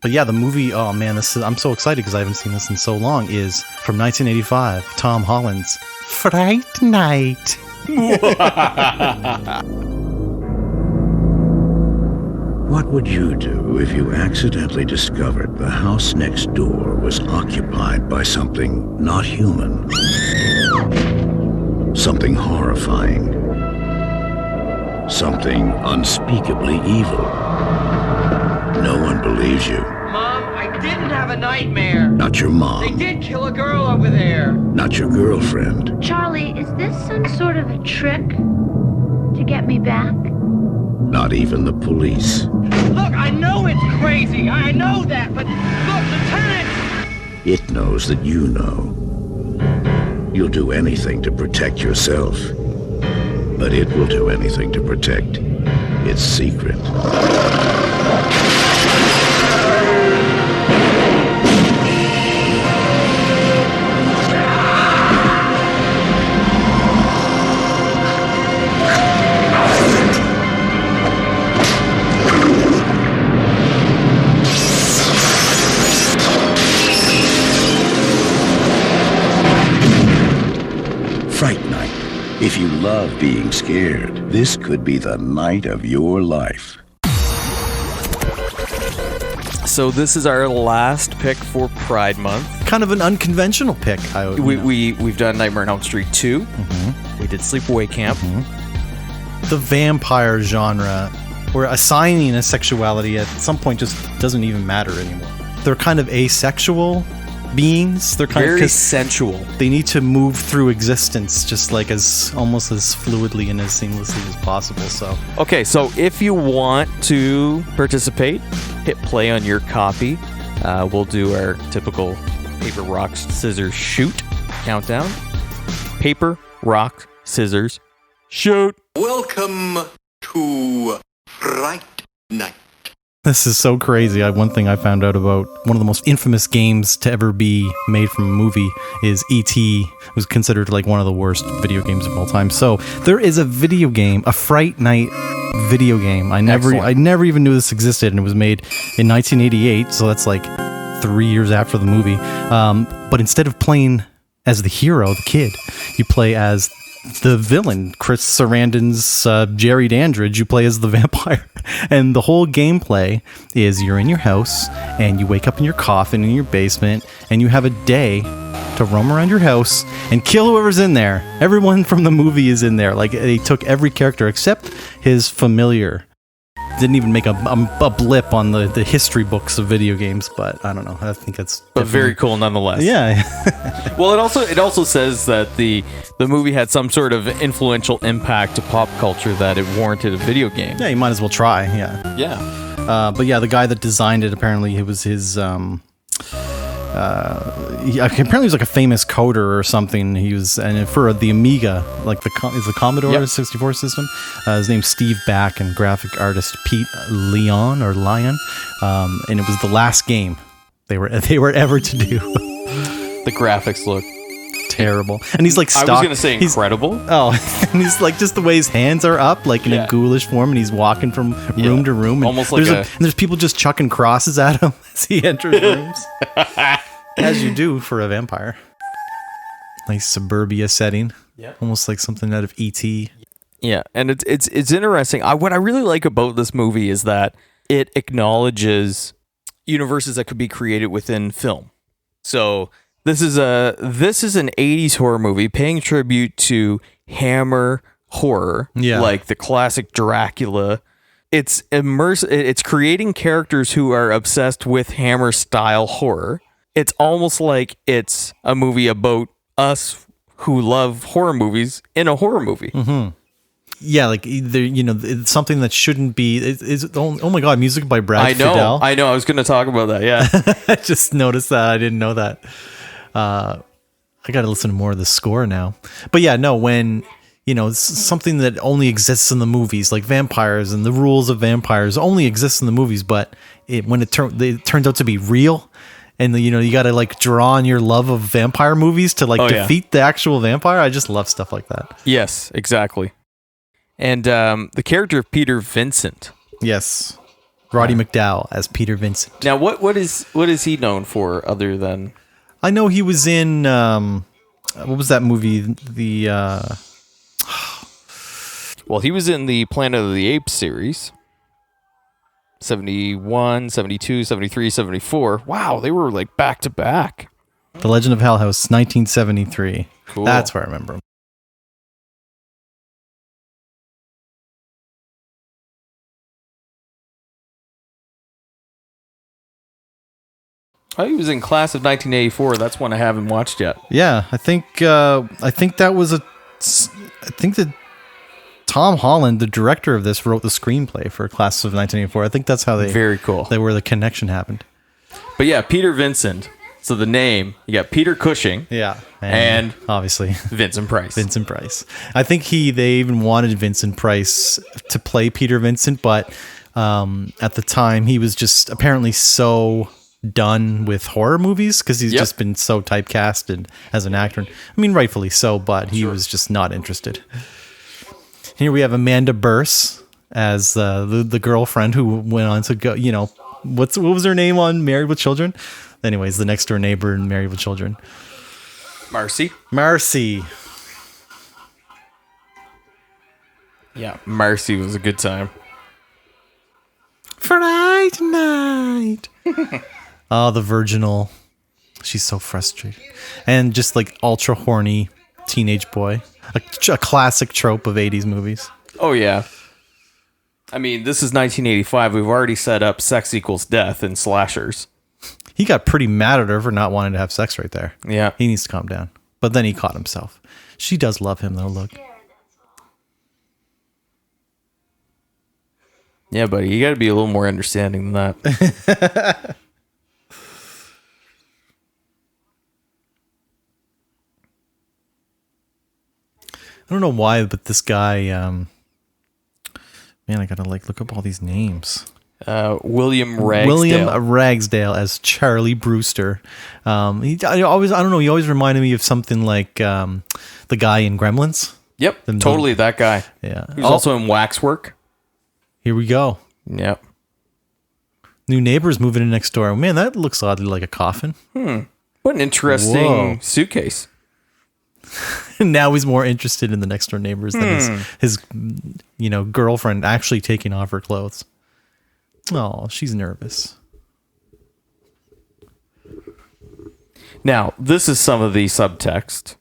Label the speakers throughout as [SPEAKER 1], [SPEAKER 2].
[SPEAKER 1] But yeah, the movie, oh man, I'm so excited because I haven't seen this in so long, is from 1985, Tom Holland's Fright Night.
[SPEAKER 2] What would you do if you accidentally discovered the house next door was occupied by something not human? Something horrifying. Something unspeakably evil. No one believes you.
[SPEAKER 3] Mom, I didn't have a nightmare.
[SPEAKER 2] Not your mom.
[SPEAKER 3] They did kill a girl over there.
[SPEAKER 2] Not your girlfriend.
[SPEAKER 4] Charlie, is this some sort of a trick to get me back?
[SPEAKER 2] Not even the police.
[SPEAKER 3] Look, I know it's crazy. I know that, but look, Lieutenant!
[SPEAKER 2] It knows that you know. You'll do anything to protect yourself. But it will do anything to protect its secret. Fright Night. If you love being scared, this could be the night of your life.
[SPEAKER 5] So this is our last pick for Pride Month.
[SPEAKER 1] Kind of an unconventional pick.
[SPEAKER 5] We've done Nightmare on Elm Street 2.
[SPEAKER 1] Mm-hmm.
[SPEAKER 5] We did Sleepaway Camp.
[SPEAKER 1] Mm-hmm. The vampire genre, where assigning a sexuality at some point just doesn't even matter anymore. They're kind of asexual beings. They're kind
[SPEAKER 5] very
[SPEAKER 1] of
[SPEAKER 5] sensual.
[SPEAKER 1] They need to move through existence just like almost as fluidly and as seamlessly as possible. So
[SPEAKER 5] okay, so if you want to participate, hit play on your copy. We'll do our typical paper, rock, scissors, shoot countdown. Paper, rock, scissors, shoot.
[SPEAKER 6] Welcome to Fright Night.
[SPEAKER 1] this is so crazy. One thing I found out about one of the most infamous games to ever be made from a movie is E.T. It was considered like one of the worst video games of all time. So there is a video game, a Fright Night video game. I never even knew this existed, and it was made in 1988. So that's like 3 years after the movie. But instead of playing as the hero, the kid, you play as the villain, Chris Sarandon's Jerry Dandridge. You play as the vampire, and the whole gameplay is you're in your house and you wake up in your coffin in your basement, and you have a day to roam around your house and kill whoever's in there. Everyone from the movie is in there. Like, they took every character except his familiar. Didn't even make a blip on the history books of video games, but I don't know. I think that's
[SPEAKER 5] very cool nonetheless.
[SPEAKER 1] Yeah.
[SPEAKER 5] Well, it also says that the movie had some sort of influential impact to pop culture that it warranted a video game.
[SPEAKER 1] Yeah, you might as well try. Yeah.
[SPEAKER 5] Yeah.
[SPEAKER 1] But yeah, the guy that designed it, apparently it was his. Apparently he was like a famous coder or something. He was, and for the Amiga, like the Commodore 64 system. His name's Steve Back, and graphic artist Pete Lyon, and it was the last game they were ever to do.
[SPEAKER 5] The graphics look
[SPEAKER 1] terrible, and he's like stock.
[SPEAKER 5] I was gonna say incredible.
[SPEAKER 1] And he's like, just the way his hands are up, like in a ghoulish form, and he's walking from room to room, and
[SPEAKER 5] almost like
[SPEAKER 1] and there's people just chucking crosses at him as he enters rooms. As you do for a vampire. Nice suburbia setting. Yeah. Almost like something out of E.T.
[SPEAKER 5] Yeah, and it's interesting. What I really like about this movie is that it acknowledges universes that could be created within film. So this is an 80s horror movie paying tribute to Hammer horror, like the classic Dracula. It's it's creating characters who are obsessed with Hammer style horror. It's almost like it's a movie about us who love horror movies in a horror movie.
[SPEAKER 1] Mm-hmm. Yeah, like either, it's something that shouldn't be. Oh my God, music by Brad Fiedel.
[SPEAKER 5] I know. I was going to talk about that. Yeah,
[SPEAKER 1] I just noticed that. I didn't know that. I got to listen to more of the score now. But yeah, no, when something that only exists in the movies, like vampires and the rules of vampires, only exists in the movies. But when it turns out to be real. And you got to like draw on your love of vampire movies to defeat the actual vampire. I just love stuff like that.
[SPEAKER 5] Yes, exactly. And the character of Peter Vincent.
[SPEAKER 1] Yes. Roddy McDowall as Peter Vincent.
[SPEAKER 5] Now, what is he known for other than?
[SPEAKER 1] I know he was in what was that movie?
[SPEAKER 5] Well, he was in the Planet of the Apes series. 71, 72, 73, 74. Wow, they were like back to back.
[SPEAKER 1] The Legend of Hell House, 1973.
[SPEAKER 5] Cool.
[SPEAKER 1] That's where I remember him.
[SPEAKER 5] Oh, he was in Class of 1984. That's one I haven't watched yet.
[SPEAKER 1] Yeah, I think that was I think that Tom Holland, the director of this, wrote the screenplay for Class of 1984. I think that's how
[SPEAKER 5] Very cool.
[SPEAKER 1] where the connection happened.
[SPEAKER 5] But yeah, Peter Vincent. So the name, you got Peter Cushing.
[SPEAKER 1] Yeah,
[SPEAKER 5] And
[SPEAKER 1] obviously
[SPEAKER 5] Vincent Price.
[SPEAKER 1] Vincent Price. I think they even wanted Vincent Price to play Peter Vincent, but at the time he was just apparently so done with horror movies because he's just been so typecast and as an actor. I mean, rightfully so, but he was just not interested. Here we have Amanda Burse as the girlfriend who went on to go. You know, what was her name on Married with Children? Anyways, the next door neighbor in Married with Children.
[SPEAKER 5] Marcy. Yeah, Marcy was a good time.
[SPEAKER 1] Fright Night. Oh, the virginal. She's so frustrated. And just like ultra horny teenage boy. A classic trope of 80s movies.
[SPEAKER 5] Oh, yeah. I mean, this is 1985. We've already set up sex equals death in slashers.
[SPEAKER 1] He got pretty mad at her for not wanting to have sex right there.
[SPEAKER 5] Yeah.
[SPEAKER 1] He needs to calm down. But then he caught himself. She does love him, though, look.
[SPEAKER 5] Yeah, buddy, you got to be a little more understanding than that.
[SPEAKER 1] I don't know why, but this guy, man, I gotta look up all these names.
[SPEAKER 5] William Ragsdale.
[SPEAKER 1] William Ragsdale as Charlie Brewster. I don't know. He always reminded me of something like the guy in Gremlins.
[SPEAKER 5] Yep, totally that guy.
[SPEAKER 1] Yeah,
[SPEAKER 5] he was also in Waxwork.
[SPEAKER 1] Here we go.
[SPEAKER 5] Yep.
[SPEAKER 1] New neighbors moving in next door. Man, that looks oddly like a coffin.
[SPEAKER 5] What an interesting suitcase.
[SPEAKER 1] Now he's more interested in the next door neighbors than his girlfriend actually taking off her clothes. Oh, she's nervous.
[SPEAKER 5] Now, this is some of the subtext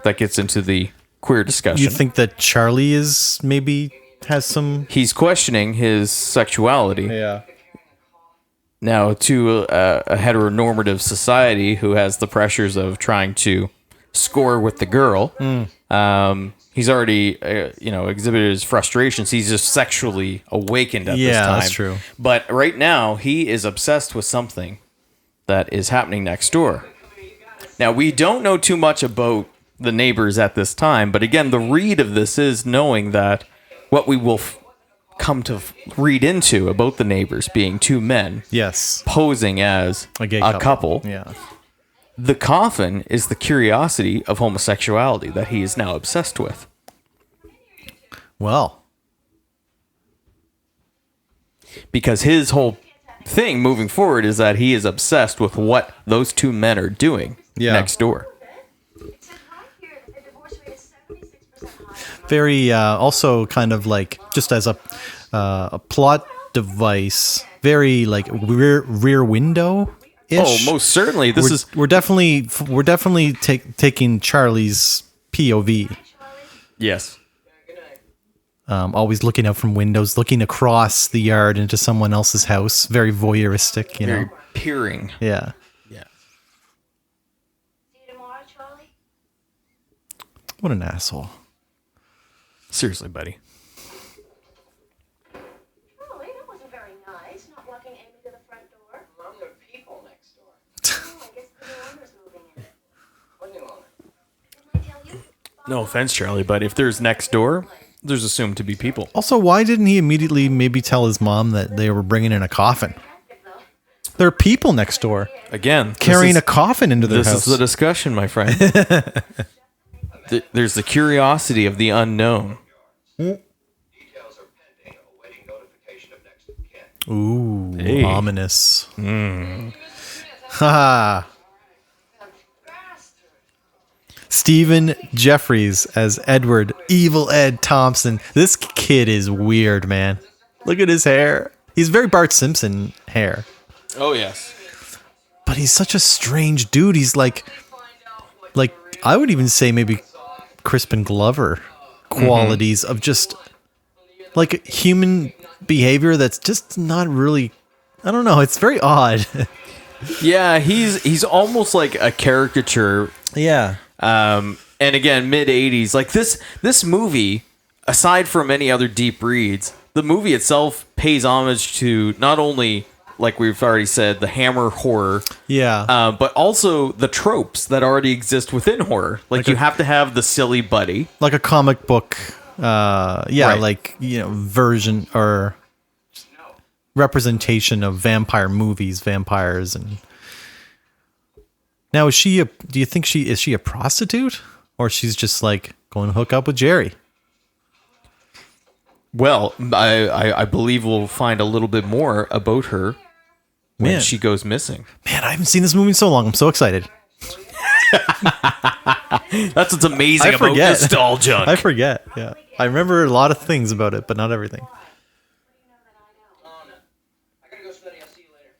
[SPEAKER 5] that gets into the queer discussion.
[SPEAKER 1] You think that Charlie is maybe has some...
[SPEAKER 5] He's questioning his sexuality.
[SPEAKER 1] Yeah.
[SPEAKER 5] Now, to a heteronormative society who has the pressures of trying to score with the girl, he's already exhibited his frustrations. He's just sexually awakened at this time.
[SPEAKER 1] Yeah, that's true.
[SPEAKER 5] But right now he is obsessed with something that is happening next door. Now, we don't know too much about the neighbors at this time, but again, the read of this is knowing that what we will come to read into about the neighbors being two men,
[SPEAKER 1] yes,
[SPEAKER 5] posing as
[SPEAKER 1] a gay
[SPEAKER 5] couple.
[SPEAKER 1] Yeah.
[SPEAKER 5] The coffin is the curiosity of homosexuality that he is now obsessed with.
[SPEAKER 1] Well,
[SPEAKER 5] because his whole thing moving forward is that he is obsessed with what those two men are doing next door.
[SPEAKER 1] Very also kind of like just as a plot device, very like rear window.
[SPEAKER 5] Oh, most certainly.
[SPEAKER 1] We're definitely taking Charlie's POV.
[SPEAKER 5] Yes.
[SPEAKER 1] Always looking out from windows, looking across the yard into someone else's house. Very voyeuristic,
[SPEAKER 5] Very peering.
[SPEAKER 1] Yeah.
[SPEAKER 5] Yeah.
[SPEAKER 4] See you tomorrow, Charlie.
[SPEAKER 1] What an asshole.
[SPEAKER 5] Seriously, buddy.
[SPEAKER 4] Charlie, that wasn't very nice. Not walking Amy to the front door.
[SPEAKER 6] Mom, there are people next door.
[SPEAKER 4] Oh, I guess the new owner's moving in.
[SPEAKER 6] What new owner?
[SPEAKER 4] Didn't I tell you?
[SPEAKER 5] No offense, Charlie, but if there's next door, there's assumed to be people.
[SPEAKER 1] Also, why didn't he immediately maybe tell his mom that they were bringing in a coffin? There are people next door.
[SPEAKER 5] Again,
[SPEAKER 1] carrying a coffin into their house.
[SPEAKER 5] This is the discussion, my friend. There's the curiosity of the unknown.
[SPEAKER 6] Details are pending, awaiting notification of next of kin.
[SPEAKER 1] Ooh,
[SPEAKER 5] Hey.
[SPEAKER 1] ominous. Ha. Stephen Jeffries as Edward Evil Ed Thompson. This kid is weird, man. Look at his hair. He's very Bart Simpson hair.
[SPEAKER 5] Oh, yes.
[SPEAKER 1] But he's such a strange dude. He's like I would even say maybe Crispin Glover qualities of just like human behavior that's just not really, I don't know, it's very odd.
[SPEAKER 5] Yeah, he's almost like a caricature.
[SPEAKER 1] Yeah.
[SPEAKER 5] And again, mid 80s. Like this movie, aside from any other deep reads, the movie itself pays homage to not only, like we've already said, the Hammer horror, but also the tropes that already exist within horror. Like you have to have the silly buddy,
[SPEAKER 1] Like a comic book,
[SPEAKER 5] Right.
[SPEAKER 1] like, version or representation of vampire movies, vampires. And now, do you think is she a prostitute, or she's just like going to hook up with Jerry?
[SPEAKER 5] Well, I believe we'll find a little bit more about her when
[SPEAKER 1] Man.
[SPEAKER 5] she goes missing.
[SPEAKER 1] Man, I haven't seen this movie in so long. I'm so excited.
[SPEAKER 5] That's what's amazing
[SPEAKER 1] I
[SPEAKER 5] about
[SPEAKER 1] forget.
[SPEAKER 5] Nostaljunk.
[SPEAKER 1] I forget. Yeah, I remember a lot of things about it, but not everything.
[SPEAKER 6] I gotta go study. I'll see you later.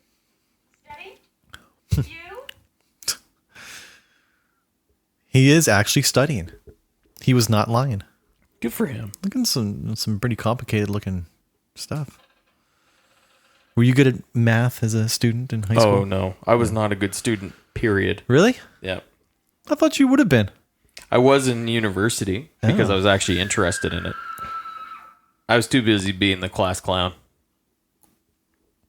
[SPEAKER 4] Steady? You?
[SPEAKER 1] He is actually studying. He was not lying.
[SPEAKER 5] Good for him.
[SPEAKER 1] Look at some pretty complicated looking stuff. Were you good at math as a student in high school?
[SPEAKER 5] Oh, no. I was not a good student, period.
[SPEAKER 1] Really?
[SPEAKER 5] Yeah.
[SPEAKER 1] I thought you would have been.
[SPEAKER 5] I was in university because I was actually interested in it. I was too busy being the class clown.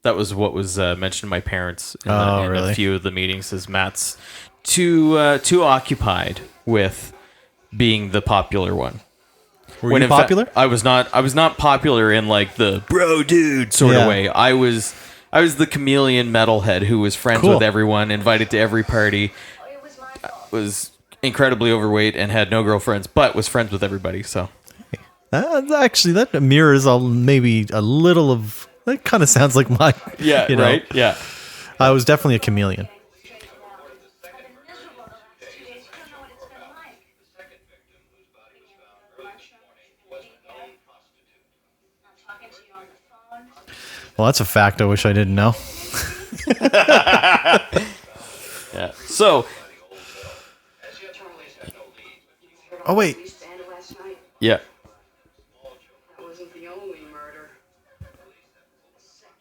[SPEAKER 5] That was what was mentioned to my parents in, in
[SPEAKER 1] really?
[SPEAKER 5] a few of the meetings, as Matt's too occupied with being the popular one.
[SPEAKER 1] Were you
[SPEAKER 5] in fact,
[SPEAKER 1] popular?
[SPEAKER 5] I was not popular in like the bro dude sort
[SPEAKER 1] Yeah.
[SPEAKER 5] of way. I was the chameleon metalhead who was friends
[SPEAKER 1] Cool.
[SPEAKER 5] with everyone, invited to every party,
[SPEAKER 4] It was my fault.
[SPEAKER 5] was incredibly overweight and had no girlfriends, but was friends with everybody. So
[SPEAKER 1] Actually, that mirrors maybe a little of. That kind of sounds like my.
[SPEAKER 5] yeah,
[SPEAKER 1] you know,
[SPEAKER 5] right, yeah.
[SPEAKER 1] I was definitely a chameleon.
[SPEAKER 4] I've been miserable the last 2 days. I don't know what it's been like. I'm talking to you on the phone.
[SPEAKER 1] Well, that's a fact I wish I didn't know.
[SPEAKER 5] Yeah. So
[SPEAKER 1] Oh wait,
[SPEAKER 6] Police band last night.
[SPEAKER 5] yeah.
[SPEAKER 6] That wasn't the only murder. The second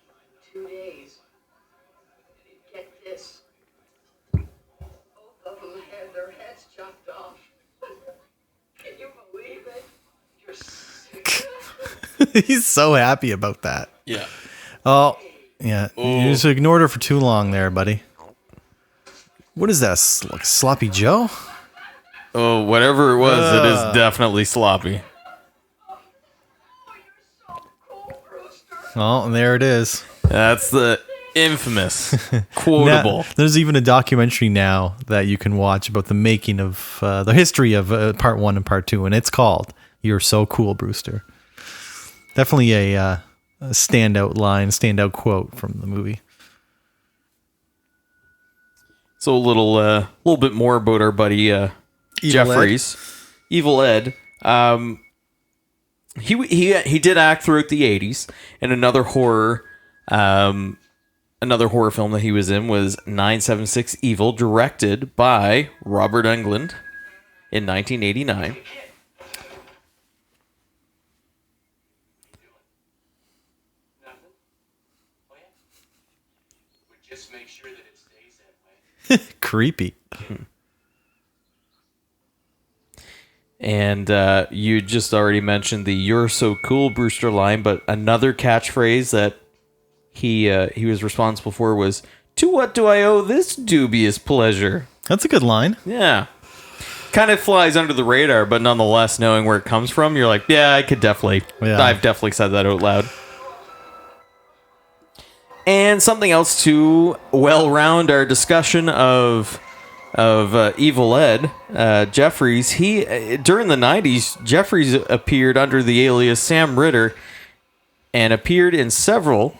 [SPEAKER 6] 2 days. Get this. Both of them had their heads chopped off. Can you believe it? You're sick.
[SPEAKER 1] he's so happy about that.
[SPEAKER 5] Yeah.
[SPEAKER 1] Oh, yeah. You just ignored her for too long there, buddy. What is that? Like Sloppy Joe?
[SPEAKER 5] Oh, whatever it was, it is definitely sloppy.
[SPEAKER 1] Oh, and there it is.
[SPEAKER 5] That's the infamous quotable.
[SPEAKER 1] Now, there's even a documentary now that you can watch about the making of the history of part 1 and part 2, and it's called "You're So Cool, Brewster." Definitely a standout line, standout quote from the movie.
[SPEAKER 5] So a little bit more about our buddy Jeffries, Evil Ed. He did act throughout the 80s, and another horror film that he was in was 976 Evil, directed by Robert Englund in 1989.
[SPEAKER 6] Just make sure that it stays that way.
[SPEAKER 1] Creepy.
[SPEAKER 5] And you just already mentioned the "You're so cool, Brewster" line, but another catchphrase that he was responsible for was, "To what do I owe this dubious pleasure?"
[SPEAKER 1] That's a good line.
[SPEAKER 5] Yeah. Kind of flies under the radar, but nonetheless, knowing where it comes from, you're like, yeah, I've definitely said that out loud. And something else to well-round our discussion of Evil Ed, Jeffries, during the 90s, Jeffries appeared under the alias Sam Ritter and appeared in several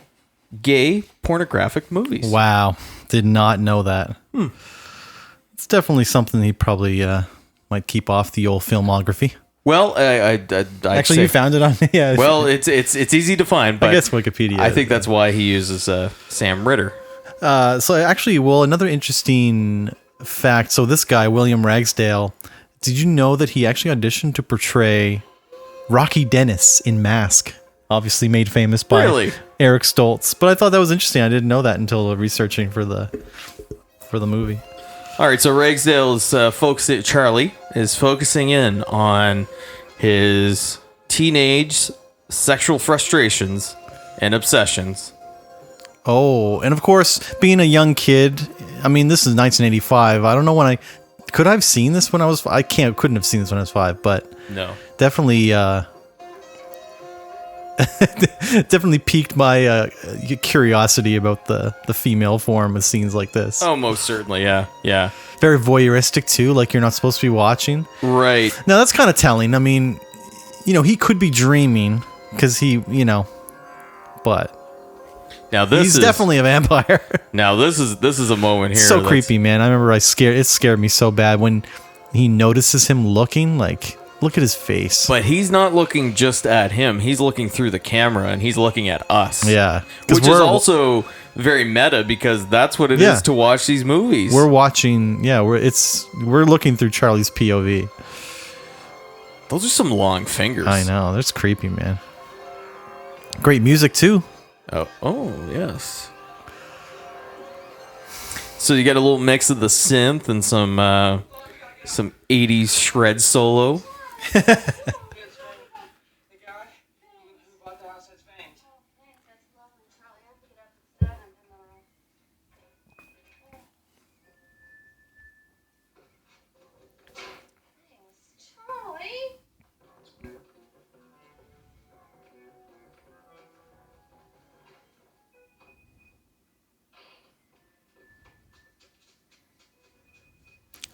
[SPEAKER 5] gay pornographic movies.
[SPEAKER 1] Wow. Did not know that. It's definitely something he probably might keep off the old filmography.
[SPEAKER 5] Well,
[SPEAKER 1] Actually, you found it on... Yeah.
[SPEAKER 5] Well, it's easy to find, but
[SPEAKER 1] I guess Wikipedia.
[SPEAKER 5] I think that's why he uses Sam Ritter.
[SPEAKER 1] So actually, well, another interesting fact. So this guy, William Ragsdale, did you know that he actually auditioned to portray Rocky Dennis in Mask? Obviously made famous by
[SPEAKER 5] Really?
[SPEAKER 1] Eric Stoltz. But I thought that was interesting. I didn't know that until researching for the movie.
[SPEAKER 5] All right, so Ragsdale's Charlie is focusing in on his teenage sexual frustrations and obsessions.
[SPEAKER 1] Oh, and of course, being a young kid, I mean, this is 1985. I don't know when could I have seen this when I was... couldn't have seen this when I was 5, but
[SPEAKER 5] No.
[SPEAKER 1] definitely definitely piqued my curiosity about the female form of scenes like this.
[SPEAKER 5] Oh, most certainly, yeah.
[SPEAKER 1] Very voyeuristic too, like you're not supposed to be watching.
[SPEAKER 5] Right.
[SPEAKER 1] Now that's kind of telling. I mean, he could be dreaming because he, but
[SPEAKER 5] Now
[SPEAKER 1] he's definitely a vampire.
[SPEAKER 5] Now this is a moment here.
[SPEAKER 1] So creepy, man. I remember it scared me so bad when he notices him looking. Like, look at his face.
[SPEAKER 5] But he's not looking just at him. He's looking through the camera and he's looking at us.
[SPEAKER 1] Yeah.
[SPEAKER 5] Which is also very meta because that's what it is to watch these movies.
[SPEAKER 1] We're watching, we're looking through Charlie's POV.
[SPEAKER 5] Those are some long fingers.
[SPEAKER 1] I know. That's creepy, man. Great music too.
[SPEAKER 5] Oh, yes. So you got a little mix of the synth and some 80s shred solo.
[SPEAKER 3] The guy who bought the house has fangs.
[SPEAKER 4] Charlie?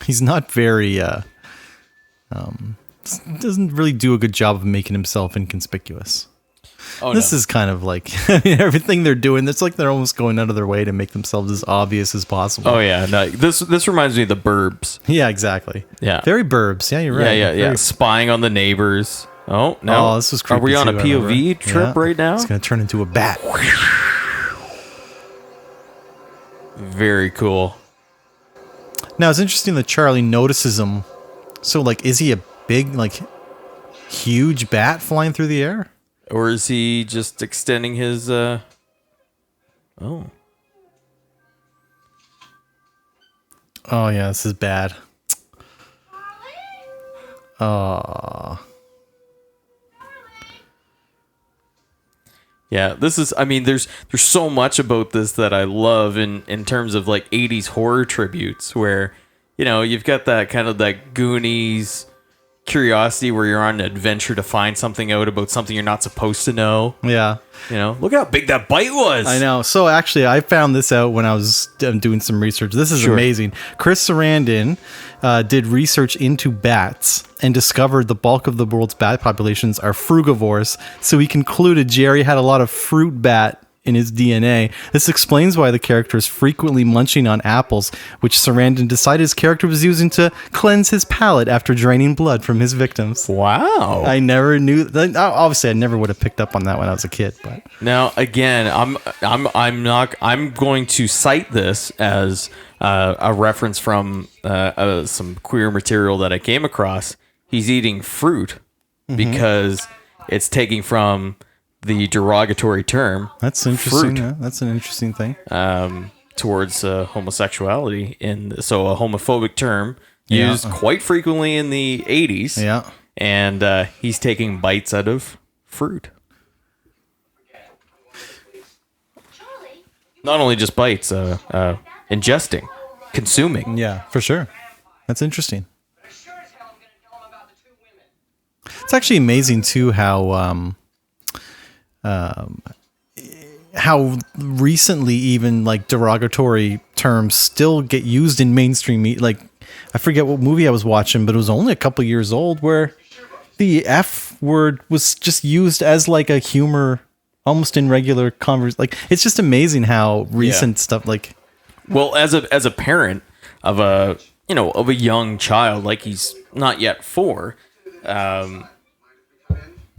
[SPEAKER 1] He's not very doesn't really do a good job of making himself inconspicuous. This is kind of like everything they're doing. It's like they're almost going out of their way to make themselves as obvious as possible.
[SPEAKER 5] Oh yeah, no. This reminds me of the Burbs.
[SPEAKER 1] Yeah, exactly.
[SPEAKER 5] Yeah,
[SPEAKER 1] very Burbs. Yeah, you're right.
[SPEAKER 5] Yeah. Spying on the neighbors. Oh no,
[SPEAKER 1] this was creepy.
[SPEAKER 5] Are we on
[SPEAKER 1] too,
[SPEAKER 5] a POV trip right now?
[SPEAKER 1] It's gonna turn into a bat.
[SPEAKER 5] Very cool.
[SPEAKER 1] Now it's interesting that Charlie notices him. So, like, is he a big, like, huge bat flying through the air?
[SPEAKER 5] Or is he just extending his, Oh.
[SPEAKER 1] Oh, yeah, this is bad. Oh.
[SPEAKER 5] Yeah, this is, I mean, there's so much about this that I love in terms of, like, 80s horror tributes where, you've got that kind of that Goonies curiosity where you're on an adventure to find something out about something you're not supposed to know.
[SPEAKER 1] Yeah.
[SPEAKER 5] Look how big that bite was.
[SPEAKER 1] I know. So actually, I found this out when I was doing some research. This is amazing. Chris Sarandon did research into bats and discovered the bulk of the world's bat populations are frugivores. So he concluded Jerry had a lot of fruit bat in his DNA. This explains why the character is frequently munching on apples, which Sarandon decided his character was using to cleanse his palate after draining blood from his victims.
[SPEAKER 5] Wow.
[SPEAKER 1] I never knew that. Obviously, I never would have picked up on that when I was a kid. But
[SPEAKER 5] now, again, I'm going to cite this as a reference from some queer material that I came across. He's eating fruit because it's taking from the derogatory term.
[SPEAKER 1] That's interesting. Yeah, that's an interesting thing.
[SPEAKER 5] Towards homosexuality, so a homophobic term used quite frequently in the 80s.
[SPEAKER 1] Yeah,
[SPEAKER 5] and he's taking bites out of fruit.
[SPEAKER 4] Charlie?
[SPEAKER 5] Not only just bites, ingesting, consuming.
[SPEAKER 1] Yeah, for sure. That's interesting.
[SPEAKER 3] But sure as hell I'm gonna tell him about the two women.
[SPEAKER 1] It's actually amazing too how recently even like derogatory terms still get used in mainstream media. Like, I forget what movie I was watching, but it was only a couple years old where the F word was just used as like a humor almost in regular converse. Like, it's just amazing how recent stuff, like,
[SPEAKER 5] well, as a parent of a young child, like he's not yet 4,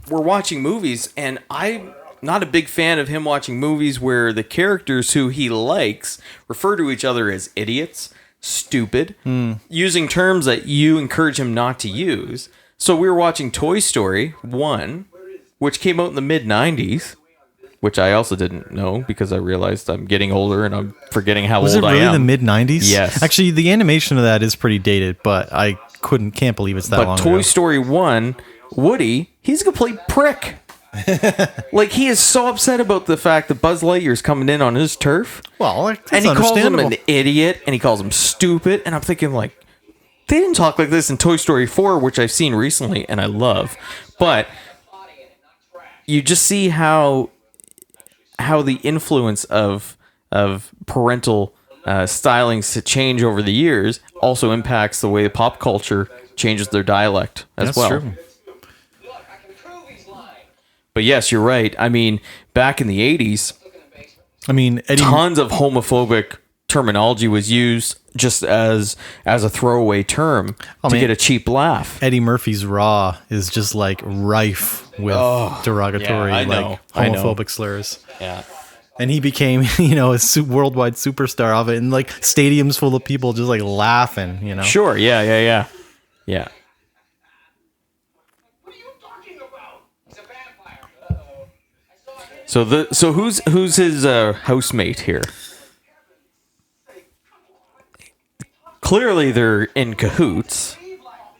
[SPEAKER 5] we're watching movies, and I'm not a big fan of him watching movies where the characters who he likes refer to each other as idiots, stupid, using terms that you encourage him not to use. So we were watching Toy Story 1, which came out in the mid-90s, which I also didn't know because I realized I'm getting older and I'm forgetting how
[SPEAKER 1] was
[SPEAKER 5] old
[SPEAKER 1] it
[SPEAKER 5] I
[SPEAKER 1] really
[SPEAKER 5] am.
[SPEAKER 1] the mid-90s?
[SPEAKER 5] Yes.
[SPEAKER 1] Actually, the animation of that is pretty dated, but I can't believe it's that long
[SPEAKER 5] But Toy
[SPEAKER 1] ago.
[SPEAKER 5] Story 1, Woody, he's a complete prick. Like, he is so upset about the fact that Buzz Lightyear's coming in on his turf.
[SPEAKER 1] Well, that's
[SPEAKER 5] And he calls him
[SPEAKER 1] understandable.
[SPEAKER 5] an idiot, and he calls him stupid. And I'm thinking, like, they didn't talk like this in Toy Story 4, which I've seen recently and I love. But you just see how the influence of parental stylings to change over the years also impacts the way pop culture changes their dialect as
[SPEAKER 1] That's
[SPEAKER 5] well.
[SPEAKER 1] true.
[SPEAKER 3] Look, I can prove he's lying.
[SPEAKER 5] But yes, you're right. I mean, back in the 80s,
[SPEAKER 1] I mean, Eddie,
[SPEAKER 5] tons of homophobic terminology was used just as a throwaway term to
[SPEAKER 1] man.
[SPEAKER 5] get a cheap laugh.
[SPEAKER 1] Eddie Murphy's Raw is just like rife with derogatory,
[SPEAKER 5] yeah, I know.
[SPEAKER 1] like
[SPEAKER 5] I know.
[SPEAKER 1] homophobic slurs.
[SPEAKER 5] Yeah.
[SPEAKER 1] And he became, a worldwide superstar of it, and like stadiums full of people just like laughing,
[SPEAKER 5] Sure. Yeah.
[SPEAKER 3] What are you talking about? He's a vampire. Uh-oh. I saw him.
[SPEAKER 5] So who's his housemate here? Clearly, they're in cahoots,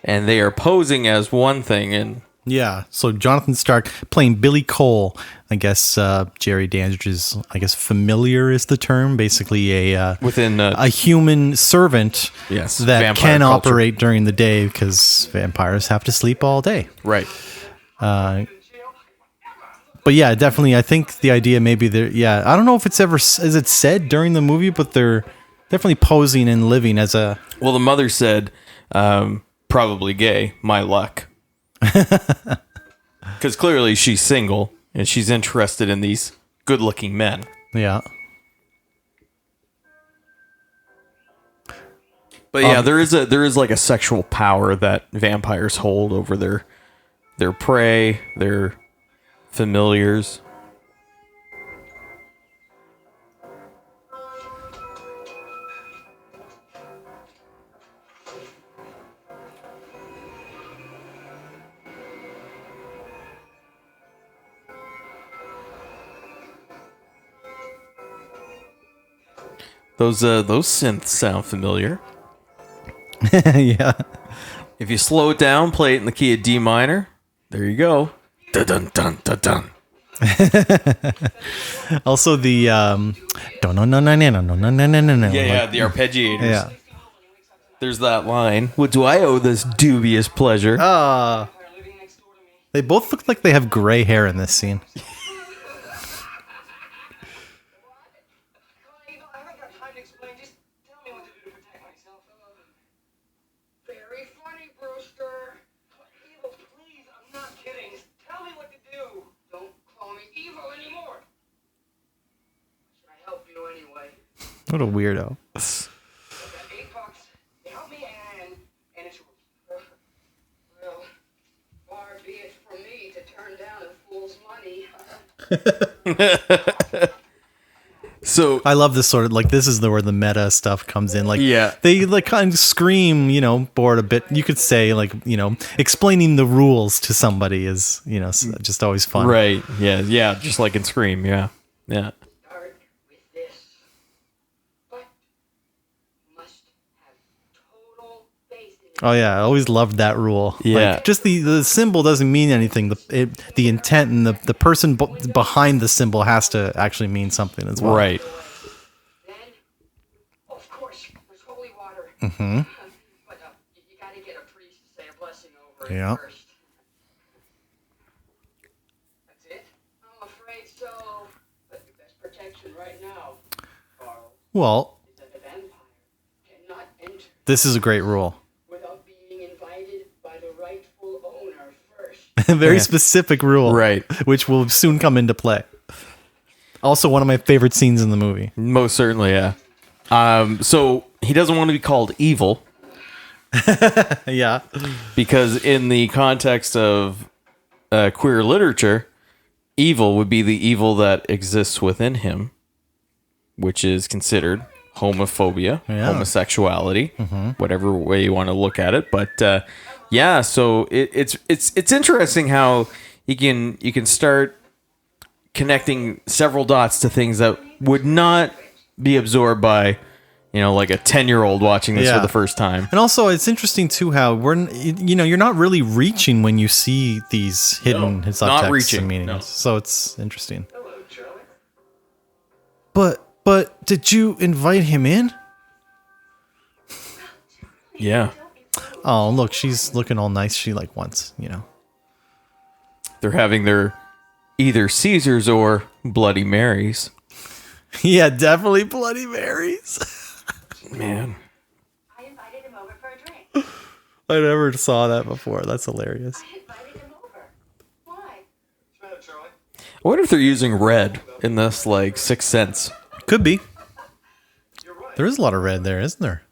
[SPEAKER 5] and they are posing as one thing. And
[SPEAKER 1] Yeah. So Jonathan Stark playing Billy Cole. I guess Jerry Dandridge's, familiar is the term. Basically
[SPEAKER 5] within
[SPEAKER 1] a human servant
[SPEAKER 5] Yes,
[SPEAKER 1] that
[SPEAKER 5] vampire
[SPEAKER 1] can
[SPEAKER 5] culture.
[SPEAKER 1] operate during the day because vampires have to sleep all day.
[SPEAKER 5] right.
[SPEAKER 1] But yeah, definitely. I think the idea maybe they're, I don't know if it's ever, is it said during the movie, but they're definitely posing and living as a,
[SPEAKER 5] Well, the mother said, probably gay, my luck. Because clearly she's single and she's interested in these good-looking men.
[SPEAKER 1] yeah.
[SPEAKER 5] But yeah, there is like a sexual power that vampires hold over their prey, their familiars. Those synths sound familiar.
[SPEAKER 1] Yeah.
[SPEAKER 5] If you slow it down, play it in the key of D minor. There you go. Dun dun dun dun dun.
[SPEAKER 1] Also the no.
[SPEAKER 5] Yeah, the arpeggiators.
[SPEAKER 1] Yeah.
[SPEAKER 5] There's that line. What do I owe this dubious pleasure?
[SPEAKER 3] Living next door to me.
[SPEAKER 1] They both look like they have gray hair in this scene.
[SPEAKER 3] Evil, I haven't got time to explain. Just tell me what to do to protect myself. Very funny, Brewster. Evil, please, I'm not kidding. Just tell me what to do. Don't call me evil anymore. Should I help you anyway?
[SPEAKER 1] What a weirdo.
[SPEAKER 3] I got $8 to help me, and it's well, far be it from me to turn down a fool's money.
[SPEAKER 5] So
[SPEAKER 1] I love this sort of, like, this is where the meta stuff comes in. Like,
[SPEAKER 5] Yeah.
[SPEAKER 1] they like kind of scream, bored a bit. You could say, like, explaining the rules to somebody is, just always fun.
[SPEAKER 5] right, yeah, just like in Scream, yeah.
[SPEAKER 3] Start with this, but must have total faith in
[SPEAKER 1] Oh yeah, I always loved that rule.
[SPEAKER 5] Yeah.
[SPEAKER 1] Like, just the symbol doesn't mean anything. The intent and the person behind the symbol has to actually mean something as well.
[SPEAKER 5] Right.
[SPEAKER 3] Then, of course, there's holy water. Mm-hmm. But you gotta get a priest to say a blessing over it
[SPEAKER 1] Yeah.
[SPEAKER 3] first. That's it? I'm afraid so. But the best protection right now, Carl,
[SPEAKER 1] Well,
[SPEAKER 3] is that the vampire cannot enter
[SPEAKER 1] this is a great rule.
[SPEAKER 3] without being invited by the rightful owner first.
[SPEAKER 1] A very specific rule.
[SPEAKER 5] Right.
[SPEAKER 1] Which will soon come into play. Also, one of my favorite scenes in the movie.
[SPEAKER 5] Most certainly, yeah. So he doesn't want to be called evil
[SPEAKER 1] Yeah.
[SPEAKER 5] because in the context of queer literature, evil would be the evil that exists within him, which is considered homophobia, homosexuality, whatever way you want to look at it. But so it's interesting how you can start connecting several dots to things that would not be absorbed by, like a 10-year-old watching this for the first time.
[SPEAKER 1] And also, it's interesting too how you're not really reaching when you see these hidden subtexts and meanings.
[SPEAKER 5] No.
[SPEAKER 1] So it's interesting. But did you invite him in?
[SPEAKER 5] Yeah.
[SPEAKER 1] Oh, look, she's looking all nice. She wants,
[SPEAKER 5] They're having their either Caesars or Bloody Marys.
[SPEAKER 1] Yeah, definitely Bloody Marys.
[SPEAKER 5] Man.
[SPEAKER 6] I invited him over for a drink.
[SPEAKER 1] I never saw that before. That's hilarious.
[SPEAKER 6] I invited him over. Why?
[SPEAKER 5] I wonder if they're using red in this, Sixth Sense.
[SPEAKER 1] Could be. There is a lot of red there, isn't there?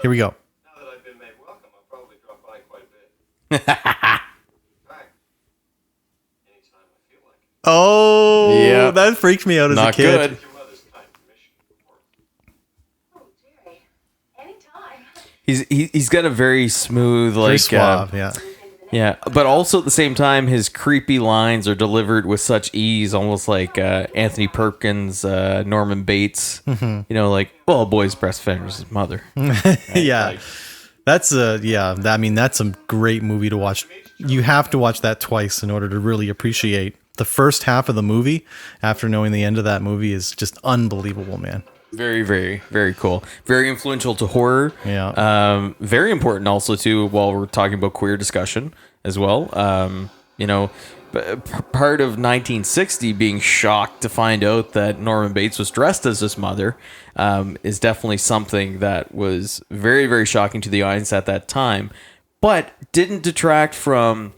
[SPEAKER 1] Here we go.
[SPEAKER 7] Now that I've been made welcome, I'll probably drop by quite a bit. Back. Anytime I feel like it.
[SPEAKER 1] Oh,
[SPEAKER 5] Yeah.
[SPEAKER 1] that freaked me out as a
[SPEAKER 5] Not
[SPEAKER 1] kid.
[SPEAKER 5] good.
[SPEAKER 7] Your mother's kind permission.
[SPEAKER 6] Oh, Jerry. Anytime.
[SPEAKER 5] He's got a very smooth,
[SPEAKER 1] Very suave, yeah.
[SPEAKER 5] yeah, but also at the same time, his creepy lines are delivered with such ease, almost like Anthony Perkins, Norman Bates. A boy's breast fed his mother.
[SPEAKER 1] Yeah. That's that's a great movie to watch. You have to watch that twice in order to really appreciate the first half of the movie. After knowing the end of that movie is just unbelievable, man.
[SPEAKER 5] Very, very, very cool. Very influential to horror.
[SPEAKER 1] Yeah.
[SPEAKER 5] Very important also too, while we're talking about queer discussion as well. Part of 1960 being shocked to find out that Norman Bates was dressed as his mother is definitely something that was very, very shocking to the audience at that time, but didn't detract from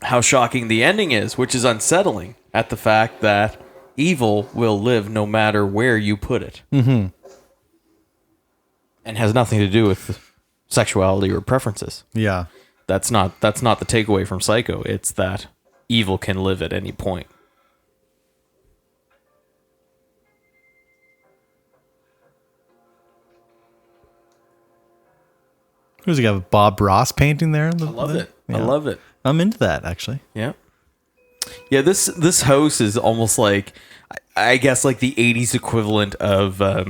[SPEAKER 5] how shocking the ending is, which is unsettling at the fact that evil will live no matter where you put it. Mm-hmm. And has nothing to do with sexuality or preferences.
[SPEAKER 1] Yeah.
[SPEAKER 5] That's not the takeaway from Psycho. It's that evil can live at any point.
[SPEAKER 1] Who's he got? A Bob Ross painting there?
[SPEAKER 5] I love it.
[SPEAKER 1] Yeah.
[SPEAKER 5] I love it.
[SPEAKER 1] I'm into that, actually.
[SPEAKER 5] Yeah. Yeah, this house is almost like, I guess, like the 80s equivalent of, like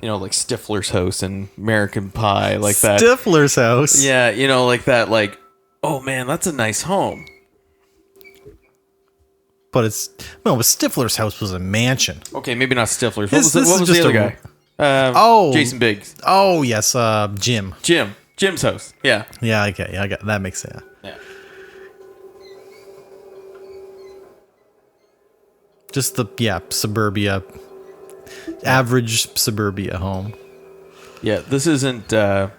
[SPEAKER 5] Stifler's house and American Pie, like that.
[SPEAKER 1] Stifler's house.
[SPEAKER 5] Yeah, like that, oh man, that's a nice home.
[SPEAKER 1] But Stifler's house was a mansion.
[SPEAKER 5] Okay, maybe not Stifler's.
[SPEAKER 1] This
[SPEAKER 5] What
[SPEAKER 1] is
[SPEAKER 5] was
[SPEAKER 1] just
[SPEAKER 5] the other guy? Jason Biggs.
[SPEAKER 1] Oh, yes, Jim.
[SPEAKER 5] Jim's house. Yeah.
[SPEAKER 1] Yeah, okay. Yeah, I got that makes sense.
[SPEAKER 5] Yeah.
[SPEAKER 1] Just suburbia, average suburbia home.
[SPEAKER 5] Yeah, this isn't. And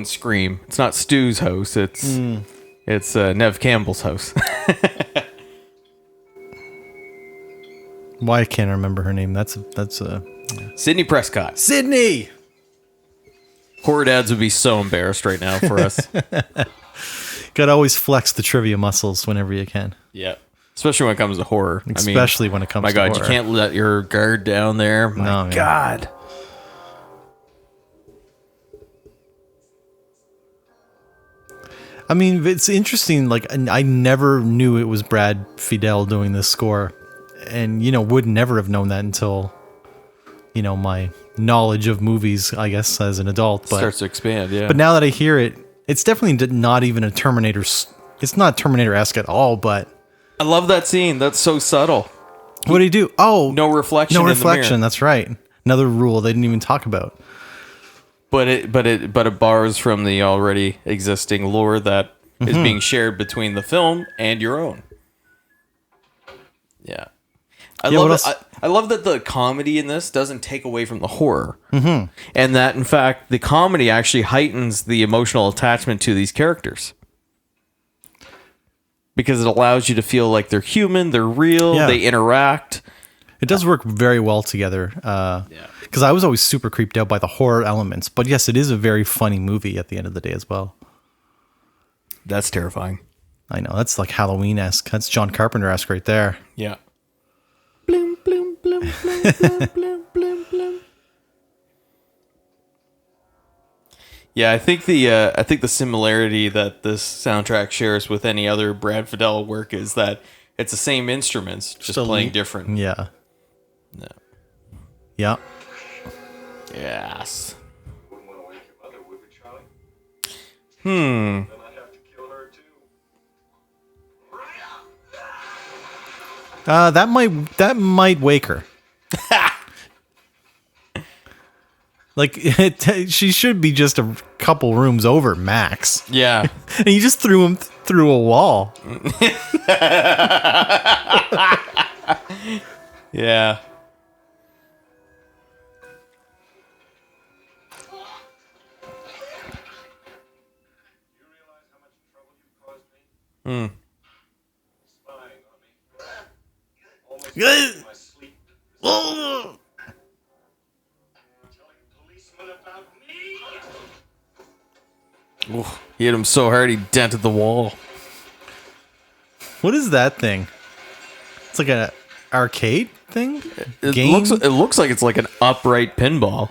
[SPEAKER 5] Scream. It's not Stu's house. It's Nev Campbell's house.
[SPEAKER 1] Why I can't remember her name? That's
[SPEAKER 5] Sidney Prescott.
[SPEAKER 1] Sydney.
[SPEAKER 5] Horror dads would be so embarrassed right now for us.
[SPEAKER 1] Gotta always flex the trivia muscles whenever you can.
[SPEAKER 5] Yeah. Especially when it comes to horror.
[SPEAKER 1] Especially when it comes to horror.
[SPEAKER 5] My God, you can't let your guard down there. My God.
[SPEAKER 1] I mean, it's interesting. I never knew it was Brad Fiedel doing this score. And, would never have known that until, my knowledge of movies, I guess, as an adult. But,
[SPEAKER 5] starts to expand, yeah.
[SPEAKER 1] But now that I hear it, it's definitely not even a Terminator. It's not Terminator-esque at all, but...
[SPEAKER 5] I love that scene. That's so subtle.
[SPEAKER 1] What do you do? Oh,
[SPEAKER 5] no reflection.
[SPEAKER 1] No
[SPEAKER 5] in
[SPEAKER 1] reflection.
[SPEAKER 5] The mirror.
[SPEAKER 1] That's right. Another rule they didn't even talk about.
[SPEAKER 5] But it borrows from the already existing lore that is being shared between the film and your own. Yeah, I love that the comedy in this doesn't take away from the horror, and that in fact the comedy actually heightens the emotional attachment to these characters. because it allows you to feel like they're human, they're real,
[SPEAKER 1] Yeah.
[SPEAKER 5] they interact.
[SPEAKER 1] It does work very well together. Because I was always super creeped out by the horror elements. But yes, it is a very funny movie at the end of the day as well.
[SPEAKER 5] That's terrifying.
[SPEAKER 1] I know. That's like Halloween-esque. That's John Carpenter-esque right there.
[SPEAKER 5] Yeah. Bloom, bloom, bloom, bloom, bloom, bloom, bloom, bloom. Yeah, I think the similarity that this soundtrack shares with any other Brad Fiedel work is that it's the same instruments, just playing different.
[SPEAKER 1] Yeah.
[SPEAKER 5] No.
[SPEAKER 1] Yeah.
[SPEAKER 5] Yes.
[SPEAKER 7] Wouldn't want to wake your mother, would we, Charlie?
[SPEAKER 5] Hmm.
[SPEAKER 7] Then I'd have to kill her too.
[SPEAKER 1] That might wake her. Like she should be just a couple rooms over max.
[SPEAKER 5] Yeah.
[SPEAKER 1] And you just threw him through a wall.
[SPEAKER 5] Yeah.
[SPEAKER 7] You realize how much trouble you caused me? Spying on me. Almost taking my sleep. Telling policemen about me.
[SPEAKER 5] Oof. He hit him so hard he dented the wall.
[SPEAKER 1] What is that thing? It's like an arcade thing?
[SPEAKER 5] It looks like it's like an upright pinball.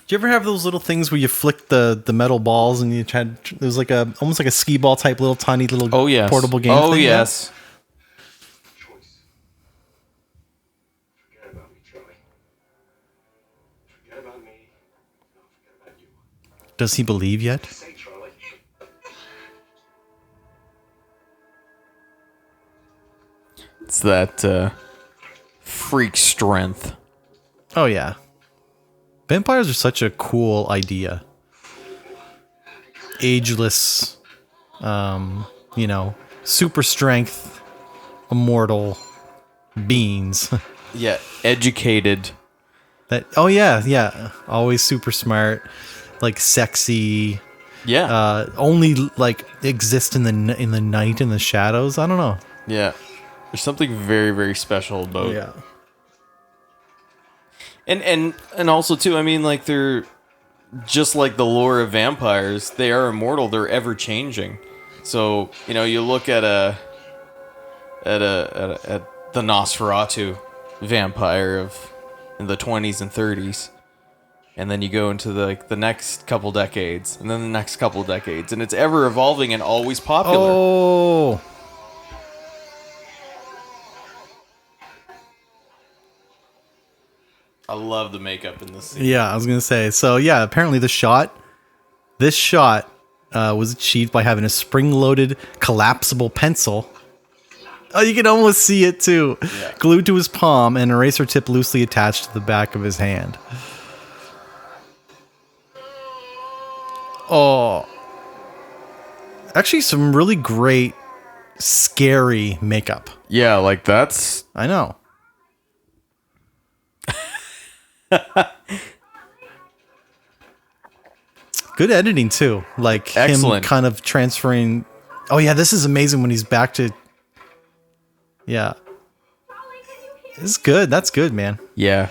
[SPEAKER 1] Do you ever have those little things where you flick the metal balls and you tried? There's like a almost like a skee ball type little tiny little portable game.
[SPEAKER 5] Oh
[SPEAKER 1] thing,
[SPEAKER 5] yes.
[SPEAKER 7] Choice. Forget about me, Charlie. Forget about me. And I'll forget about you.
[SPEAKER 1] Does he believe yet?
[SPEAKER 7] Say, Charlie.
[SPEAKER 5] It's that freak strength.
[SPEAKER 1] Oh yeah. Vampires are such a cool idea. Ageless, super strength, immortal beings.
[SPEAKER 5] Yeah, educated.
[SPEAKER 1] Yeah. Always super smart, like sexy.
[SPEAKER 5] Yeah.
[SPEAKER 1] Only like exist in the night in the shadows. I don't know.
[SPEAKER 5] Yeah. There's something very, very special about.
[SPEAKER 1] Yeah.
[SPEAKER 5] And also too, I mean, like they're just like the lore of vampires. They are immortal. They're ever changing. So you look at the Nosferatu vampire in the 20s and 30s, and then you go into the next couple decades, and then the next couple decades, and it's ever evolving and always popular.
[SPEAKER 1] Oh.
[SPEAKER 5] I love the makeup in this scene.
[SPEAKER 1] Yeah, I was gonna say. So yeah, apparently this shot was achieved by having a spring-loaded collapsible pencil. Oh, you can almost see it too.
[SPEAKER 5] Yeah.
[SPEAKER 1] Glued to his palm and an eraser tip loosely attached to the back of his hand. Oh. Actually, some really great, scary makeup.
[SPEAKER 5] Yeah, like that's
[SPEAKER 1] I know. Good editing too. Like
[SPEAKER 5] Excellent.
[SPEAKER 1] him kind of transferring. Oh yeah, this is amazing when he's back to. Yeah. This is good. That's good, man.
[SPEAKER 5] yeah.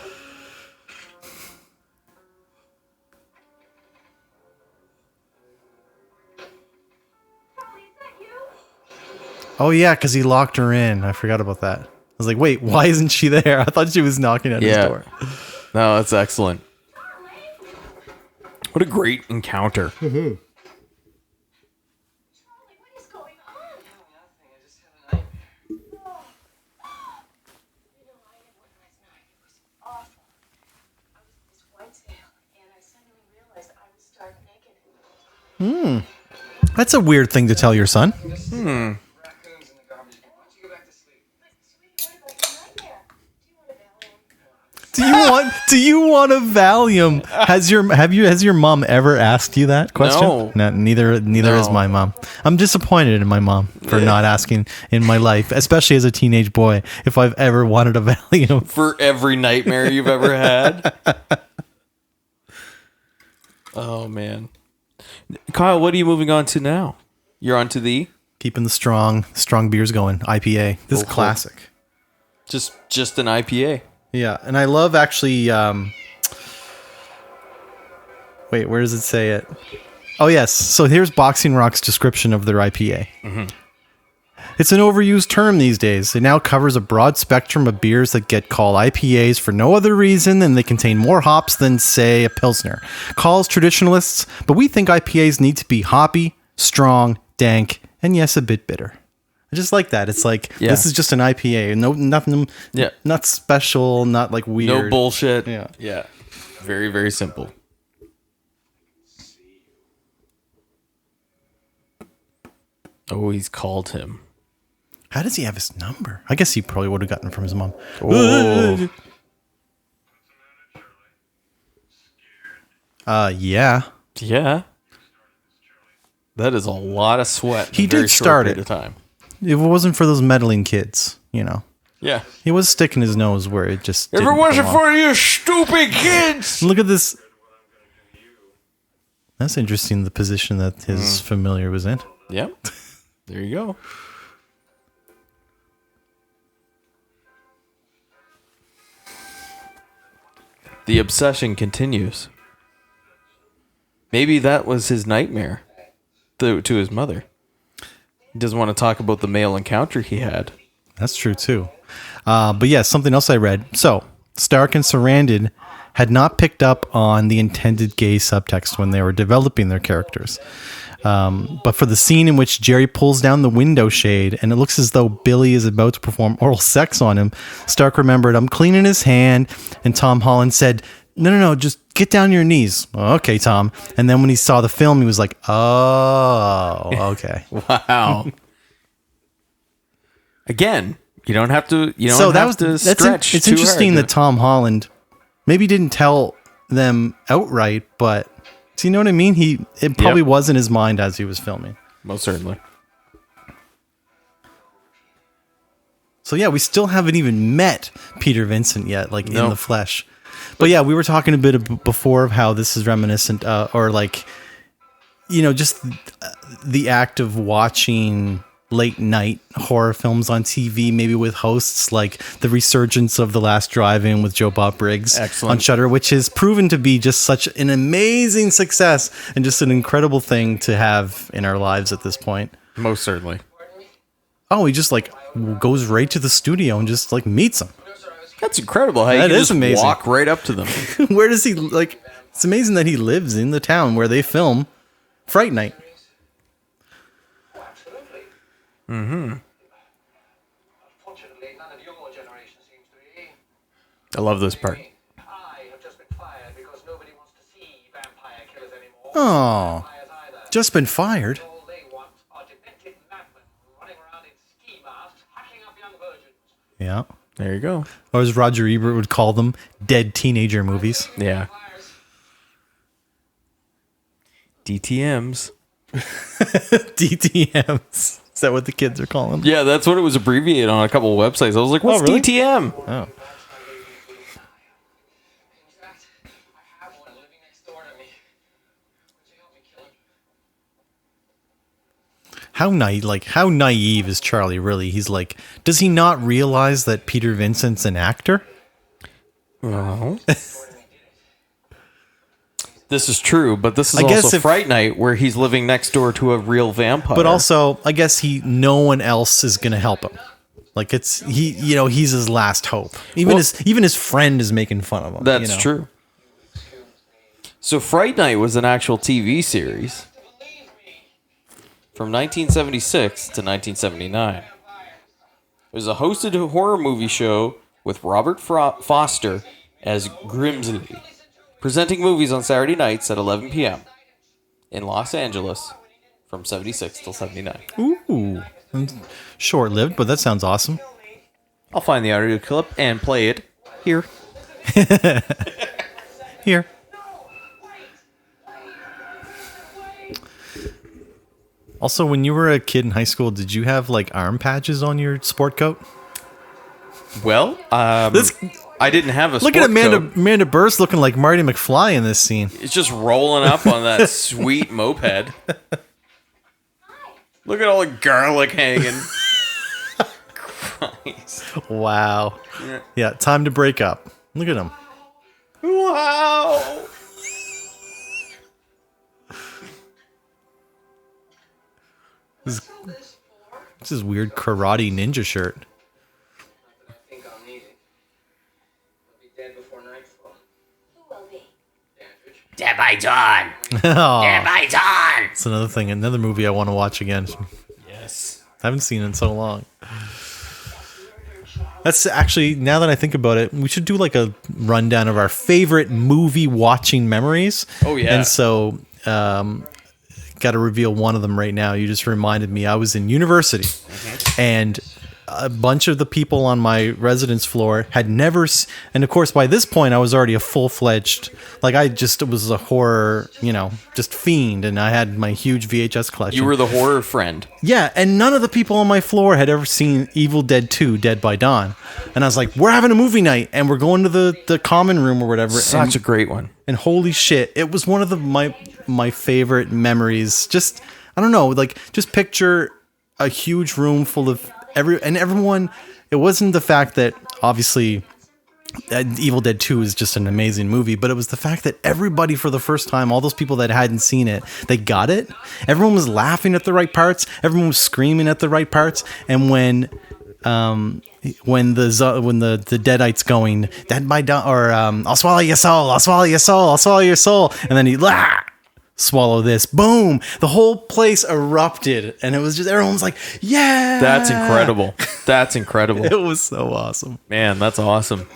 [SPEAKER 1] Oh yeah, because he locked her in. I forgot about that. I was like, wait, why isn't she there? I thought she was knocking at his
[SPEAKER 5] Yeah.
[SPEAKER 1] door.
[SPEAKER 5] No, that's excellent. What a great encounter.
[SPEAKER 6] What is going on?
[SPEAKER 3] Nothing. I just had a nightmare.
[SPEAKER 6] You know, I had one last night. It was awful. I was at this white sale, and I suddenly realized I was stark naked.
[SPEAKER 1] That's a weird thing to tell your son.
[SPEAKER 3] Raccoons in the garbage can. Why don't you go back to sleep?
[SPEAKER 6] But sweetie, what about the nightmare? Do you want a Valium?
[SPEAKER 1] Do you want a Valium? Has your mom ever asked you that question?
[SPEAKER 5] No.
[SPEAKER 1] Neither is
[SPEAKER 5] No.
[SPEAKER 1] my mom. I'm disappointed in my mom for not asking in my life, especially as a teenage boy, if I've ever wanted a Valium.
[SPEAKER 5] For every nightmare you've ever had. Oh man. Kyle, what are you moving on to now? You're on to the
[SPEAKER 1] Keeping the strong beers going. IPA. This is classic.
[SPEAKER 5] Just an IPA.
[SPEAKER 1] Yeah, and I love actually. Wait, where does it say it? Oh yes. So here's Boxing Rock's description of their IPA. Mm-hmm. It's an overused term these days. It now covers a broad spectrum of beers that get called IPAs for no other reason than they contain more hops than, say, a Pilsner. Calls traditionalists, but we think IPAs need to be hoppy, strong, dank, and yes, a bit bitter. I just like that. It's like, this is just an IPA. No, nothing, not special, not like weird.
[SPEAKER 5] No bullshit.
[SPEAKER 1] Yeah.
[SPEAKER 5] Yeah. Very, very simple. Oh, he's called him.
[SPEAKER 1] How does he have his number? I guess he probably would have gotten it from his mom.
[SPEAKER 5] Oh.
[SPEAKER 1] Yeah.
[SPEAKER 5] Yeah. That is a lot of sweat.
[SPEAKER 1] He did start it.
[SPEAKER 5] Time.
[SPEAKER 1] If it wasn't for those meddling kids, you know.
[SPEAKER 5] Yeah.
[SPEAKER 1] He was sticking his nose where it just
[SPEAKER 5] If it wasn't for you stupid kids.
[SPEAKER 1] Look at this. That's interesting, the position that his familiar was in.
[SPEAKER 5] Yep. There you go. The obsession continues. Maybe that was his nightmare to his mother. He doesn't want to talk about the male encounter he had.
[SPEAKER 1] That's true, too. But yeah, something else I read. So, Stark and Sarandon had not picked up on the intended gay subtext when they were developing their characters. But for the scene in which Jerry pulls down the window shade and it looks as though Billy is about to perform oral sex on him, Stark remembered, I'm cleaning his hand, and Tom Holland said, no, just get down on your knees. Okay, Tom. And then when he saw the film, he was like, oh, okay.
[SPEAKER 5] Wow. Again, you don't have to.
[SPEAKER 1] It's interesting that Tom Holland maybe didn't tell them outright, but do you know what I mean? It probably was in his mind as he was filming.
[SPEAKER 5] Most certainly.
[SPEAKER 1] So yeah, we still haven't even met Peter Vincent yet, like in the flesh. But yeah, we were talking a bit before of how this is reminiscent, or like, you know, just the act of watching late night horror films on TV, maybe with hosts, like the resurgence of The Last Drive-In with Joe Bob Briggs on Shudder, which has proven to be just such an amazing success and just an incredible thing to have in our lives at this point.
[SPEAKER 5] Most certainly.
[SPEAKER 1] Oh, he just like goes right to the studio and just like meets them.
[SPEAKER 5] That's incredible. How
[SPEAKER 1] that
[SPEAKER 5] you
[SPEAKER 1] is
[SPEAKER 5] just
[SPEAKER 1] amazing.
[SPEAKER 5] Walk right up to them.
[SPEAKER 1] Where does he like? It's amazing that he lives in the town where they film Fright Night.
[SPEAKER 5] Mm-hmm.
[SPEAKER 3] Unfortunately, none of your generation seems to be.
[SPEAKER 5] I love this part.
[SPEAKER 3] I have just been fired because nobody wants to see vampire killers anymore.
[SPEAKER 1] Oh, just been fired.
[SPEAKER 3] All they want are demented madmen running around in ski masks, hacking up young virgins.
[SPEAKER 1] Yeah.
[SPEAKER 5] There you go.
[SPEAKER 1] Or as Roger Ebert would call them, dead teenager movies.
[SPEAKER 5] Yeah. DTMs.
[SPEAKER 1] DTMs. Is that what the kids are calling them?
[SPEAKER 5] Yeah, that's what it was abbreviated on a couple of websites. I was like, what's
[SPEAKER 1] really?
[SPEAKER 5] DTM?
[SPEAKER 1] Oh.
[SPEAKER 3] In fact, I have one living next door to me. Would you help me kill him?
[SPEAKER 1] How naive is Charlie really? He's like, does he not realize that Peter Vincent's an actor?
[SPEAKER 5] Well, this is true, but this is also Fright Night, where he's living next door to a real vampire.
[SPEAKER 1] But also, I guess no one else is going to help him. Like he's his last hope. Even his friend is making fun of him.
[SPEAKER 5] That's true. So Fright Night was an actual TV series from 1976 to 1979. It was a hosted horror movie show with Robert Foster as Grimsley, presenting movies on Saturday nights at 11 p.m. in Los Angeles from 76 till 79.
[SPEAKER 1] Ooh. Short-lived, but that sounds awesome.
[SPEAKER 5] I'll find the audio clip and play it here.
[SPEAKER 1] Here. Also, when you were a kid in high school, did you have like arm patches on your sport coat?
[SPEAKER 5] Well, I didn't have a sport
[SPEAKER 1] Look at
[SPEAKER 5] coat.
[SPEAKER 1] Amanda Burst looking like Marty McFly in this scene.
[SPEAKER 5] It's just rolling up on that sweet moped. Look at all the garlic hanging. Christ.
[SPEAKER 1] Wow. Yeah, time to break up. Look at him.
[SPEAKER 5] Wow.
[SPEAKER 1] This is weird karate ninja shirt.
[SPEAKER 3] I think I'll need it. I'll be dead before nightfall.
[SPEAKER 6] Who will be?
[SPEAKER 3] Dandridge.
[SPEAKER 8] Dead by dawn.
[SPEAKER 1] Oh,
[SPEAKER 8] Dead by dawn.
[SPEAKER 1] it's another thing, another movie I want to watch again.
[SPEAKER 5] Yes.
[SPEAKER 1] I haven't seen it in so long. That's actually, now that I think about it, we should do like a rundown of our favorite movie watching memories.
[SPEAKER 5] Oh, yeah.
[SPEAKER 1] And so, got to reveal one of them right now. You just reminded me. I was in university, and a bunch of the people on my residence floor had never, and of course by this point I was already a full-fledged, like I just was a horror, just fiend, and I had my huge VHS collection.
[SPEAKER 5] You were the horror friend.
[SPEAKER 1] Yeah, and none of the people on my floor had ever seen Evil Dead 2, Dead by Dawn. And I was like, we're having a movie night, and we're going to the common room or whatever.
[SPEAKER 5] Such a great one.
[SPEAKER 1] And holy shit, it was one of my favorite memories. Just, I don't know, like, just picture a huge room full of everyone. It wasn't the fact that, obviously, Evil Dead 2 is just an amazing movie, but it was the fact that everybody, for the first time, all those people that hadn't seen it, they got it. Everyone was laughing at the right parts. Everyone was screaming at the right parts. And when the Deadite's going, Dead by Dawn, or I'll swallow your soul, I'll swallow your soul, I'll swallow your soul, and then he swallow this, boom, the whole place erupted, and it was just, everyone was like, yeah,
[SPEAKER 5] That's incredible. That's incredible.
[SPEAKER 1] It was so awesome.
[SPEAKER 5] Man, that's awesome.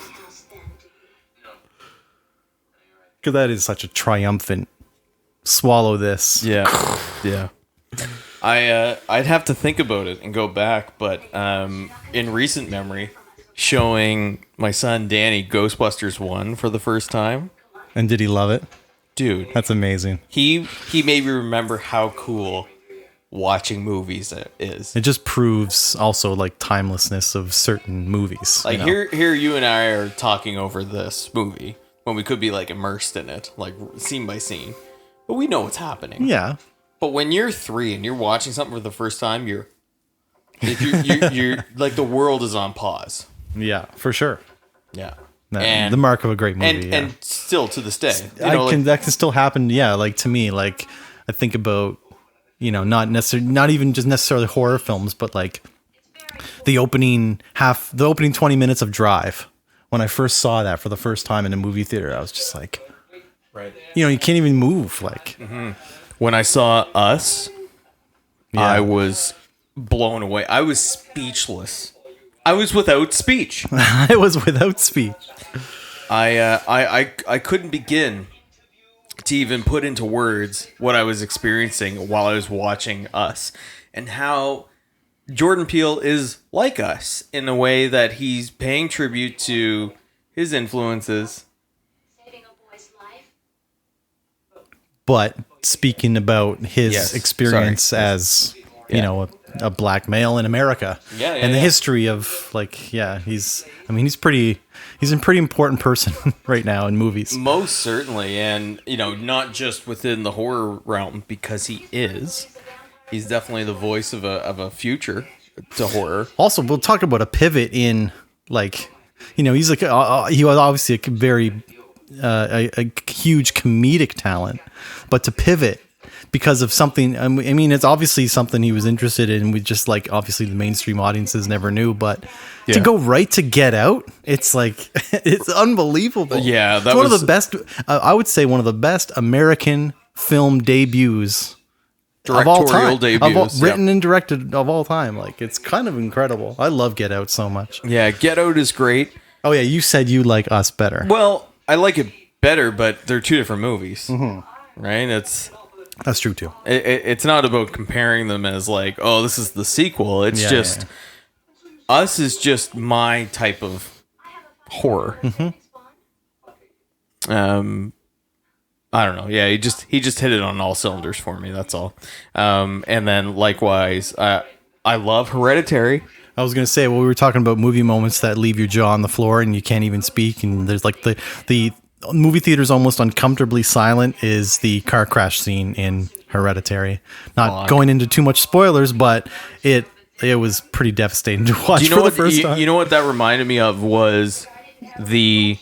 [SPEAKER 1] Because that is such a triumphant swallow this.
[SPEAKER 5] Yeah. Yeah. I'd have to think about it and go back, but in recent memory, showing my son Danny Ghostbusters 1 for the first time.
[SPEAKER 1] And did he love it?
[SPEAKER 5] Dude,
[SPEAKER 1] That's amazing.
[SPEAKER 5] he made me remember how cool watching movies is.
[SPEAKER 1] It just proves also like timelessness of certain movies.
[SPEAKER 5] Like here you and I are talking over this movie when we could be like immersed in it, like scene by scene. But we know what's happening.
[SPEAKER 1] Yeah.
[SPEAKER 5] But when you're 3 and you're watching something for the first time, you're like the world is on pause.
[SPEAKER 1] Yeah, for sure.
[SPEAKER 5] Yeah.
[SPEAKER 1] The mark of a great movie.
[SPEAKER 5] And still to this day,
[SPEAKER 1] that can still happen. Yeah, like to me, like I think about, not even just necessarily horror films, but like the opening 20 minutes of Drive. When I first saw that for the first time in a movie theater, I was just like,
[SPEAKER 5] right.
[SPEAKER 1] You can't even move. Like
[SPEAKER 5] When I saw Us,
[SPEAKER 1] Yeah.
[SPEAKER 5] I was blown away. I was speechless. I was without speech.
[SPEAKER 1] I was without speech.
[SPEAKER 5] I couldn't begin to even put into words what I was experiencing while I was watching Us, and how Jordan Peele is like us in a way that he's paying tribute to his influences.
[SPEAKER 6] Saving a boy's life.
[SPEAKER 1] But speaking about his
[SPEAKER 5] Yes,
[SPEAKER 1] experience
[SPEAKER 5] sorry.
[SPEAKER 1] as,
[SPEAKER 5] Yeah.
[SPEAKER 1] a black male in America,
[SPEAKER 5] Yeah,
[SPEAKER 1] and the
[SPEAKER 5] yeah.
[SPEAKER 1] history of he's a pretty important person right now in movies.
[SPEAKER 5] Most certainly, and not just within the horror realm, because he's definitely the voice of a future to horror.
[SPEAKER 1] Also, we'll talk about a pivot in he's like he was obviously a very a huge comedic talent, but to pivot because of something, I mean, it's obviously something he was interested in. We just obviously the mainstream audiences never knew, but to go right to Get Out, it's like, it's unbelievable.
[SPEAKER 5] Yeah, that
[SPEAKER 1] it's one of
[SPEAKER 5] was-
[SPEAKER 1] the best, I would say one of the best American film debuts of all time.
[SPEAKER 5] Debuts,
[SPEAKER 1] written and directed of all time. Like, it's kind of incredible. I love Get Out so much.
[SPEAKER 5] Yeah, Get Out is great.
[SPEAKER 1] Oh yeah, you said you like Us better.
[SPEAKER 5] Well, I like it better, but they're two different movies, right?
[SPEAKER 1] That's true too.
[SPEAKER 5] It's not about comparing them as like, oh, this is the sequel. It's
[SPEAKER 1] Yeah,
[SPEAKER 5] just Us is just my type of horror. I don't know. Yeah, he just hit it on all cylinders for me. That's all. And then likewise, I love Hereditary.
[SPEAKER 1] I was gonna say, well, we were talking about movie moments that leave your jaw on the floor and you can't even speak, and there's the movie theater's almost uncomfortably silent is the car crash scene in Hereditary. Not
[SPEAKER 5] Fuck.
[SPEAKER 1] going into too much spoilers, but it was pretty devastating to watch
[SPEAKER 5] Do you know
[SPEAKER 1] for
[SPEAKER 5] what
[SPEAKER 1] the first time.
[SPEAKER 5] you know what that reminded me of was the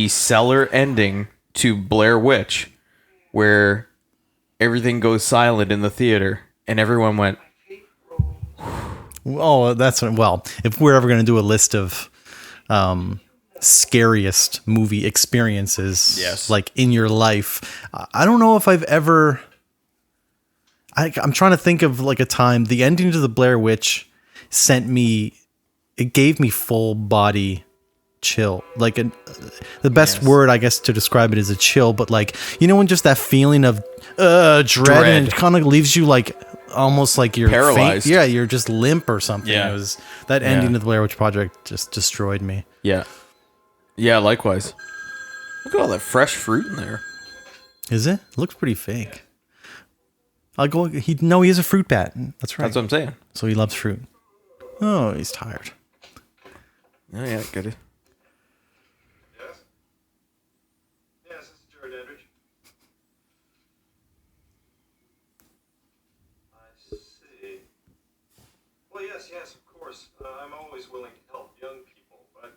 [SPEAKER 5] cellar ending to Blair Witch, where everything goes silent in the theater and everyone went,
[SPEAKER 1] Oh, well, if we're ever going to do a list of scariest movie experiences,
[SPEAKER 5] Yes.
[SPEAKER 1] like in your life, I don't know if I've ever. I'm trying to think of like a time. The ending to the Blair Witch it gave me full body chill. Like the best word, I guess, to describe it is a chill. But like, when just that feeling of dread. And it kind of leaves you like almost like you're
[SPEAKER 5] paralyzed.
[SPEAKER 1] Yeah, you're just limp or something.
[SPEAKER 5] Yeah.
[SPEAKER 1] It was that ending of the Blair Witch Project just destroyed me.
[SPEAKER 5] yeah. Yeah, likewise. Look at all that fresh fruit in there.
[SPEAKER 1] Is it? It looks pretty fake. I'll go. He is a fruit bat. That's right.
[SPEAKER 5] That's what I'm saying.
[SPEAKER 1] So he loves fruit. Oh, he's tired.
[SPEAKER 5] Oh, yeah, good.
[SPEAKER 7] Yes? Yes, this is Jared Edridge. I see. Well, yes, of course. I'm always willing to help young people, but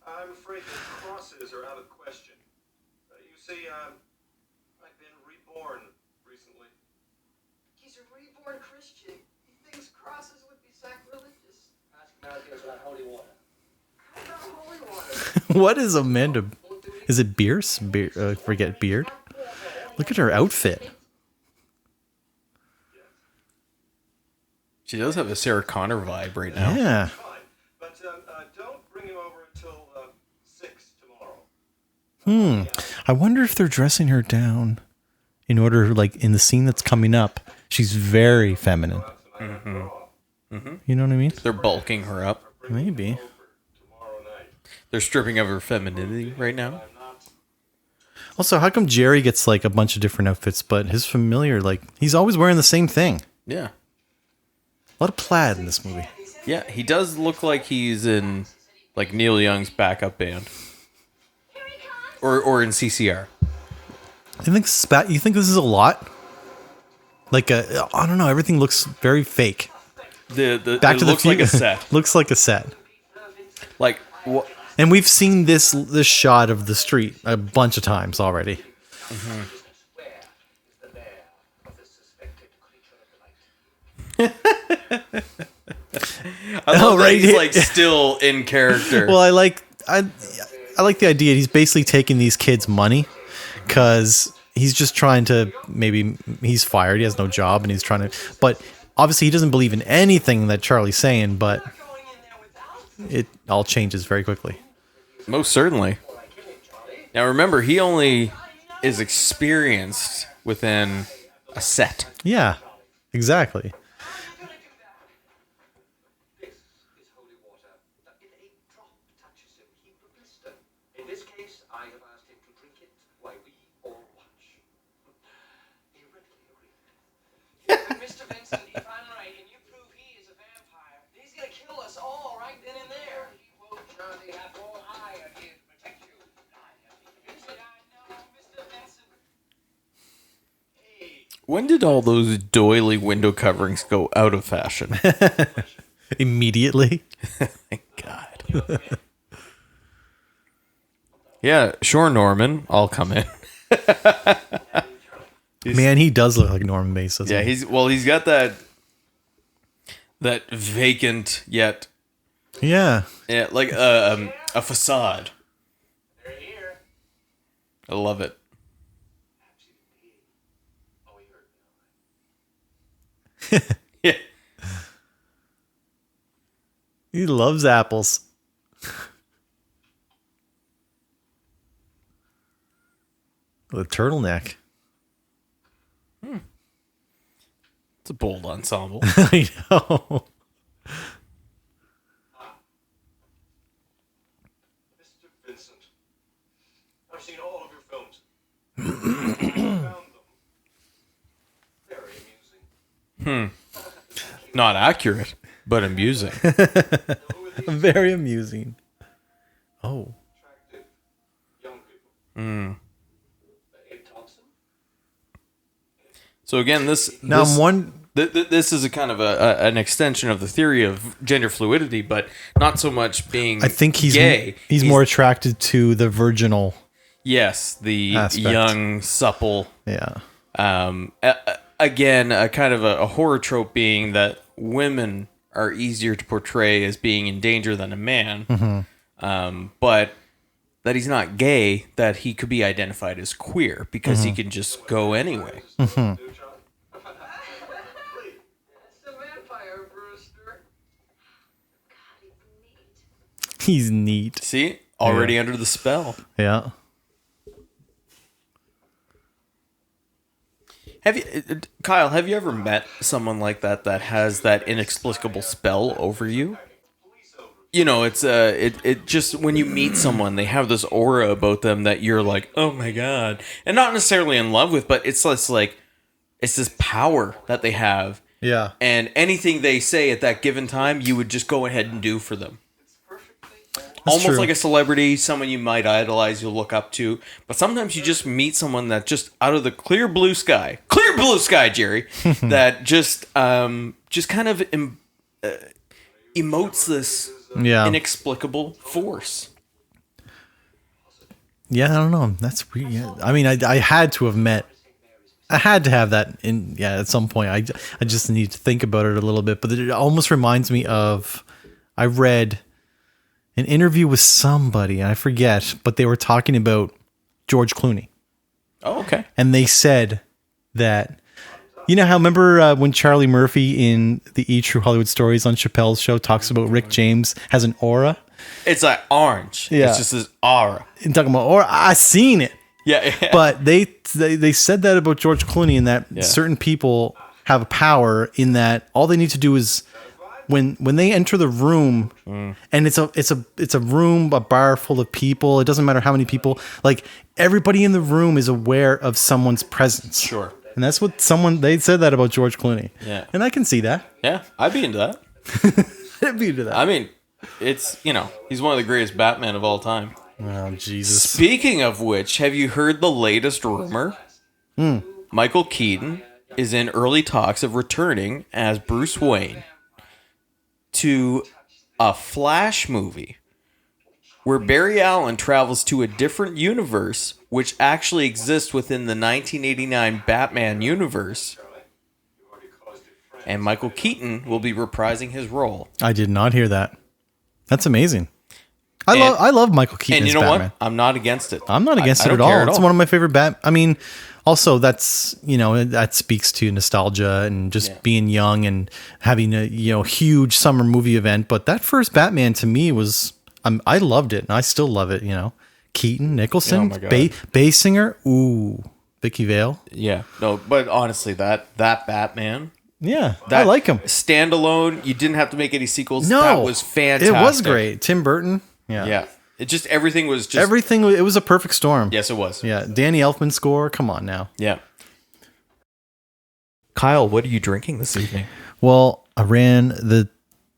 [SPEAKER 7] I'm afraid that crosses are out of the question. You see, I've been reborn recently.
[SPEAKER 3] He's a reborn Christian. He thinks crosses would be sacrilegious. Ask him how it feels about holy water. How about holy water?
[SPEAKER 1] What is Amanda? Is it Beers? Forget Beard. Look at her outfit.
[SPEAKER 5] She does have a Sarah Connor vibe right now.
[SPEAKER 1] Yeah.
[SPEAKER 7] Fine, but don't bring him over until 6 tomorrow.
[SPEAKER 1] I wonder if they're dressing her down in order, like in the scene that's coming up. She's very feminine. You know what I mean?
[SPEAKER 5] They're bulking her up.
[SPEAKER 1] Maybe.
[SPEAKER 7] Tomorrow night.
[SPEAKER 5] They're stripping of her femininity right now.
[SPEAKER 1] Also, how come Jerry gets like a bunch of different outfits, but his familiar, like he's always wearing the same thing?
[SPEAKER 5] Yeah.
[SPEAKER 1] A lot of plaid in this movie.
[SPEAKER 5] Yeah, he does look like he's in like Neil Young's backup band. Or in CCR.
[SPEAKER 1] You think this is a lot? Like I don't know. Everything looks very fake.
[SPEAKER 5] It looks like a set.
[SPEAKER 1] Looks like a set.
[SPEAKER 5] Like what?
[SPEAKER 1] And we've seen this shot of the street a bunch of times already.
[SPEAKER 7] Where is the lair of the suspected creature of the light?
[SPEAKER 5] I love that
[SPEAKER 1] right
[SPEAKER 5] he's
[SPEAKER 1] here.
[SPEAKER 5] like still in character.
[SPEAKER 1] Well, I like the idea. He's basically taking these kids' money because he's just trying to. Maybe he's fired. He has no job, and he's trying to. But obviously, he doesn't believe in anything that Charlie's saying. But it all changes very quickly.
[SPEAKER 5] Most certainly. Now remember, he only is experienced within a set.
[SPEAKER 1] Yeah, exactly.
[SPEAKER 3] This is holy water. If a drop touches him, he will blister. In this case, I have asked him to drink it while we all watch. He readily agreed. Mr. Vincent, if I'm right and you prove he is a vampire, he's gonna kill us all right then and there. He won't, Charlie. After all, I am here to protect you. Vincent, I know, Mr. Vincent. Hey.
[SPEAKER 5] When did all those doily window coverings go out of fashion?
[SPEAKER 1] Immediately.
[SPEAKER 5] Thank God. Yeah, sure, Norman. I'll come in.
[SPEAKER 1] Man, he does look like Norman Bates. doesn't
[SPEAKER 5] Yeah,
[SPEAKER 1] he?
[SPEAKER 5] he's got that vacant yet
[SPEAKER 1] Yeah.
[SPEAKER 5] like a facade.
[SPEAKER 3] They're here.
[SPEAKER 5] I love it.
[SPEAKER 3] Oh, you heard me.
[SPEAKER 5] Yeah.
[SPEAKER 1] He loves apples. With a turtleneck.
[SPEAKER 5] It's a bold ensemble.
[SPEAKER 1] I know.
[SPEAKER 7] Mr. Vincent, I've seen all of your films. I found them very amusing.
[SPEAKER 5] Not accurate, but amusing.
[SPEAKER 7] Who are these
[SPEAKER 1] Very amusing. Oh.
[SPEAKER 7] attractive young people? Abe Thompson?
[SPEAKER 5] So again, this is a kind of an extension of the theory of gender fluidity, but not so much being.
[SPEAKER 1] I think he's
[SPEAKER 5] gay.
[SPEAKER 1] He's more attracted to the virginal.
[SPEAKER 5] Yes, the
[SPEAKER 1] aspect.
[SPEAKER 5] young, supple.
[SPEAKER 1] Yeah.
[SPEAKER 5] Again, a kind of a horror trope being that women are easier to portray as being in danger than a man.
[SPEAKER 1] Mm-hmm.
[SPEAKER 5] But that he's not gay, that he could be identified as queer because he can just go anyway.
[SPEAKER 1] Mm-hmm.
[SPEAKER 3] It's the vampire, Brewster.
[SPEAKER 1] He's neat.
[SPEAKER 5] See? Already under the spell.
[SPEAKER 1] Yeah.
[SPEAKER 5] Kyle, have you ever met someone like that has that inexplicable spell over you? You know, it's it just when you meet someone, they have this aura about them that you're like, oh my god, and not necessarily in love with, but it's less like it's this power that they have.
[SPEAKER 1] Yeah.
[SPEAKER 5] And anything they say at that given time, you would just go ahead and do for them. Almost
[SPEAKER 1] true.
[SPEAKER 5] like a celebrity, someone you might idolize, you'll look up to. But sometimes you just meet someone that just out of the clear blue sky, Jerry, that just kind of emotes this inexplicable force.
[SPEAKER 1] Yeah, I don't know. That's weird. Yeah. I mean, I had to have met. I had to have that at some point. I just need to think about it a little bit. But it almost reminds me of, I read an interview with somebody, and I forget, but they were talking about George Clooney.
[SPEAKER 5] Oh, okay.
[SPEAKER 1] And they said that, you know how, remember when Charlie Murphy in the E! True Hollywood Stories on Chappelle's show talks about Rick James has an aura?
[SPEAKER 5] It's like orange.
[SPEAKER 1] Yeah.
[SPEAKER 5] It's just this aura.
[SPEAKER 1] And talking about aura, I seen it.
[SPEAKER 5] Yeah.
[SPEAKER 1] But they said that about George Clooney, and that certain people have a power in that all they need to do is when they enter the room, and it's a room, a bar full of people. It doesn't matter how many people. Like everybody in the room is aware of someone's presence.
[SPEAKER 5] Sure.
[SPEAKER 1] And that's what they said that about George Clooney.
[SPEAKER 5] Yeah.
[SPEAKER 1] And I can see that.
[SPEAKER 5] Yeah, I'd be into that.
[SPEAKER 1] I'd be into that.
[SPEAKER 5] I mean, it's, he's one of the greatest Batman of all time.
[SPEAKER 1] Oh, Jesus.
[SPEAKER 5] Speaking of which, have you heard the latest rumor? Michael Keaton is in early talks of returning as Bruce Wayne to a Flash movie where Barry Allen travels to a different universe which actually exists within the 1989 Batman universe. And Michael Keaton will be reprising his role.
[SPEAKER 1] I did not hear that. That's amazing. I love Michael Keaton
[SPEAKER 5] and
[SPEAKER 1] as
[SPEAKER 5] you know
[SPEAKER 1] Batman.
[SPEAKER 5] what? I'm not against it.
[SPEAKER 1] I'm not against it
[SPEAKER 5] don't
[SPEAKER 1] at
[SPEAKER 5] care
[SPEAKER 1] all. It's one of my favorite I mean, also that's, that speaks to nostalgia and just being young and having a, huge summer movie event. But that first Batman to me was, I loved it and I still love it, Keaton, Nicholson, Basinger, Vicky Vale.
[SPEAKER 5] Yeah. No, but honestly, that Batman.
[SPEAKER 1] Yeah, I like him.
[SPEAKER 5] Standalone, you didn't have to make any sequels.
[SPEAKER 1] No,
[SPEAKER 5] that was fantastic.
[SPEAKER 1] It was great. Tim Burton.
[SPEAKER 5] Yeah. Everything was just...
[SPEAKER 1] Everything, it was a perfect storm.
[SPEAKER 5] Yes, it was.
[SPEAKER 1] Yeah, Danny Elfman score. Come on now.
[SPEAKER 5] Yeah. Kyle, what are you drinking this evening?
[SPEAKER 1] Well, I ran the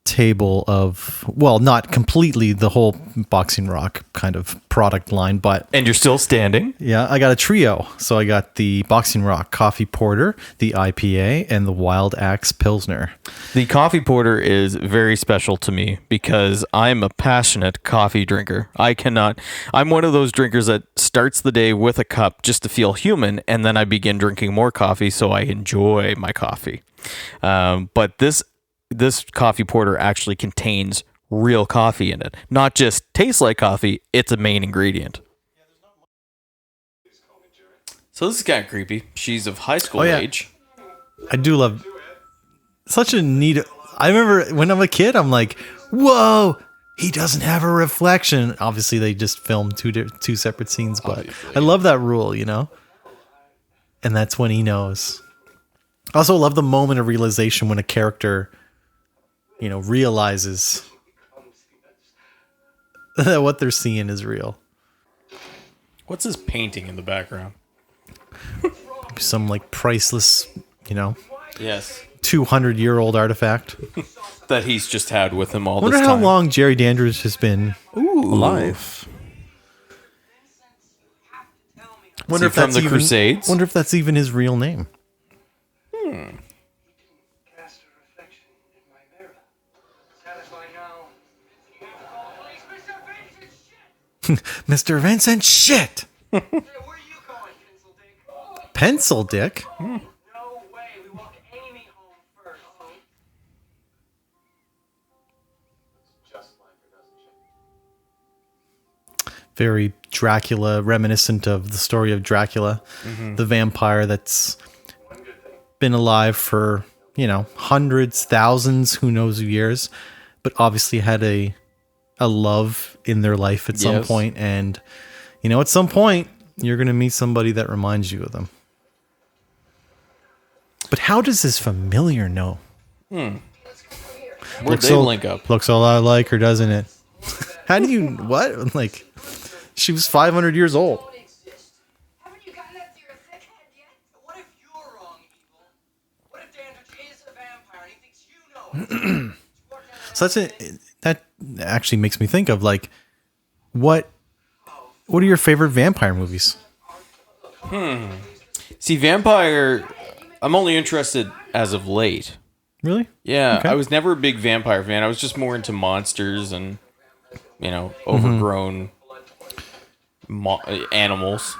[SPEAKER 1] table of, not completely the whole Boxing Rock kind of product line, but...
[SPEAKER 5] And you're still standing?
[SPEAKER 1] Yeah, I got a trio. So I got the Boxing Rock Coffee Porter, the IPA, and the Wild Axe Pilsner.
[SPEAKER 5] The Coffee Porter is very special to me because I'm a passionate coffee drinker. I'm one of those drinkers that starts the day with a cup just to feel human, and then I begin drinking more coffee so I enjoy my coffee. But this coffee porter actually contains real coffee in it. Not just tastes like coffee, it's a main ingredient. So this is kind of creepy. She's of high school age.
[SPEAKER 1] I do love such a neat... I remember when I'm a kid, I'm like, whoa, he doesn't have a reflection. Obviously, they just filmed two separate scenes, but I love that rule, And that's when he knows. I also love the moment of realization when a character... realizes that what they're seeing is real.
[SPEAKER 5] What's this painting in the background?
[SPEAKER 1] Some priceless,
[SPEAKER 5] Yes.
[SPEAKER 1] 200-year-old artifact.
[SPEAKER 5] That he's just had with him all this
[SPEAKER 1] Wonder
[SPEAKER 5] time.
[SPEAKER 1] how long Jerry Dandridge has been alive.
[SPEAKER 5] Wonder if that's
[SPEAKER 1] even,
[SPEAKER 5] Crusades.
[SPEAKER 1] Wonder if that's even his real name. Mr. Vincent, shit.
[SPEAKER 3] Hey, where you going,
[SPEAKER 1] Pencil
[SPEAKER 3] Pencil Dick?
[SPEAKER 1] Dick?
[SPEAKER 3] No way. We walk Amy home first.
[SPEAKER 7] Just like her, doesn't she?
[SPEAKER 1] Very Dracula, reminiscent of the story of Dracula, the vampire that's been alive for, hundreds, thousands, who knows years, but obviously had a love in their life at some
[SPEAKER 5] Yes.
[SPEAKER 1] point, and at some point you're going to meet somebody that reminds you of them. But how does this familiar know?
[SPEAKER 5] Where'd
[SPEAKER 1] Looks
[SPEAKER 5] they
[SPEAKER 1] so-
[SPEAKER 5] link up?
[SPEAKER 1] Looks a lot like her, doesn't it? How do you what? Like, she was 500 years old.
[SPEAKER 3] Don't exist. Haven't you gotten that to your thick head yet? What if you're wrong, Evil? What if Dandridge is a vampire and he thinks you know it?
[SPEAKER 1] So that actually makes me think of like, what are your favorite vampire movies?
[SPEAKER 5] See, vampire, I'm only interested as of late.
[SPEAKER 1] Really?
[SPEAKER 5] Yeah,
[SPEAKER 1] Okay.
[SPEAKER 5] I was never a big vampire fan. I was just more into monsters and, overgrown animals.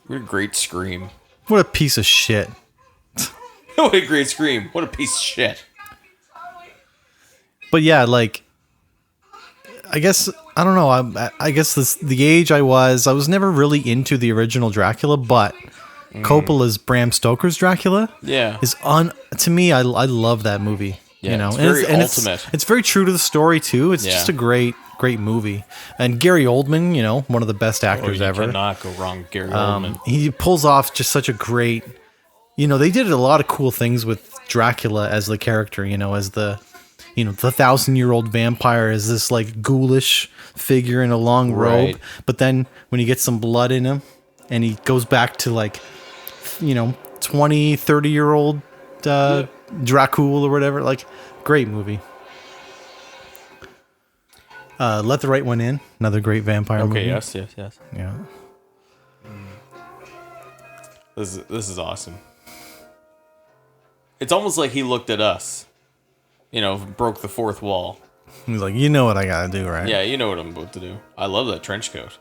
[SPEAKER 5] What a great scream.
[SPEAKER 1] What a piece of shit.
[SPEAKER 5] What a great scream. What a piece of shit.
[SPEAKER 1] But yeah, like, I guess I don't know. I guess the age I was never really into the original Dracula, but Coppola's Bram Stoker's Dracula
[SPEAKER 5] Yeah.
[SPEAKER 1] is to me. I love that movie.
[SPEAKER 5] Yeah, it's very ultimate.
[SPEAKER 1] It's very true to the story too. It's
[SPEAKER 5] Yeah.
[SPEAKER 1] just a great movie. And Gary Oldman, one of the best actors
[SPEAKER 5] You
[SPEAKER 1] ever.
[SPEAKER 5] cannot go wrong, Gary Oldman.
[SPEAKER 1] He pulls off just such a great. They did a lot of cool things with Dracula as the character. As the 1,000-year-old vampire, is this like ghoulish figure in a long
[SPEAKER 5] Right.
[SPEAKER 1] robe. But then when he gets some blood in him, and he goes back to like, 20, 30-year-old Dracul or whatever. Like, great movie. Let the Right One In, another great vampire movie.
[SPEAKER 5] Okay, yes.
[SPEAKER 1] Yeah.
[SPEAKER 5] This is awesome. It's almost like he looked at us. Broke the fourth wall.
[SPEAKER 1] He's like, you know what I gotta do, right?
[SPEAKER 5] Yeah, you know what I'm about to do. I love that trench coat.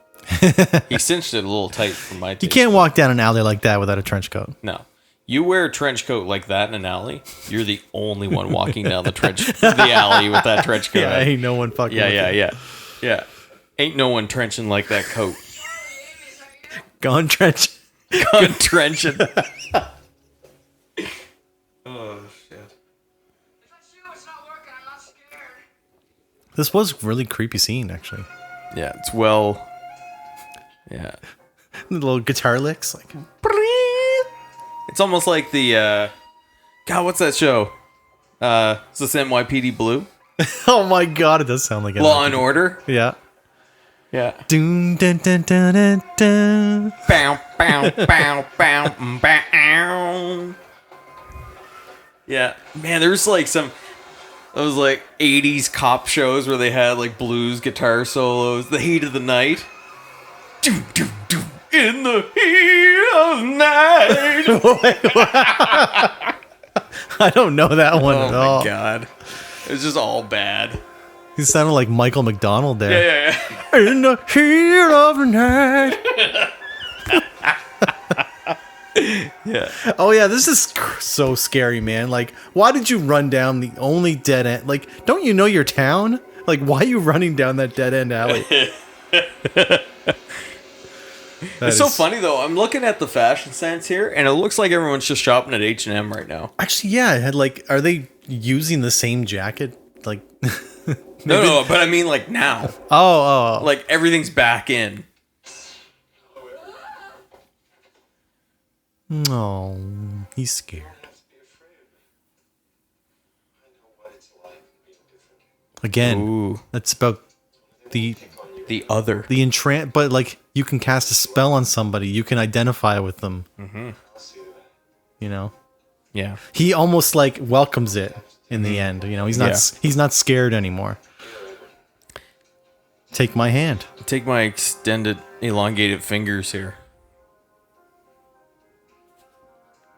[SPEAKER 5] He cinched it a little tight for my taste.
[SPEAKER 1] You can't walk down an alley like that without a trench coat.
[SPEAKER 5] No. You wear a trench coat like that in an alley, you're the only one walking down the alley with that trench coat.
[SPEAKER 1] Yeah, ain't no one fucking. with you.
[SPEAKER 5] Yeah. Ain't no one trenching like that coat.
[SPEAKER 1] Gone trench.
[SPEAKER 5] Gun trenching.
[SPEAKER 7] Oh, shit.
[SPEAKER 3] If that's you, it's not working. I'm not scared.
[SPEAKER 1] This was a really creepy scene, actually.
[SPEAKER 5] Yeah, it's well. Yeah.
[SPEAKER 1] The little guitar licks, like.
[SPEAKER 5] It's almost like the God, what's that show? Is this NYPD Blue?
[SPEAKER 1] Oh my god, it does sound like it.
[SPEAKER 5] Law and Order?
[SPEAKER 1] Yeah.
[SPEAKER 5] Yeah.
[SPEAKER 1] Dun, dun, dun, dun, dun, dun.
[SPEAKER 5] Bow, bow, bow, bow, bow. Yeah. Man, there's like those like 80s cop shows where they had like blues guitar solos. The Heat of the Night. Doo, doo, doo. In the heat of the night.
[SPEAKER 1] I don't know that one
[SPEAKER 5] Oh
[SPEAKER 1] at all.
[SPEAKER 5] my god. It's just all bad.
[SPEAKER 1] He sounded like Michael McDonald there.
[SPEAKER 5] Yeah.
[SPEAKER 1] In the heat of the night.
[SPEAKER 5] Yeah.
[SPEAKER 1] Oh yeah, this is so scary, man. Like, why did you run down the only dead end? Like, don't you know your town? Like, why are you running down that dead end alley?
[SPEAKER 5] It's so funny though. I'm looking at the fashion sense here, and it looks like everyone's just shopping at H&M right now.
[SPEAKER 1] Actually, yeah, I had like, are they using the same jacket? Like,
[SPEAKER 5] No, but I mean like now.
[SPEAKER 1] oh,
[SPEAKER 5] Like everything's back in.
[SPEAKER 1] oh, he's scared. Again,
[SPEAKER 5] Ooh.
[SPEAKER 1] that's about the
[SPEAKER 5] other.
[SPEAKER 1] but like you can cast a spell on somebody, you can identify with them. Mm-hmm.
[SPEAKER 5] Yeah.
[SPEAKER 1] He almost like welcomes it in the end. He's not
[SPEAKER 5] Yeah.
[SPEAKER 1] he's not scared anymore. Take my hand.
[SPEAKER 5] Take my extended, elongated fingers here.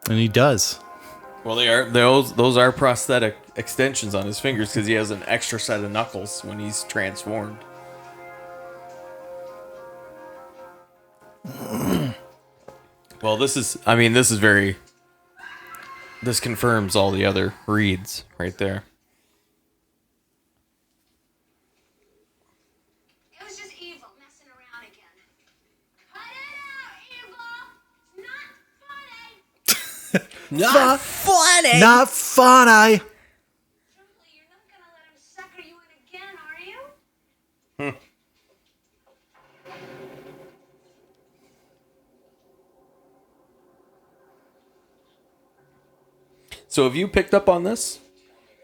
[SPEAKER 1] And he does.
[SPEAKER 5] Well, those are prosthetic extensions on his fingers because he has an extra set of knuckles when he's transformed. Well, this confirms all the other reads right there.
[SPEAKER 4] It was just evil messing around again. Cut it out, evil! It's not funny!
[SPEAKER 1] Not funny.
[SPEAKER 4] Truly, you're not gonna let him sucker you in again, are you?
[SPEAKER 5] So have you picked up on this?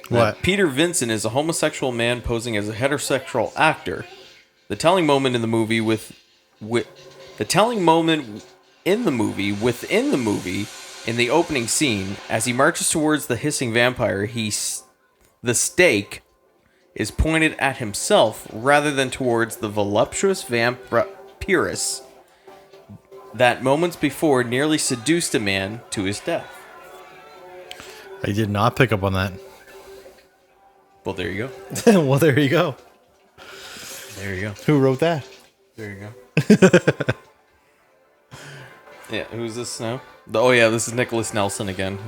[SPEAKER 1] What?
[SPEAKER 5] Peter Vincent is a homosexual man posing as a heterosexual actor. The telling moment in the movie within the movie, in the opening scene, as he marches towards the hissing vampire, the stake is pointed at himself rather than towards the voluptuous vampiress that moments before nearly seduced a man to his death.
[SPEAKER 1] I did not pick up on that.
[SPEAKER 5] Well, there you go.
[SPEAKER 1] Well, there you go.
[SPEAKER 5] There you go.
[SPEAKER 1] Who wrote that?
[SPEAKER 5] There you go. Yeah, who's this now? This is Nicholas Nelson again.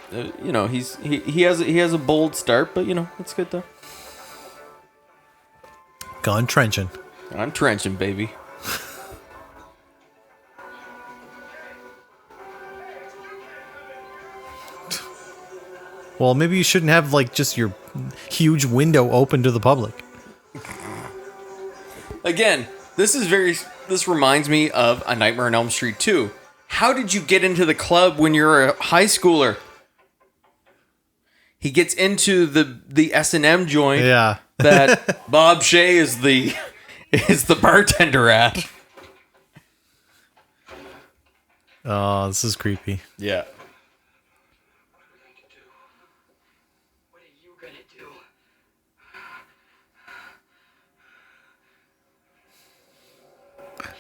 [SPEAKER 5] He has a bold start, but it's good though.
[SPEAKER 1] Gone trenching.
[SPEAKER 5] I'm trenching, baby.
[SPEAKER 1] Well, maybe you shouldn't have just your huge window open to the public.
[SPEAKER 5] Again, this reminds me of A Nightmare on Elm Street 2. How did you get into the club when you're a high schooler? He gets into the S&M joint that Bob Shea is the bartender at.
[SPEAKER 1] Oh, this is creepy.
[SPEAKER 5] Yeah.
[SPEAKER 3] What are you gonna do?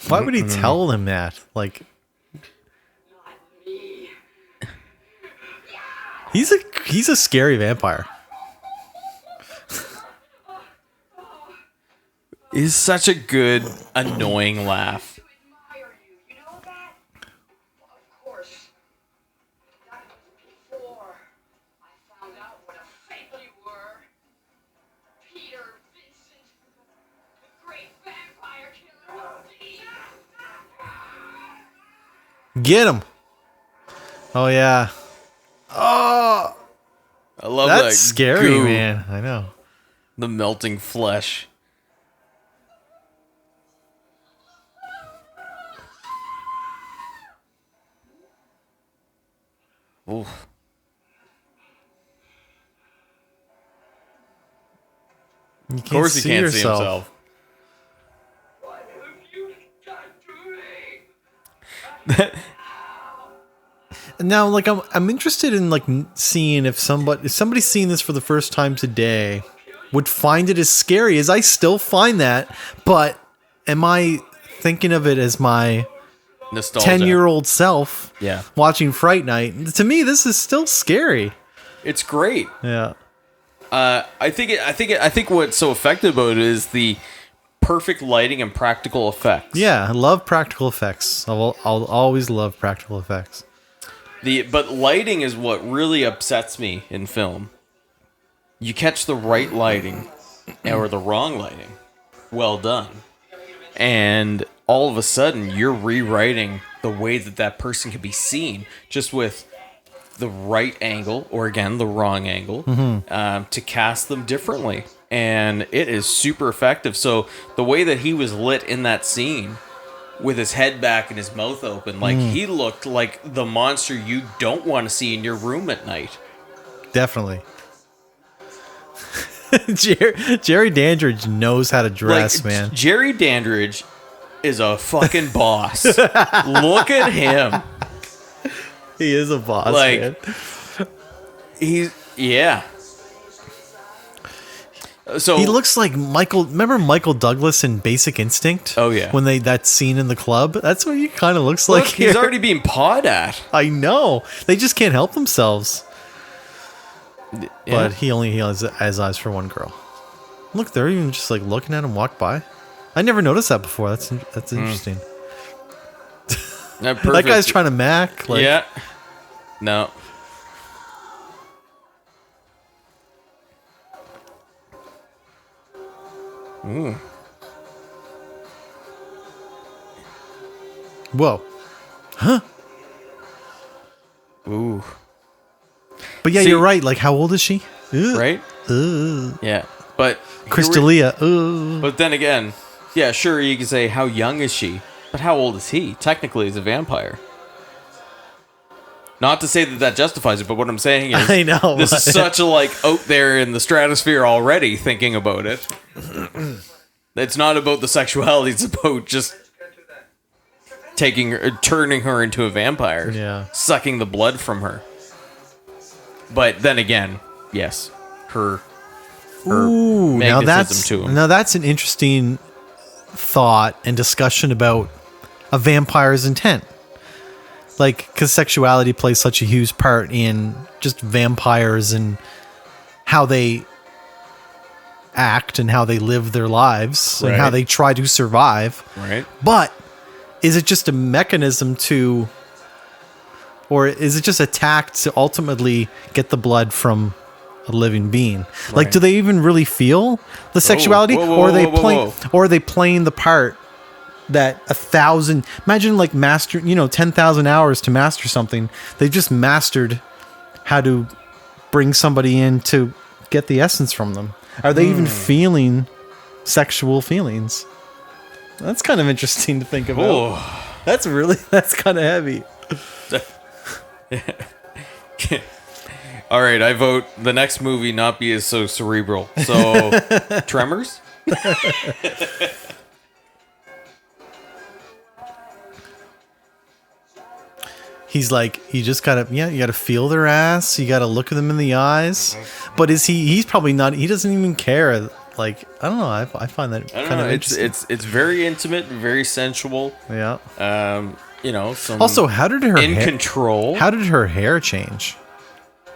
[SPEAKER 1] Why would he tell them that?
[SPEAKER 3] Not me.
[SPEAKER 1] He's a scary vampire.
[SPEAKER 5] He's such a good, annoying laugh.
[SPEAKER 3] To admire you, you know that? Well, of course. That was before I found out what a fake you were. Peter Vincent, the great vampire killer of the...
[SPEAKER 1] Get him. Oh, yeah. Oh,
[SPEAKER 5] I love
[SPEAKER 1] that's
[SPEAKER 5] that
[SPEAKER 1] scary,
[SPEAKER 5] goo.
[SPEAKER 1] man. I know.
[SPEAKER 5] The melting flesh. Oof. Of course he can't see himself.
[SPEAKER 3] What have you done to me?
[SPEAKER 1] Now, I'm interested in seeing if somebody's seeing this for the first time today would find it as scary as I still find that, but am I thinking of it as my
[SPEAKER 5] Nostalgia.
[SPEAKER 1] 10-year-old self watching Fright Night? To me, this is still scary.
[SPEAKER 5] It's great.
[SPEAKER 1] Yeah.
[SPEAKER 5] I think what's so effective about it is the perfect lighting and practical effects.
[SPEAKER 1] Yeah, I love practical effects. I'll always love practical effects.
[SPEAKER 5] But lighting is what really upsets me in film. You catch the right lighting or the wrong lighting. Well done. And all of a sudden, you're rewriting the way that person can be seen just with the right angle, or again, the wrong angle, to cast them differently. And it is super effective. So the way that he was lit in that scene, with his head back and his mouth open, he looked like the monster you don't want to see in your room at night.
[SPEAKER 1] Definitely. Jerry Dandridge knows how to dress, man.
[SPEAKER 5] Jerry Dandridge is a fucking boss. Look at him.
[SPEAKER 1] He is a boss, man. So he looks like Michael. Remember Michael Douglas in Basic Instinct?
[SPEAKER 5] Oh yeah.
[SPEAKER 1] When that scene in the club, that's what he kind of looks like.
[SPEAKER 5] He's already being pawed at.
[SPEAKER 1] I know. They just can't help themselves.
[SPEAKER 5] Yeah.
[SPEAKER 1] But he has eyes for one girl. Look, they're even just looking at him walk by. I never noticed that before. That's interesting.
[SPEAKER 5] Not
[SPEAKER 1] That
[SPEAKER 5] perfect.
[SPEAKER 1] guy's trying to mac. Like,
[SPEAKER 5] yeah. No. Ooh.
[SPEAKER 1] Whoa.
[SPEAKER 5] Ooh.
[SPEAKER 1] But yeah,
[SPEAKER 5] See-
[SPEAKER 1] you're right. Like, how old is she? Ugh.
[SPEAKER 5] Right?
[SPEAKER 1] Ugh.
[SPEAKER 5] Yeah. But
[SPEAKER 1] Crystalia. Ugh.
[SPEAKER 5] But then again, yeah, sure, you can say, how young is she? But how old is he? Technically, he's a vampire. Not to say that that justifies it, but what I'm saying is,
[SPEAKER 1] I know.
[SPEAKER 5] this is such a, like, out there in the stratosphere already thinking about it. It's not about the sexuality, it's about just turning her into a vampire.
[SPEAKER 1] Yeah.
[SPEAKER 5] Sucking the blood from her. But then again, yes, her
[SPEAKER 1] Ooh, now
[SPEAKER 5] magnetism to him.
[SPEAKER 1] that's an interesting thought and discussion about a vampire's intent. Like, because sexuality plays such a huge part in just vampires and how they act and how they live their lives and how
[SPEAKER 5] Right.
[SPEAKER 1] they try to survive.
[SPEAKER 5] Right?
[SPEAKER 1] But is it just a mechanism to, or is it just a tact to ultimately get the blood from a living being? Like, do they even really feel the sexuality,
[SPEAKER 5] whoa,
[SPEAKER 1] or are they
[SPEAKER 5] whoa, whoa,
[SPEAKER 1] playing,
[SPEAKER 5] whoa.
[SPEAKER 1] or are they playing the part that 1,000? Imagine like 10,000 hours to master something. They've just mastered how to bring somebody in to get the essence from them. Are they even feeling sexual feelings? That's kind of interesting to think about.
[SPEAKER 5] Oh.
[SPEAKER 1] That's kind of heavy.
[SPEAKER 5] All right, I vote the next movie not be as so cerebral. So, Tremors?
[SPEAKER 1] He's like, you just gotta, you gotta feel their ass. You gotta look at them in the eyes. But he's probably not, he doesn't even care. Like, I don't know. I find that
[SPEAKER 5] I don't
[SPEAKER 1] kind
[SPEAKER 5] know.
[SPEAKER 1] of
[SPEAKER 5] It's
[SPEAKER 1] interesting.
[SPEAKER 5] it's very intimate, very sensual.
[SPEAKER 1] Yeah.
[SPEAKER 5] Some
[SPEAKER 1] Also, how did her
[SPEAKER 5] in
[SPEAKER 1] hair,
[SPEAKER 5] control.
[SPEAKER 1] how did her hair change?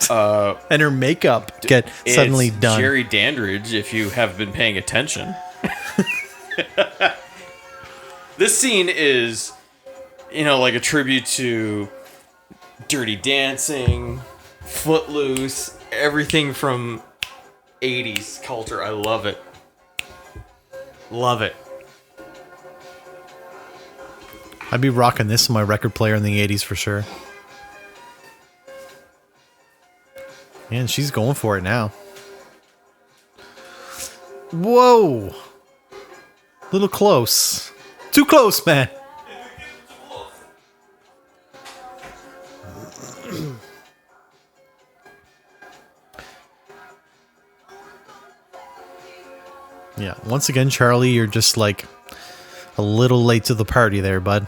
[SPEAKER 1] And her makeup get suddenly
[SPEAKER 5] It's
[SPEAKER 1] done.
[SPEAKER 5] Jerry Dandridge, if you have been paying attention. This scene is, like a tribute to Dirty Dancing, Footloose, everything from 80s culture. I love it. Love it.
[SPEAKER 1] I'd be rocking this in my record player in the 80s for sure. Man, she's going for it now. Whoa. Little close. Too close, man. Yeah, once again, Charlie, you're just like a little late to the party there, bud.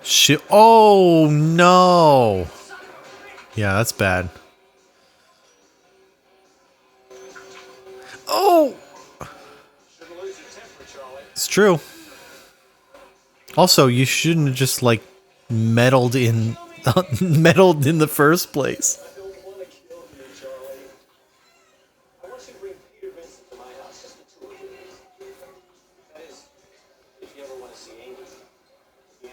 [SPEAKER 1] Shit. Oh, no. Yeah, that's bad. Oh. It's true. Also, you shouldn't have just like meddled in the first place.
[SPEAKER 7] I don't want to kill you, Charlie. I want you to bring Peter Vincent to my house, just the two of you. That is, if you ever want to see Amy. Yeah.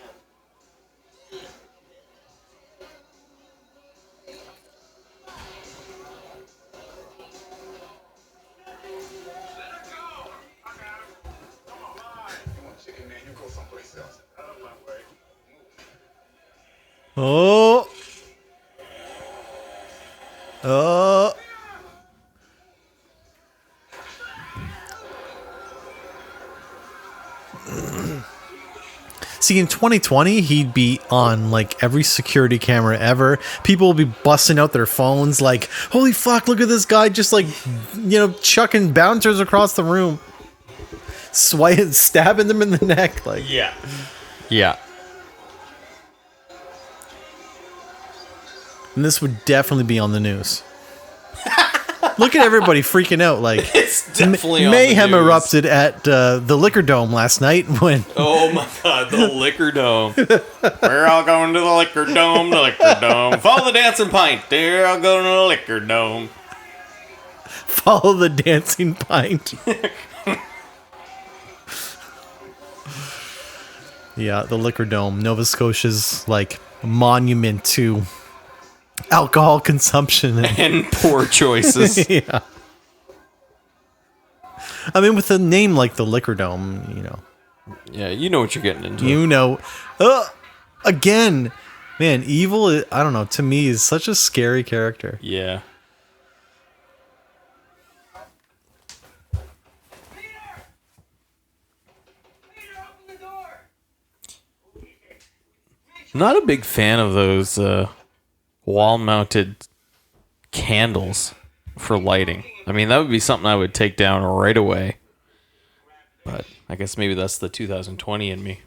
[SPEAKER 1] Oh. Oh. See, in 2020, he'd be on like every security camera ever. People will be busting out their phones like, holy fuck, look at this guy just like, chucking bouncers across the room. Stabbing them in the neck. Like,
[SPEAKER 5] Yeah. Yeah.
[SPEAKER 1] and this would definitely be on the news. Look at everybody freaking out. Like
[SPEAKER 5] It's definitely on the
[SPEAKER 1] mayhem
[SPEAKER 5] news.
[SPEAKER 1] erupted at the Liquor Dome last night when
[SPEAKER 5] Oh my god, the Liquor Dome. We're all going to the Liquor Dome, the Liquor Dome. Follow the dancing pint. They're all going to the Liquor Dome.
[SPEAKER 1] follow the dancing pint. Yeah, the Liquor Dome, Nova Scotia's like monument to alcohol consumption.
[SPEAKER 5] And poor choices.
[SPEAKER 1] Yeah. I mean, with a name like the Liquor Dome, you know.
[SPEAKER 5] Yeah, you know what you're getting into.
[SPEAKER 1] You know, again, man, evil, I don't know, to me is such a scary character.
[SPEAKER 5] Yeah.
[SPEAKER 3] Peter, open the door!
[SPEAKER 5] Not a big fan of those wall-mounted candles for lighting. I mean, that would be something I would take down right away. But I guess maybe that's the 2020 in me.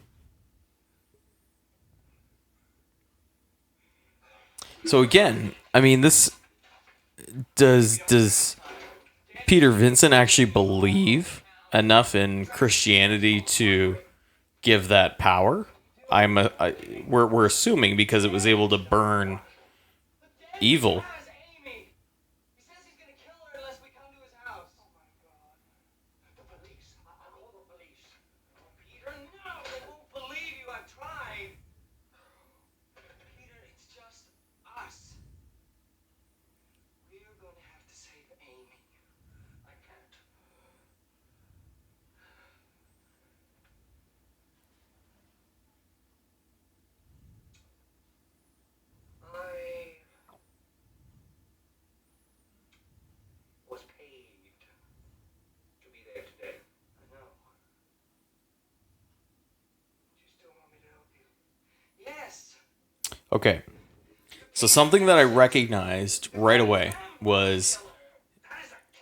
[SPEAKER 5] So again, I mean, this does Peter Vincent actually believe enough in Christianity to give that power? We're assuming because it was able to burn evil.
[SPEAKER 3] How's Amy? He says he's gonna kill her unless we come to his house. Oh my god. The police. I'll call the police. Oh, Peter, no! They won't believe you. I've tried. Peter, it's just us. We're gonna have to save Amy. I can't. I was paid to be there today. I know. Do you still want me to help you? Yes.
[SPEAKER 5] Okay. So something that I recognized right away was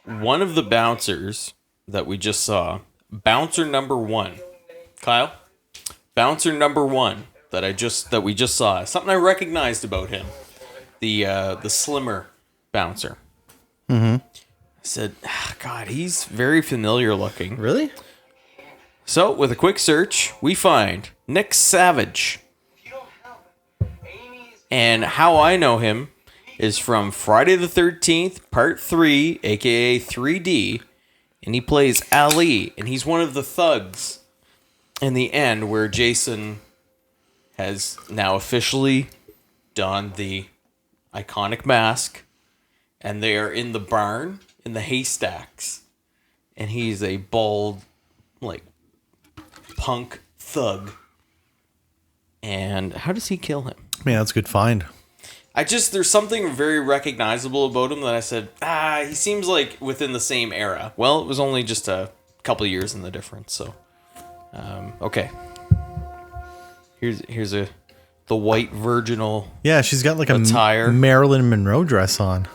[SPEAKER 5] one of the bouncers that we just saw. Bouncer number 1. Kyle? Bouncer number 1 that we just saw. Something I recognized about him. The slimmer bouncer. I said, God, he's very familiar looking.
[SPEAKER 1] Really?
[SPEAKER 5] So, with a quick search, we find Nick Savage. And how I know him is from Friday the 13th, Part 3, aka 3D. And he plays Ali, and he's one of the thugs in the end where Jason has now officially donned the iconic mask. And they are in the barn, in the haystacks. And he's a bald, like, punk thug. And how does he kill him?
[SPEAKER 1] Man, that's a good find.
[SPEAKER 5] There's something very recognizable about him that I said, he seems like within the same era. Well, it was only just a couple of years in the difference, so. Okay. Here's the white virginal.
[SPEAKER 1] Yeah, she's got like a
[SPEAKER 5] attire.
[SPEAKER 1] Marilyn Monroe dress on.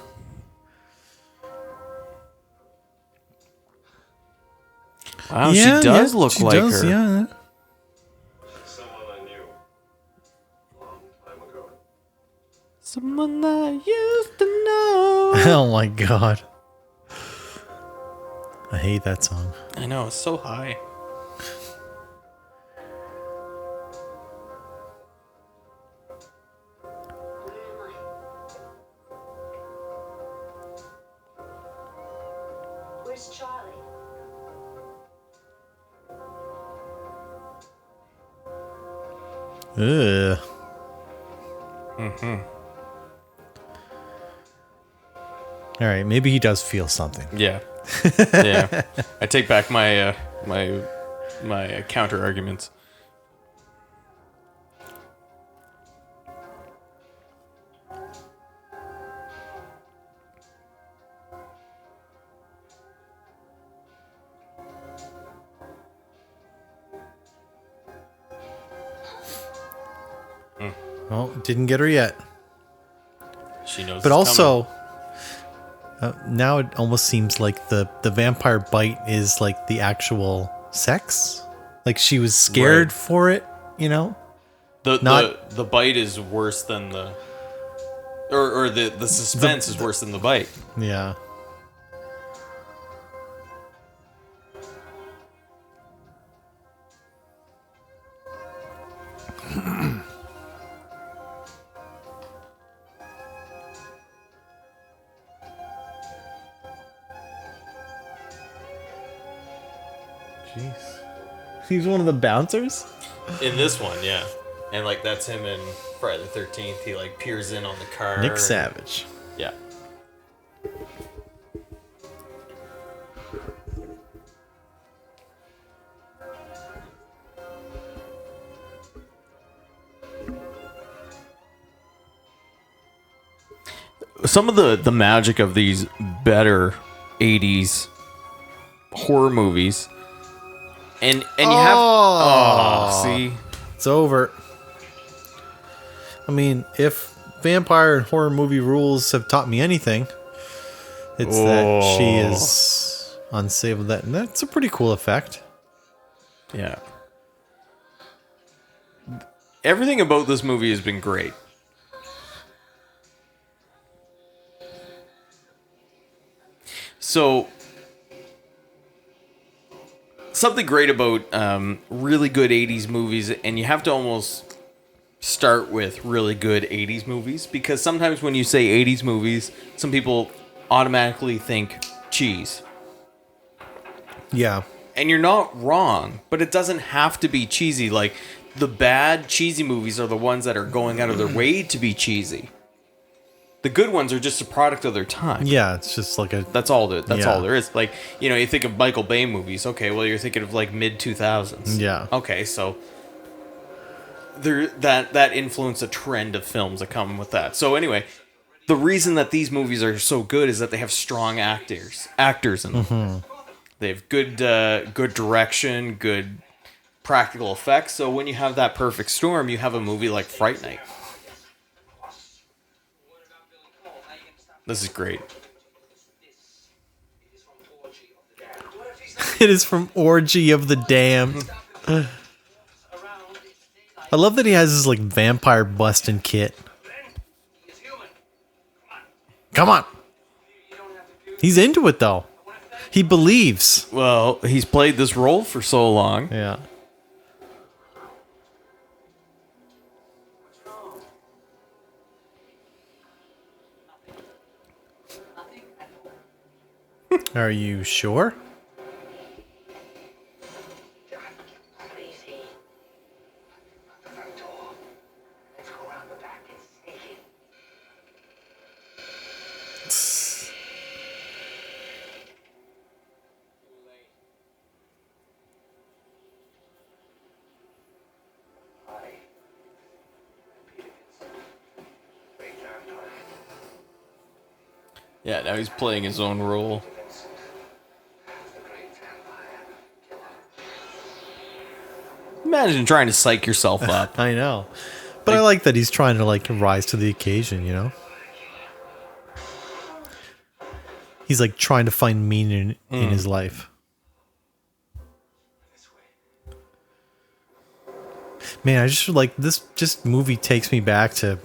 [SPEAKER 5] Wow, she does look
[SPEAKER 1] she
[SPEAKER 5] like
[SPEAKER 1] does,
[SPEAKER 5] her.
[SPEAKER 1] Yeah.
[SPEAKER 7] Someone I knew a long time ago.
[SPEAKER 5] Someone I used to know.
[SPEAKER 1] Oh my god. I hate that song.
[SPEAKER 5] I know, it's so high.
[SPEAKER 6] Where am I? Where's Charlie?
[SPEAKER 1] Ugh. All right, maybe he does feel something.
[SPEAKER 5] Yeah. Yeah. I take back my my counter arguments.
[SPEAKER 1] Well, didn't get her yet.
[SPEAKER 5] She knows.
[SPEAKER 1] But
[SPEAKER 5] it's
[SPEAKER 1] also, now it almost seems like the vampire bite is like the actual sex. Like she was scared
[SPEAKER 5] Right.
[SPEAKER 1] for it, you know?
[SPEAKER 5] coming. The bite is worse than the, or the suspense is worse than the bite.
[SPEAKER 1] Yeah. jeez. He's one of the bouncers?
[SPEAKER 5] In this one, yeah. And like that's him in Friday the 13th. He like peers in on the car.
[SPEAKER 1] Nick Savage.
[SPEAKER 5] Yeah. Some of the magic of these better 80s horror movies. And you have see,
[SPEAKER 1] it's over. I mean, if vampire and horror movie rules have taught me anything, it's that she is unstable. And that's a pretty cool effect.
[SPEAKER 5] yeah. Everything about this movie has been great. So, something great about really good 80s movies, and you have to almost start with really good 80s movies, because sometimes when you say 80s movies, some people automatically think cheese.
[SPEAKER 1] Yeah.
[SPEAKER 5] And you're not wrong, but it doesn't have to be cheesy. Like, the bad cheesy movies are the ones that are going out of their way to be cheesy. The good ones are just a product of their time.
[SPEAKER 1] Yeah, it's just like a...
[SPEAKER 5] That's all there is. Like, you know, you think of Michael Bay movies. Okay, well, you're thinking of like mid-2000s.
[SPEAKER 1] Yeah.
[SPEAKER 5] Okay, so that influenced a trend of films that come with that. So anyway, the reason that these movies are so good is that they have strong actors in them.
[SPEAKER 1] Mm-hmm.
[SPEAKER 5] They have good direction, good practical effects. So when you have that perfect storm, you have a movie like Fright Night. This is great.
[SPEAKER 1] It is from Orgy of the Damned. I love that he has his like vampire busting kit. Come on. He's into it though. He believes.
[SPEAKER 5] Well, he's played this role for so long.
[SPEAKER 1] Yeah. Are you sure?
[SPEAKER 5] Yeah, now he's playing his own role. Imagine trying to psych yourself up.
[SPEAKER 1] I know. But I like that he's trying to like rise to the occasion, you know? He's like trying to find meaning in his life. Man, I just like this just movie takes me back to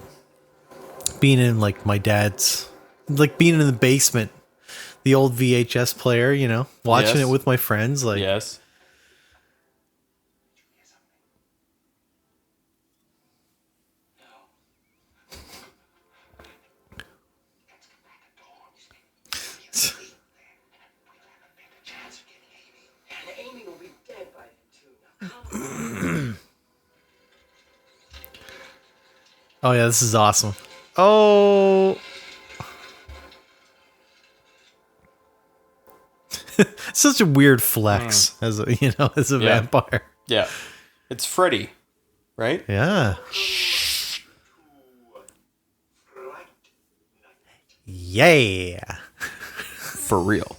[SPEAKER 1] being in like my dad's, like being in the basement, the old VHS player, you know, watching it with my friends. Like,
[SPEAKER 5] yes.
[SPEAKER 1] Oh yeah, this is awesome. Oh, such a weird flex as a as a vampire.
[SPEAKER 5] Yeah, it's Freddy, right?
[SPEAKER 1] Yeah. Yeah.
[SPEAKER 5] For real.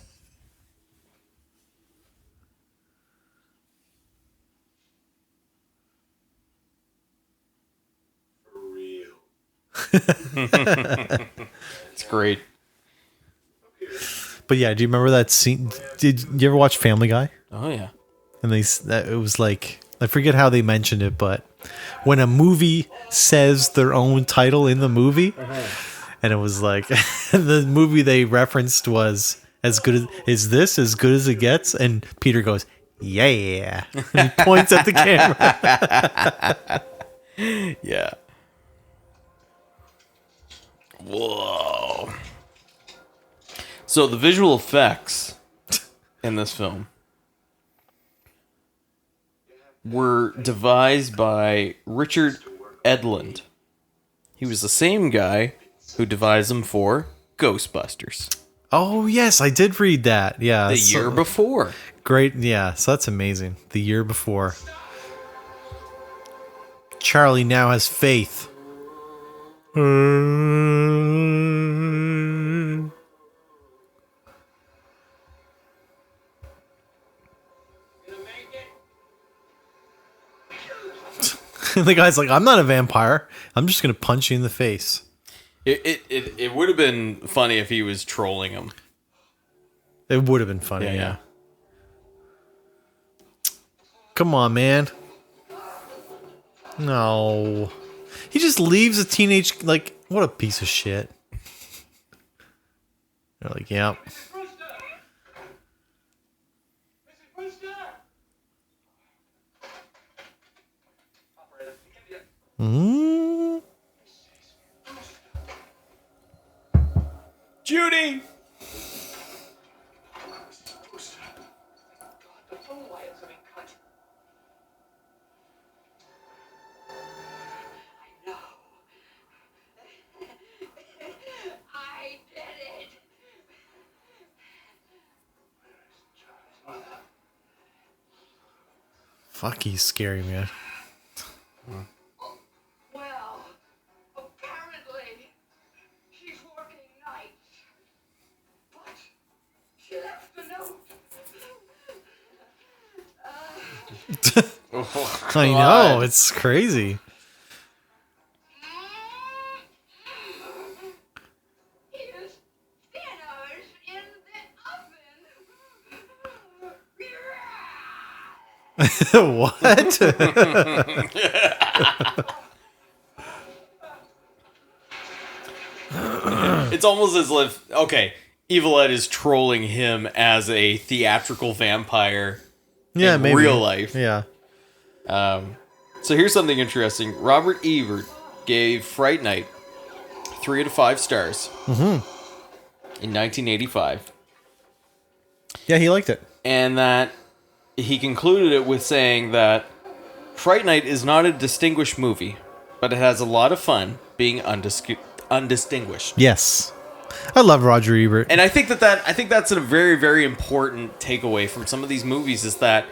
[SPEAKER 5] It's great.
[SPEAKER 1] But yeah, do you remember that scene? Did you ever watch Family Guy?
[SPEAKER 5] Oh yeah.
[SPEAKER 1] And it was like, I forget how they mentioned it, but when a movie says their own title in the movie, and it was like the movie they referenced was as good as it gets, and Peter goes, yeah, and he points at the camera.
[SPEAKER 5] Yeah. Whoa. So the visual effects in this film were devised by Richard Edlund. He was the same guy who devised them for Ghostbusters
[SPEAKER 1] Oh, yes, I did read that. Yeah.
[SPEAKER 5] the year before.
[SPEAKER 1] Great. Yeah, so that's amazing. The year before. Charlie now has faith. The guy's like, I'm not a vampire. I'm just going to punch you in the face.
[SPEAKER 5] It would have been funny if he was trolling him.
[SPEAKER 1] It would have been funny, yeah. Come on, man. No. He just leaves a teenage, like, what a piece of shit. They're like, yeah.
[SPEAKER 3] Mrs. Brewster! Mrs. Brewster! Operator, give me a...
[SPEAKER 5] Judy!
[SPEAKER 3] Mrs. Brewster. Thank God the phone wires have been cut. I know. I did it.
[SPEAKER 1] Fuck, he's scary, man.
[SPEAKER 3] Well, apparently, she's working nights. But she left a note.
[SPEAKER 1] I know, it's crazy.
[SPEAKER 3] Here's dinners in the oven.
[SPEAKER 1] What?
[SPEAKER 5] It's almost as if, okay, Evil Ed is trolling him as a theatrical vampire
[SPEAKER 1] Yeah,
[SPEAKER 5] in
[SPEAKER 1] maybe.
[SPEAKER 5] real life.
[SPEAKER 1] Yeah.
[SPEAKER 5] So here's something interesting. Robert Ebert gave Fright Night 3 out of 5 stars in 1985.
[SPEAKER 1] Yeah, he liked it.
[SPEAKER 5] And that he concluded it with saying that Fright Night is not a distinguished movie, but it has a lot of fun being undistinguished.
[SPEAKER 1] Yes. I love Roger Ebert.
[SPEAKER 5] And I think that's a very, very important takeaway from some of these movies is that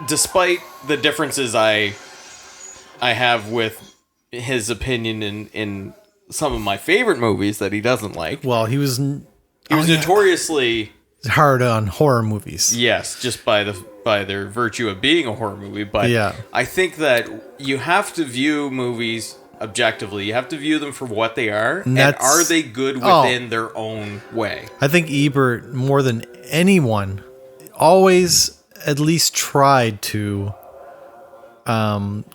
[SPEAKER 5] despite the differences I have with his opinion in some of my favorite movies that he doesn't like,
[SPEAKER 1] Well, he was
[SPEAKER 5] notoriously
[SPEAKER 1] hard on horror movies.
[SPEAKER 5] yes, just by their virtue of being a horror movie. But
[SPEAKER 1] Yeah.
[SPEAKER 5] I think that you have to view movies objectively. You have to view them for what they are, and
[SPEAKER 1] that's-
[SPEAKER 5] are they good within their own way?
[SPEAKER 1] I think Ebert, more than anyone, always at least tried to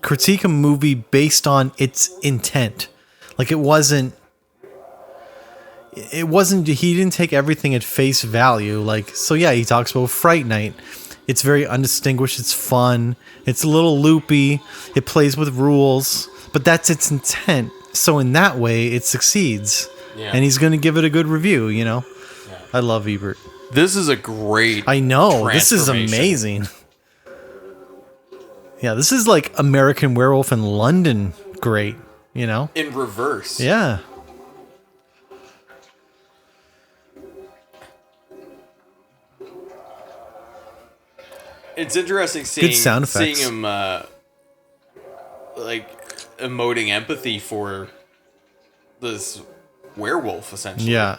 [SPEAKER 1] critique a movie based on its intent. Like it wasn't, he didn't take everything at face value. Like, so yeah, he talks about Fright Night. It's very undistinguished. It's fun. It's a little loopy. It plays with rules, but that's its intent. So in that way, it succeeds.
[SPEAKER 5] Yeah.
[SPEAKER 1] And he's going to give it a good review, you know?
[SPEAKER 5] Yeah.
[SPEAKER 1] I love Ebert.
[SPEAKER 5] This is a great.
[SPEAKER 1] I know. This is
[SPEAKER 5] transformation.
[SPEAKER 1] amazing. Yeah, this is like American Werewolf in London great, you know?
[SPEAKER 5] In reverse.
[SPEAKER 1] Yeah.
[SPEAKER 5] It's interesting seeing
[SPEAKER 1] sound effects.
[SPEAKER 5] seeing him like emoting empathy for this werewolf essentially.
[SPEAKER 1] Yeah.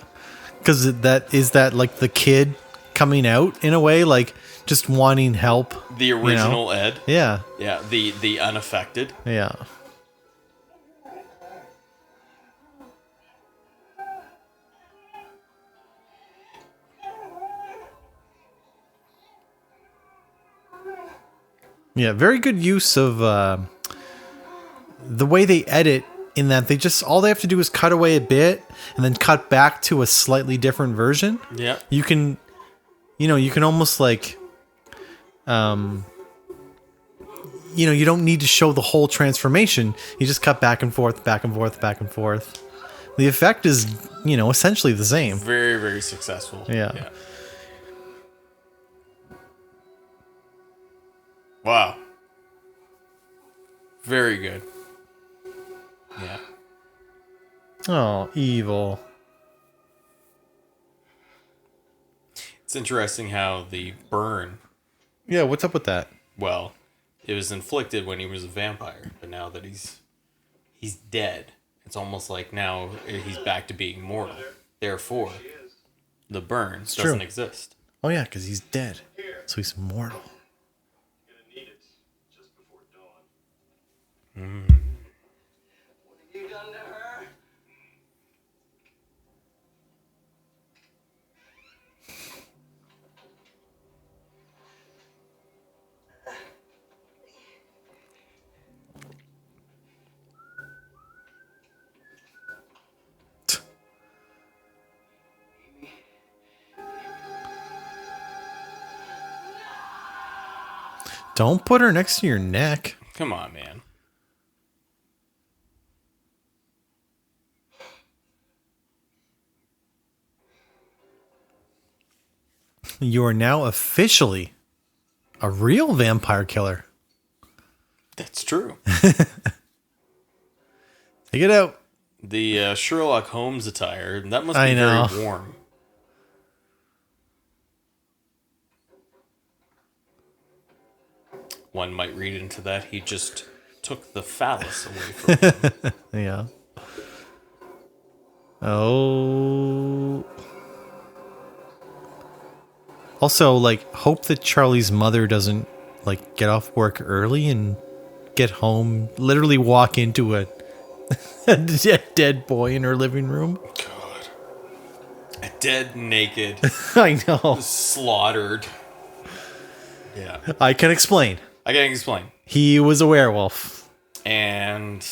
[SPEAKER 1] Because that like the kid coming out in a way, like just wanting help.
[SPEAKER 5] The original Ed.
[SPEAKER 1] Yeah.
[SPEAKER 5] Yeah, the unaffected.
[SPEAKER 1] Yeah. Yeah, very good use of the way they edit, in that they just, all they have to do is cut away a bit and then cut back to a slightly different version.
[SPEAKER 5] Yeah.
[SPEAKER 1] You can almost like, you don't need to show the whole transformation. You just cut back and forth, back and forth, back and forth. The effect is, essentially the same.
[SPEAKER 5] Very, very successful.
[SPEAKER 1] Yeah.
[SPEAKER 5] Wow. Very good. Yeah.
[SPEAKER 1] Oh, evil.
[SPEAKER 5] It's interesting how the burn,
[SPEAKER 1] Yeah, what's up with that?
[SPEAKER 5] well, it was inflicted when he was a vampire, but now that he's dead, it's almost like now he's back to being mortal. Therefore, the burn doesn't exist.
[SPEAKER 1] Oh, yeah, because he's dead. So he's mortal.
[SPEAKER 7] Gonna need it just before dawn.
[SPEAKER 3] What have you done to her?
[SPEAKER 1] Don't put her next to your neck.
[SPEAKER 5] Come on, man.
[SPEAKER 1] You are now officially a real vampire killer.
[SPEAKER 5] That's true.
[SPEAKER 1] Take it out.
[SPEAKER 5] The Sherlock Holmes attire, that must
[SPEAKER 1] I
[SPEAKER 5] be
[SPEAKER 1] know.
[SPEAKER 5] very warm. One might read into that he just took the phallus away from him.
[SPEAKER 1] Yeah. Oh. Also, like, hope that Charlie's mother doesn't, like, get off work early and get home, literally walk into a dead boy in her living room.
[SPEAKER 5] God. A dead, naked,
[SPEAKER 1] I know.
[SPEAKER 5] slaughtered. Yeah.
[SPEAKER 1] I can explain.
[SPEAKER 5] I can explain.
[SPEAKER 1] He was a werewolf.
[SPEAKER 5] And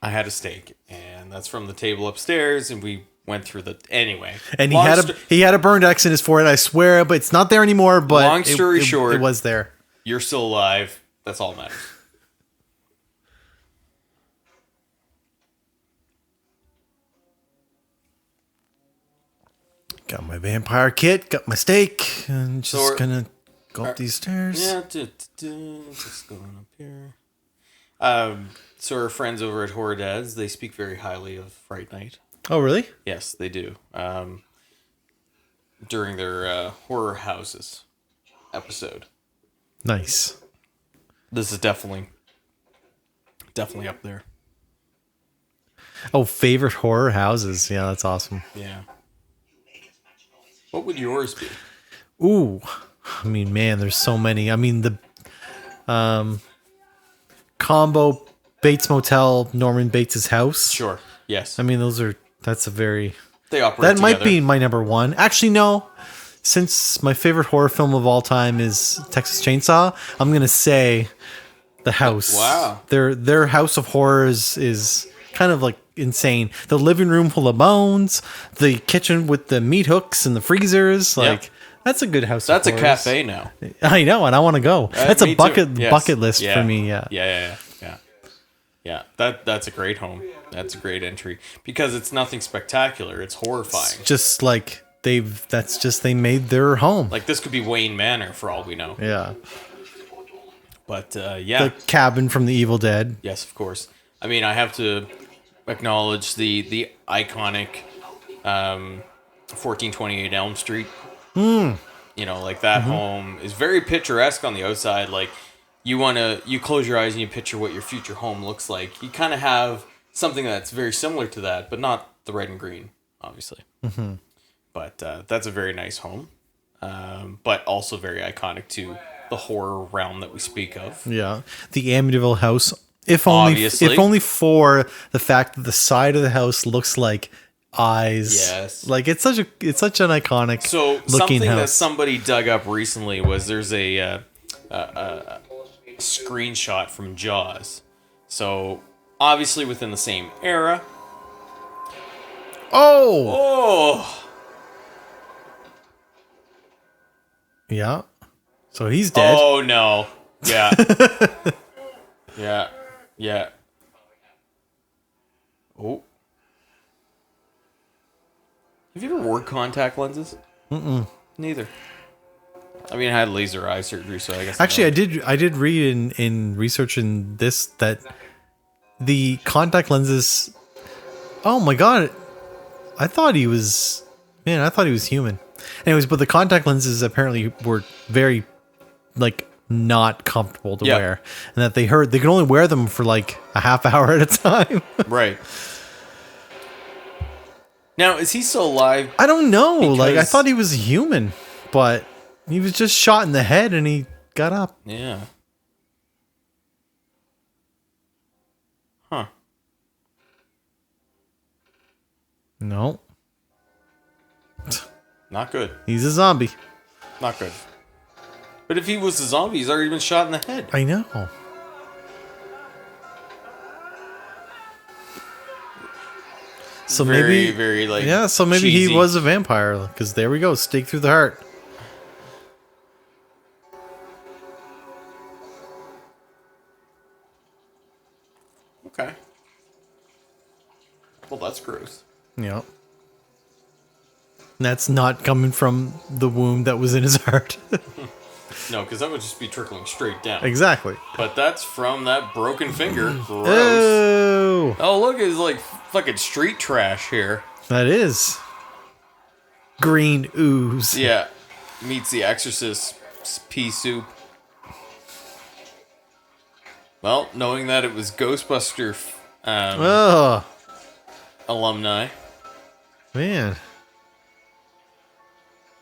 [SPEAKER 5] I had a steak, and that's from the table upstairs, and we went through the anyway.
[SPEAKER 1] And he had a burned X in his forehead, I swear, but it's not there anymore. But
[SPEAKER 5] Long story short,
[SPEAKER 1] it was there.
[SPEAKER 5] You're still alive. That's all that matters.
[SPEAKER 1] Got my vampire kit, got my steak, and just
[SPEAKER 5] So
[SPEAKER 1] gonna go up these stairs.
[SPEAKER 5] Yeah, just going up here. So our friends over at Horror Dads, they speak very highly of Fright Night.
[SPEAKER 1] Oh, really?
[SPEAKER 5] Yes, they do. During their Horror Houses episode.
[SPEAKER 1] Nice.
[SPEAKER 5] This is definitely up there.
[SPEAKER 1] Oh, favorite horror houses. Yeah, that's awesome.
[SPEAKER 5] Yeah. What would yours be?
[SPEAKER 1] Ooh, I mean, man, there's so many. I mean, the combo Bates Motel, Norman Bates' house.
[SPEAKER 5] Sure. Yes.
[SPEAKER 1] I mean, that's a very...
[SPEAKER 5] They operate
[SPEAKER 1] That might
[SPEAKER 5] together.
[SPEAKER 1] be my number one. Actually, no. Since my favorite horror film of all time is Texas Chainsaw, I'm going to say The House.
[SPEAKER 5] Wow.
[SPEAKER 1] Their house of horrors is kind of like insane. The living room full of bones, the kitchen with the meat hooks and the freezers. Like, that's a good house
[SPEAKER 5] That's
[SPEAKER 1] of
[SPEAKER 5] a
[SPEAKER 1] horrors.
[SPEAKER 5] cafe now.
[SPEAKER 1] I know, and I want to go. That's a
[SPEAKER 5] Me too.
[SPEAKER 1] bucket
[SPEAKER 5] Yes.
[SPEAKER 1] bucket list
[SPEAKER 5] Yeah.
[SPEAKER 1] for me, yeah.
[SPEAKER 5] Yeah. That's a great home. That's a great entry because it's nothing spectacular. It's horrifying.
[SPEAKER 1] Just like they made their home.
[SPEAKER 5] Like this could be Wayne Manor for all we know.
[SPEAKER 1] Yeah.
[SPEAKER 5] But yeah.
[SPEAKER 1] The cabin from the Evil Dead.
[SPEAKER 5] Yes, of course. I mean, I have to acknowledge the iconic 1428 Elm Street. You know, like that home is very picturesque on the outside. Like you close your eyes and you picture what your future home looks like. You kind of have something that's very similar to that, but not the red and green, obviously. But that's a very nice home, but also very iconic to the horror realm that we speak of.
[SPEAKER 1] Yeah, the Amityville house. If
[SPEAKER 5] Obviously.
[SPEAKER 1] only for the fact that the side of the house looks like eyes.
[SPEAKER 5] Yes.
[SPEAKER 1] Like it's such an iconic
[SPEAKER 5] So
[SPEAKER 1] looking
[SPEAKER 5] something that
[SPEAKER 1] house.
[SPEAKER 5] somebody dug up recently was there's a screenshot from Jaws. So obviously within the same era.
[SPEAKER 1] Oh,
[SPEAKER 5] Oh,
[SPEAKER 1] yeah. So he's dead.
[SPEAKER 5] oh no, yeah, yeah. Oh, have you ever worn contact lenses? Neither. I mean, I had laser eye surgery, so I guess.
[SPEAKER 1] Actually, I did read in research in this that the contact lenses. Oh my god, I thought he was human. Anyways, but the contact lenses apparently were very like not comfortable to wear, and that they could only wear them for like a half hour at a time.
[SPEAKER 5] Right. Now, is he still alive?
[SPEAKER 1] I don't know. Like I
[SPEAKER 5] Because-
[SPEAKER 1] thought he was human, but he was just shot in the head and he got up.
[SPEAKER 5] Yeah. Huh.
[SPEAKER 1] No,
[SPEAKER 5] Not good.
[SPEAKER 1] he's a zombie.
[SPEAKER 5] Not good. But if he was a zombie, he's already been shot in the head.
[SPEAKER 1] I know. So
[SPEAKER 5] Very,
[SPEAKER 1] maybe,
[SPEAKER 5] very, like,
[SPEAKER 1] yeah. So maybe
[SPEAKER 5] cheesy.
[SPEAKER 1] he was a vampire because there we go, stake through the heart.
[SPEAKER 5] Okay. Well, that's gross.
[SPEAKER 1] Yeah. And that's not coming from the wound that was in his heart.
[SPEAKER 5] No, because that would just be trickling straight down.
[SPEAKER 1] Exactly.
[SPEAKER 5] But that's from that broken finger. Gross.
[SPEAKER 1] Oh,
[SPEAKER 5] Oh, look, it's like fucking street trash here.
[SPEAKER 1] that is green ooze.
[SPEAKER 5] Yeah. Meets the Exorcist pea soup. Well, knowing that it was Ghostbuster
[SPEAKER 1] Oh
[SPEAKER 5] alumni.
[SPEAKER 1] man,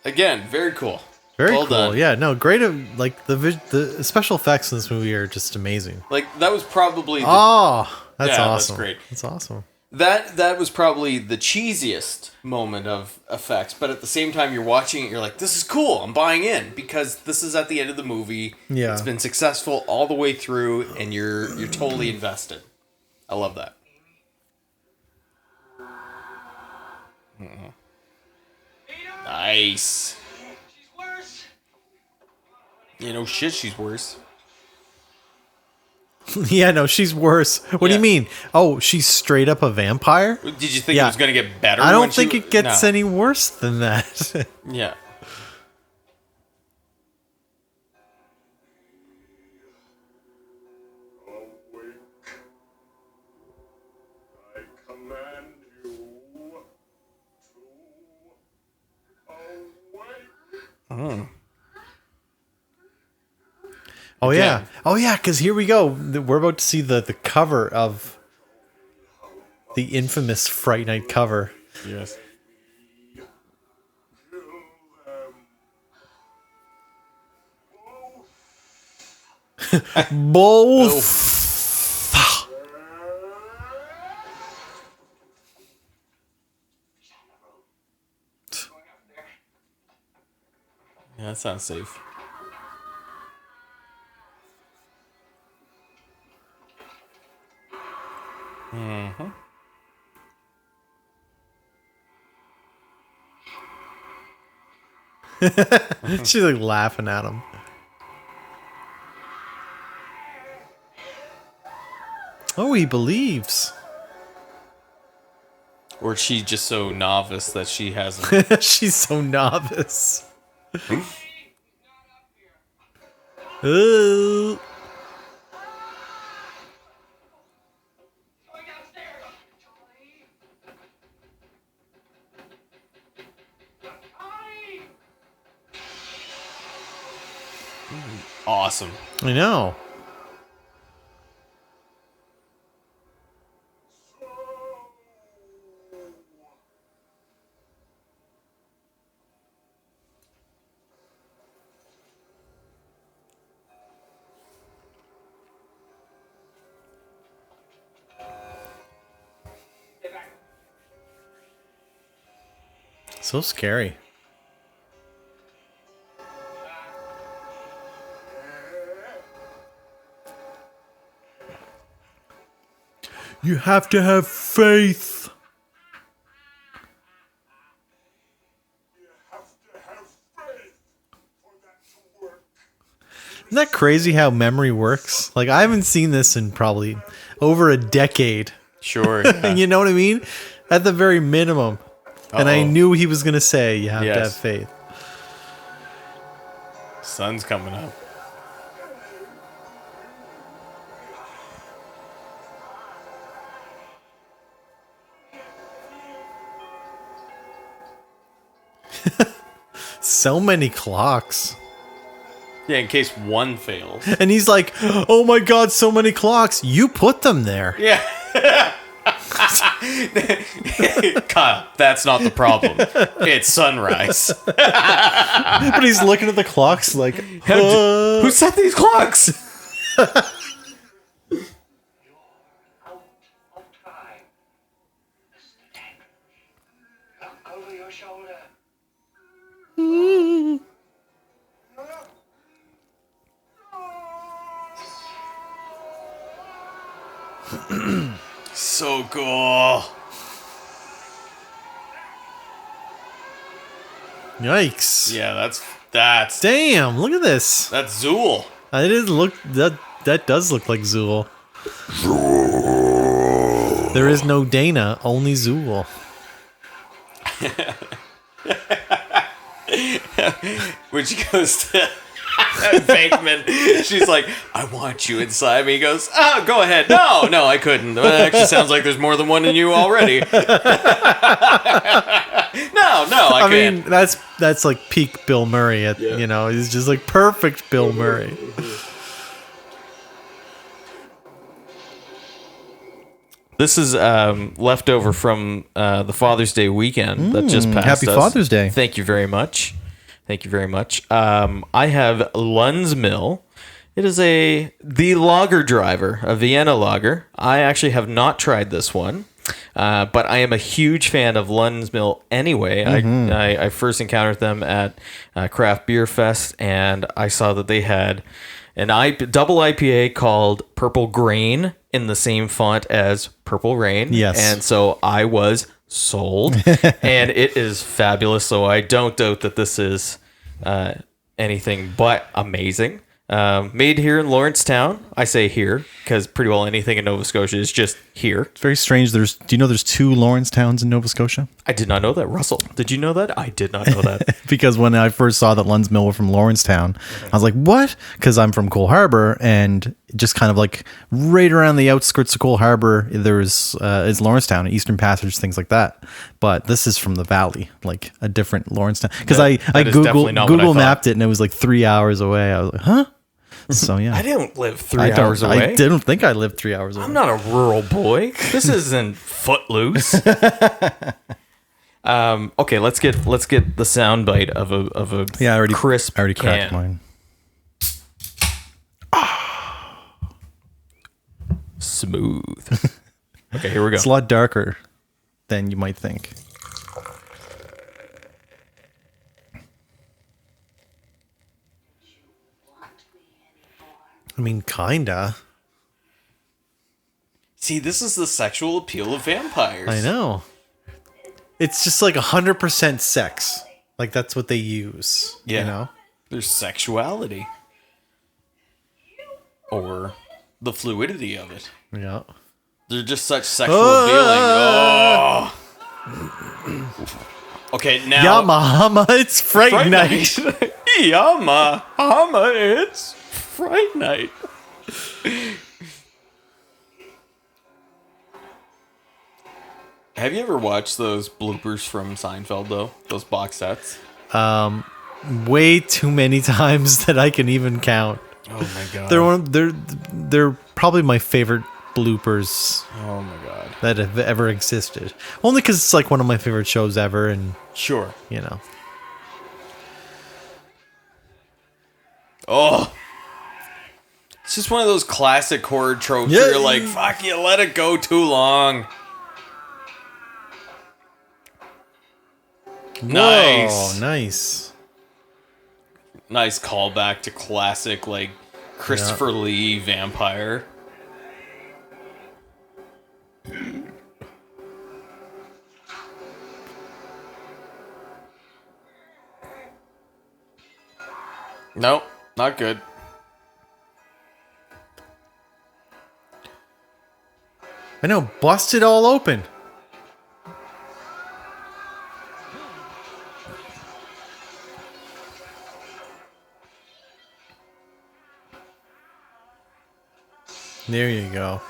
[SPEAKER 5] Again, very cool.
[SPEAKER 1] very
[SPEAKER 5] Well
[SPEAKER 1] cool.
[SPEAKER 5] done.
[SPEAKER 1] Yeah, no, great. Like the special effects in this movie are just amazing.
[SPEAKER 5] Like, that was probably the,
[SPEAKER 1] Oh, that's
[SPEAKER 5] Yeah, that's
[SPEAKER 1] awesome.
[SPEAKER 5] great.
[SPEAKER 1] That's awesome.
[SPEAKER 5] that was probably the cheesiest moment of effects, but at the same time you're watching it, you're like, this is cool, I'm buying in, because this is at the end of the movie.
[SPEAKER 1] Yeah.
[SPEAKER 5] It's been successful all the way through, and you're totally invested. I love that. Nice.
[SPEAKER 3] She's worse.
[SPEAKER 5] You know, shit, she's worse.
[SPEAKER 1] Yeah, no, she's worse. What do
[SPEAKER 5] Yeah.
[SPEAKER 1] you mean? Oh, she's straight up a vampire?
[SPEAKER 5] Did you think
[SPEAKER 1] Yeah.
[SPEAKER 5] it was going to get better?
[SPEAKER 1] I don't
[SPEAKER 5] when
[SPEAKER 1] think
[SPEAKER 5] she-
[SPEAKER 1] it gets
[SPEAKER 5] No.
[SPEAKER 1] any worse than that.
[SPEAKER 5] Yeah.
[SPEAKER 7] Awake. I command you to awake.
[SPEAKER 1] Oh yeah.
[SPEAKER 5] Again.
[SPEAKER 1] Oh yeah, because here we go. We're about to see the cover of the infamous Fright Night cover.
[SPEAKER 5] Yes.
[SPEAKER 1] Both.
[SPEAKER 5] Yeah, that sounds safe.
[SPEAKER 1] She's like laughing at him. Oh, he believes.
[SPEAKER 5] Or she's just so novice that she hasn't.
[SPEAKER 1] She's so novice. Ooh.
[SPEAKER 3] Going downstairs. Connie!
[SPEAKER 5] Awesome.
[SPEAKER 1] I know.
[SPEAKER 3] Stay back.
[SPEAKER 1] So scary. You have to have faith.
[SPEAKER 7] Have to have faith for that to work.
[SPEAKER 1] Isn't that crazy how memory works? Like, I haven't seen this in probably over a decade.
[SPEAKER 5] Sure. Yeah.
[SPEAKER 1] You know what I mean? At the very minimum. And I
[SPEAKER 5] Uh-oh.
[SPEAKER 1] knew he was going to say you have to
[SPEAKER 5] Yes.
[SPEAKER 1] have faith.
[SPEAKER 5] Sun's coming up.
[SPEAKER 1] So many clocks.
[SPEAKER 5] Yeah, in case one fails.
[SPEAKER 1] And he's like, oh my god, so many clocks. You put them there.
[SPEAKER 5] Yeah. Kyle, that's not the problem. It's sunrise.
[SPEAKER 1] But he's looking at the clocks like,
[SPEAKER 5] Who set these clocks?
[SPEAKER 3] Out of time. Look over your shoulder.
[SPEAKER 5] So cool.
[SPEAKER 1] yikes.
[SPEAKER 5] Yeah, that's
[SPEAKER 1] Damn, look at this.
[SPEAKER 5] that's Zool.
[SPEAKER 1] It is look that does look like Zool. There is no Dana, only Zool.
[SPEAKER 5] When she goes to Bankman, she's like, I want you inside me. He goes, oh, go ahead. No, I couldn't. It actually sounds like there's more than one in you already. No, I
[SPEAKER 1] mean,
[SPEAKER 5] can't.
[SPEAKER 1] that's like peak Bill Murray. You know, he's just like perfect Bill Murray.
[SPEAKER 5] This is leftover from the Father's Day weekend that just passed.
[SPEAKER 1] Happy
[SPEAKER 5] us.
[SPEAKER 1] Father's Day.
[SPEAKER 5] Thank you very much. I have Lund's Mill. It is the lager driver, a Vienna lager. I actually have not tried this one, but I am a huge fan of Lund's Mill anyway. I first encountered them at Craft Beer Fest, and I saw that they had an double IPA called Purple Grain in the same font as Purple Rain.
[SPEAKER 1] Yes.
[SPEAKER 5] And so I was sold, and it is fabulous. So I don't doubt that this is anything but amazing. Made here in Lawrencetown. I say here because pretty well anything in Nova Scotia is just here.
[SPEAKER 1] It's very strange. Do you know there's 2 Lawrence towns in Nova Scotia?
[SPEAKER 5] I did not know that. Russell, did you know that? I did not know that.
[SPEAKER 1] Because when I first saw that Lund's Mill were from Lawrencetown, I was like, what? Because I'm from Cole Harbour, and just kind of like right around the outskirts of Cole Harbour, is Lawrencetown, Eastern Passage, things like that. But this is from the valley, like a different Lawrencetown. Because I Google mapped it, and it was like 3 hours away. I was like, huh? So yeah,
[SPEAKER 5] I didn't live 3 hours away.
[SPEAKER 1] I didn't think I lived 3 hours away.
[SPEAKER 5] I'm not a rural boy. This isn't Footloose. Okay, let's get the sound bite of a crisp.
[SPEAKER 1] I already cracked mine.
[SPEAKER 5] Smooth. Okay, here we go.
[SPEAKER 1] It's a lot darker than you might think. I mean, kinda.
[SPEAKER 5] See, this is the sexual appeal of vampires.
[SPEAKER 1] I know. It's just like 100% sex. Like, that's what they use.
[SPEAKER 5] Yeah.
[SPEAKER 1] You know?
[SPEAKER 5] There's sexuality. Or the fluidity of it.
[SPEAKER 1] Yeah.
[SPEAKER 5] They're just such sexual feeling. Oh. Okay, now.
[SPEAKER 1] Yamahama, it's Fright Night.
[SPEAKER 5] Yamahama, it's Fright Night. Have you ever watched those bloopers from Seinfeld, though? Those box sets?
[SPEAKER 1] Way too many times that I can even count.
[SPEAKER 5] Oh my god.
[SPEAKER 1] They're probably my favorite bloopers.
[SPEAKER 5] Oh my god.
[SPEAKER 1] That have ever existed. Only because it's like one of my favorite shows ever, and
[SPEAKER 5] Sure.
[SPEAKER 1] you know.
[SPEAKER 5] Oh. It's just one of those classic horror tropes where you're like, fuck you, let it go too long. Nice.
[SPEAKER 1] Whoa, nice.
[SPEAKER 5] Nice callback to classic, like, Christopher Lee vampire. Nope, not good.
[SPEAKER 1] I know, busted all open. There you go.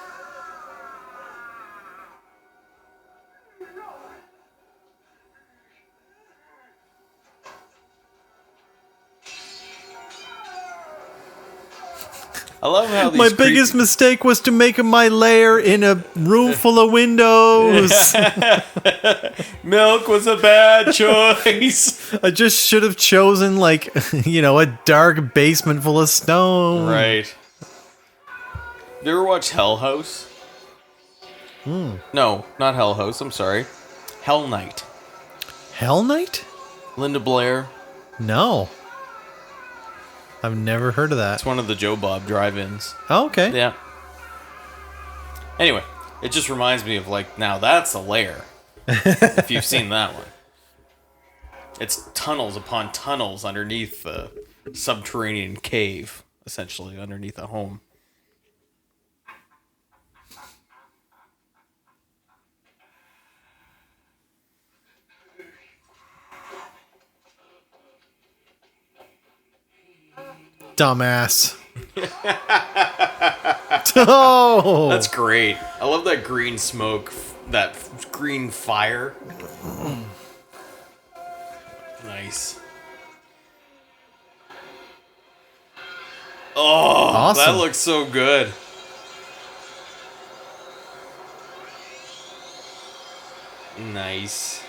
[SPEAKER 5] I love how these
[SPEAKER 1] My biggest mistake was to make my lair in a room full of windows.
[SPEAKER 5] milk was a bad choice.
[SPEAKER 1] I just should have chosen, like, a dark basement full of stone.
[SPEAKER 5] Right. You ever watch Hell House? No, not Hell House. I'm sorry. Hell Night.
[SPEAKER 1] Hell Night?
[SPEAKER 5] Linda Blair.
[SPEAKER 1] No. I've never heard of that.
[SPEAKER 5] It's one of the Joe Bob drive-ins.
[SPEAKER 1] Oh, okay.
[SPEAKER 5] Yeah. Anyway, it just reminds me of, like, now that's a lair. If you've seen that one. It's tunnels upon tunnels underneath the subterranean cave, essentially, underneath a home.
[SPEAKER 1] Dumbass. Oh,
[SPEAKER 5] That's great. I love that green smoke, that green fire. Nice. Oh,
[SPEAKER 1] awesome.
[SPEAKER 5] That looks so good. Nice.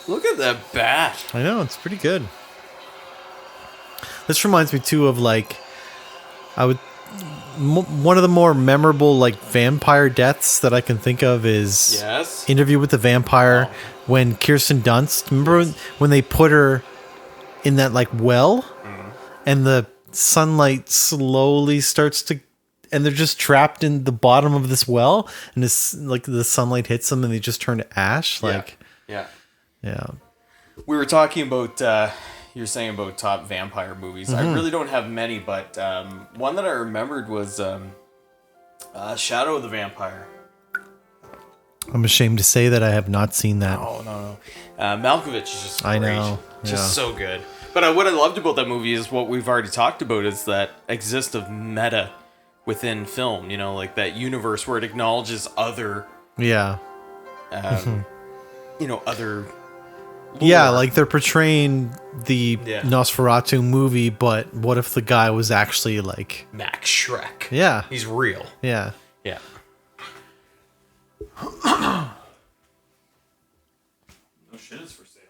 [SPEAKER 5] Look at that bat.
[SPEAKER 1] I know, it's pretty good. This reminds me too of, like, one of the more memorable, like, vampire deaths that I can think of is
[SPEAKER 5] Yes.
[SPEAKER 1] Interview with the Vampire, when Kirsten Dunst, remember when they put her in that, like, well, and the sunlight slowly starts to, and they're just trapped in the bottom of this well, and this, like, the sunlight hits them and they just turn to ash. Like,
[SPEAKER 5] Yeah.
[SPEAKER 1] yeah.
[SPEAKER 5] We were talking about, you were saying about top vampire movies. I really don't have many, but one that I remembered was Shadow of the Vampire.
[SPEAKER 1] I'm ashamed to say that I have not seen that.
[SPEAKER 5] Oh, no. Malkovich is just great.
[SPEAKER 1] I know.
[SPEAKER 5] Just so good. But what I loved about that movie is what we've already talked about, is that exist of meta within film, like that universe where it acknowledges other,
[SPEAKER 1] Yeah.
[SPEAKER 5] other
[SPEAKER 1] Yeah,
[SPEAKER 5] lore.
[SPEAKER 1] like they're portraying the Nosferatu movie, but what if the guy was actually like
[SPEAKER 5] Max Shrek.
[SPEAKER 1] Yeah.
[SPEAKER 5] He's real.
[SPEAKER 1] Yeah.
[SPEAKER 5] Yeah. No shit is for sale.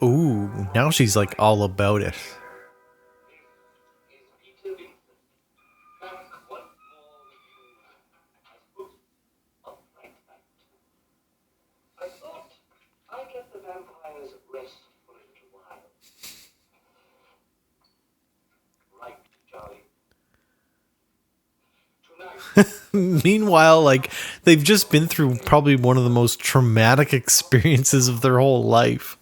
[SPEAKER 1] Ooh, now she's like all about it.
[SPEAKER 3] I thought I'd let the vampires rest for a little while. Right, Charlie. Tonight.
[SPEAKER 1] Meanwhile, like they've just been through probably one of the most traumatic experiences of their whole life.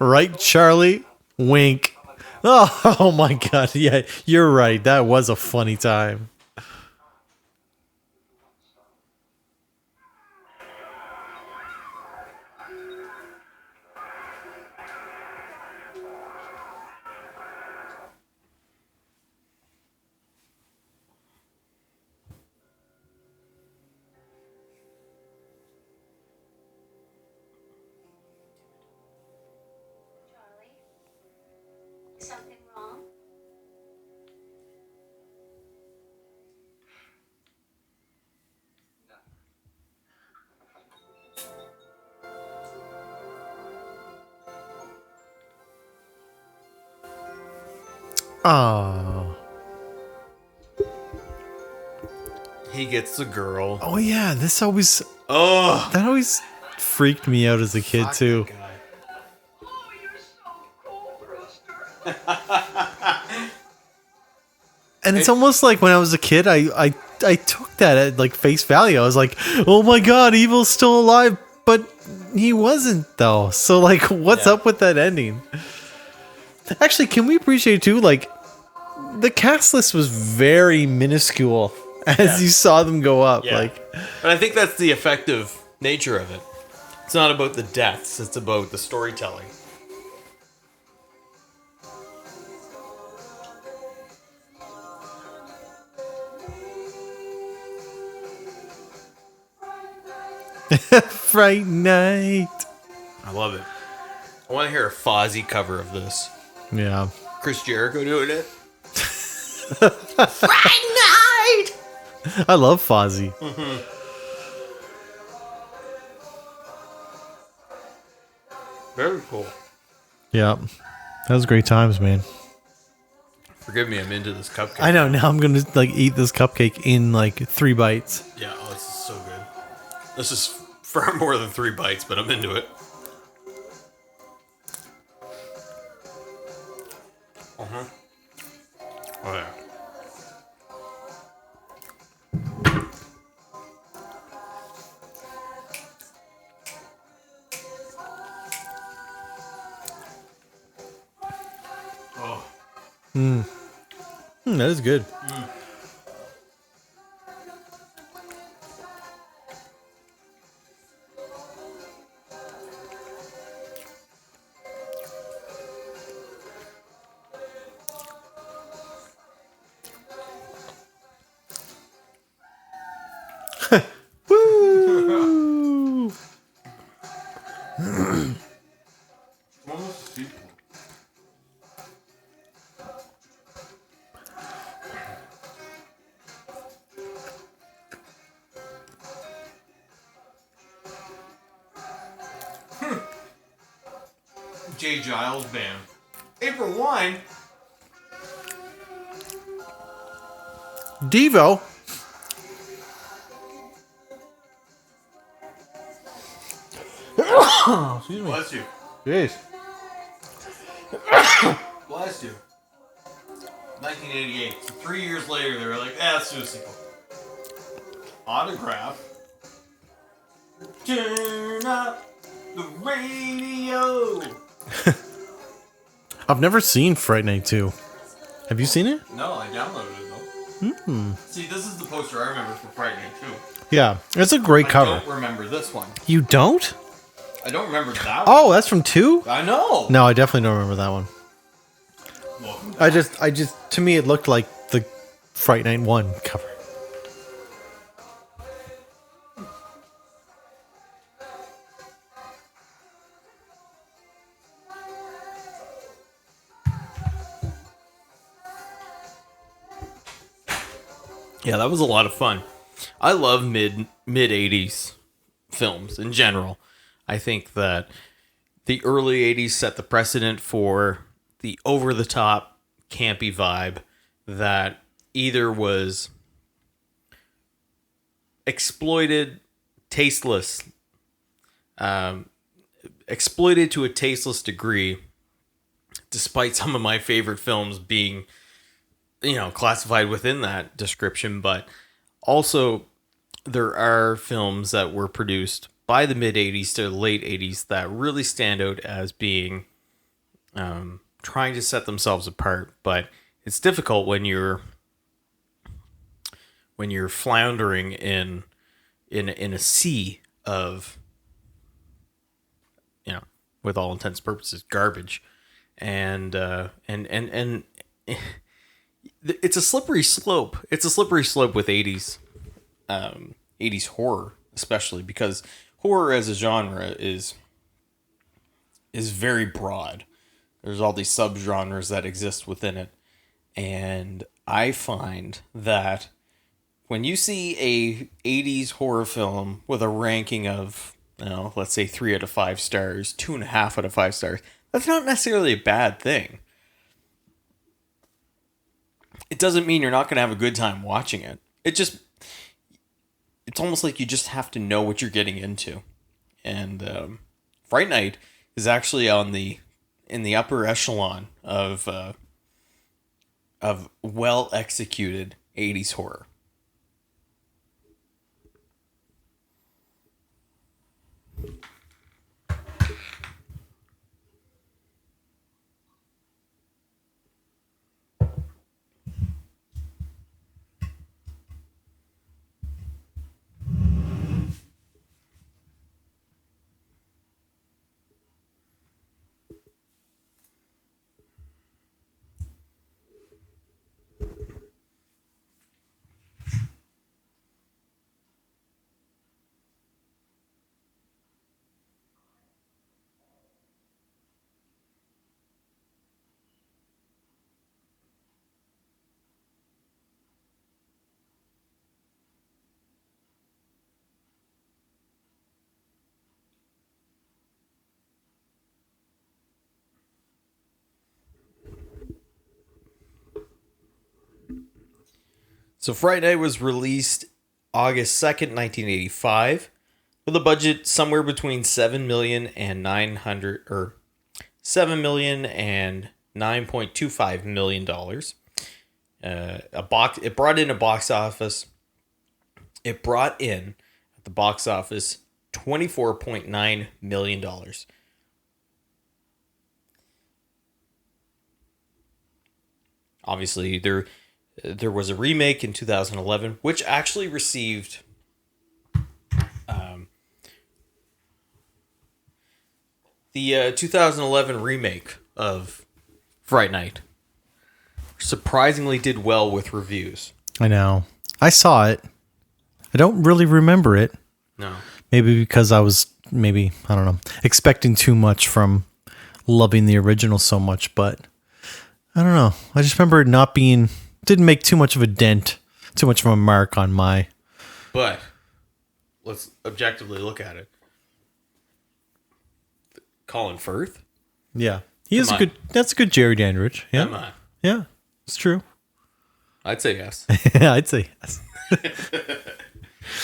[SPEAKER 1] Right, Charlie? Wink. Oh my god, yeah, you're right. That was a funny time.
[SPEAKER 4] Charlie? Something wrong?
[SPEAKER 1] Oh.
[SPEAKER 5] He gets the girl.
[SPEAKER 1] Oh yeah, this always
[SPEAKER 5] Oh,
[SPEAKER 1] that always freaked me out as a kid too.
[SPEAKER 3] Oh, you're so cool, Brewster.
[SPEAKER 1] And it's almost like when I was a kid, I I took that at like face value. I was like, oh my god, Evil's still alive, but he wasn't though. So like, what's up with that ending? Actually, can we appreciate too? Like, the cast list was very minuscule as you saw them go up.
[SPEAKER 5] Yeah.
[SPEAKER 1] Like,
[SPEAKER 5] But I think that's the effective nature of it. It's not about the deaths, it's about the storytelling.
[SPEAKER 1] Fright Night.
[SPEAKER 5] I love it. I want to hear a Fozzy cover of this.
[SPEAKER 1] Yeah.
[SPEAKER 5] Chris Jericho doing it.
[SPEAKER 1] I love Fozzy.
[SPEAKER 5] Very cool.
[SPEAKER 1] Yeah. That was great times, man.
[SPEAKER 5] Forgive me, I'm into this cupcake.
[SPEAKER 1] I know. Now I'm going to like eat this cupcake in like 3 bites.
[SPEAKER 5] Yeah, oh, this is so good. This is far more than 3 bites, but I'm into it. Uh-huh. Oh, yeah.
[SPEAKER 1] That is good. Woo!
[SPEAKER 5] Jay Giles Band. April Wine.
[SPEAKER 1] Devo. Excuse me.
[SPEAKER 5] Bless you.
[SPEAKER 1] Jeez.
[SPEAKER 5] Bless you. 1988. So 3 years later, they were like, let's do a sequel. Autograph. Turn up the radio.
[SPEAKER 1] I've never seen Fright Night 2. Have you seen it?
[SPEAKER 5] No, I downloaded it though. See, this is the poster I remember for Fright Night 2.
[SPEAKER 1] Yeah. It's a great cover.
[SPEAKER 5] I don't remember this one.
[SPEAKER 1] You don't?
[SPEAKER 5] I don't remember that one.
[SPEAKER 1] Oh, that's from 2?
[SPEAKER 5] I know.
[SPEAKER 1] No, I definitely don't remember that one.
[SPEAKER 5] Welcome back.
[SPEAKER 1] I just, to me, it looked like the Fright Night 1 cover.
[SPEAKER 5] Yeah, that was a lot of fun. I love mid 80s films in general. I think that the early 80s set the precedent for the over the top campy vibe that either was exploited tasteless exploited to a tasteless degree, despite some of my favorite films being classified within that description. But also there are films that were produced by the mid 80s to the late 80s that really stand out as being trying to set themselves apart. But it's difficult when you're floundering in a sea of, with all intents and purposes, garbage. And it's a slippery slope. It's a slippery slope with 80s horror, especially because horror as a genre is very broad. There's all these subgenres that exist within it. And I find that when you see a 80s horror film with a ranking of, let's say 3 out of 5 stars, 2.5 out of 5 stars, that's not necessarily a bad thing. It doesn't mean you're not going to have a good time watching it. It's almost like you just have to know what you're getting into. And Fright Night is actually in the upper echelon of well executed 80s horror. So Fright Night was released August 2nd, 1985, with a budget somewhere between $7 million and $9.25 million. It brought in a box office. It brought in at the box office $24.9 million. Obviously, there was a remake in 2011, which actually received the 2011 remake of Fright Night surprisingly did well with reviews.
[SPEAKER 1] I know. I saw it. I don't really remember it.
[SPEAKER 5] No.
[SPEAKER 1] Maybe because I was, I don't know, expecting too much from loving the original so much, but I don't know. I just remember it didn't make too much of a dent, too much of a mark on my...
[SPEAKER 5] But let's objectively look at it. Colin Firth?
[SPEAKER 1] Yeah. That's a good Jerry Dandridge. Yeah.
[SPEAKER 5] Come on.
[SPEAKER 1] Yeah, it's true.
[SPEAKER 5] I'd say yes.
[SPEAKER 1] I'd say yes.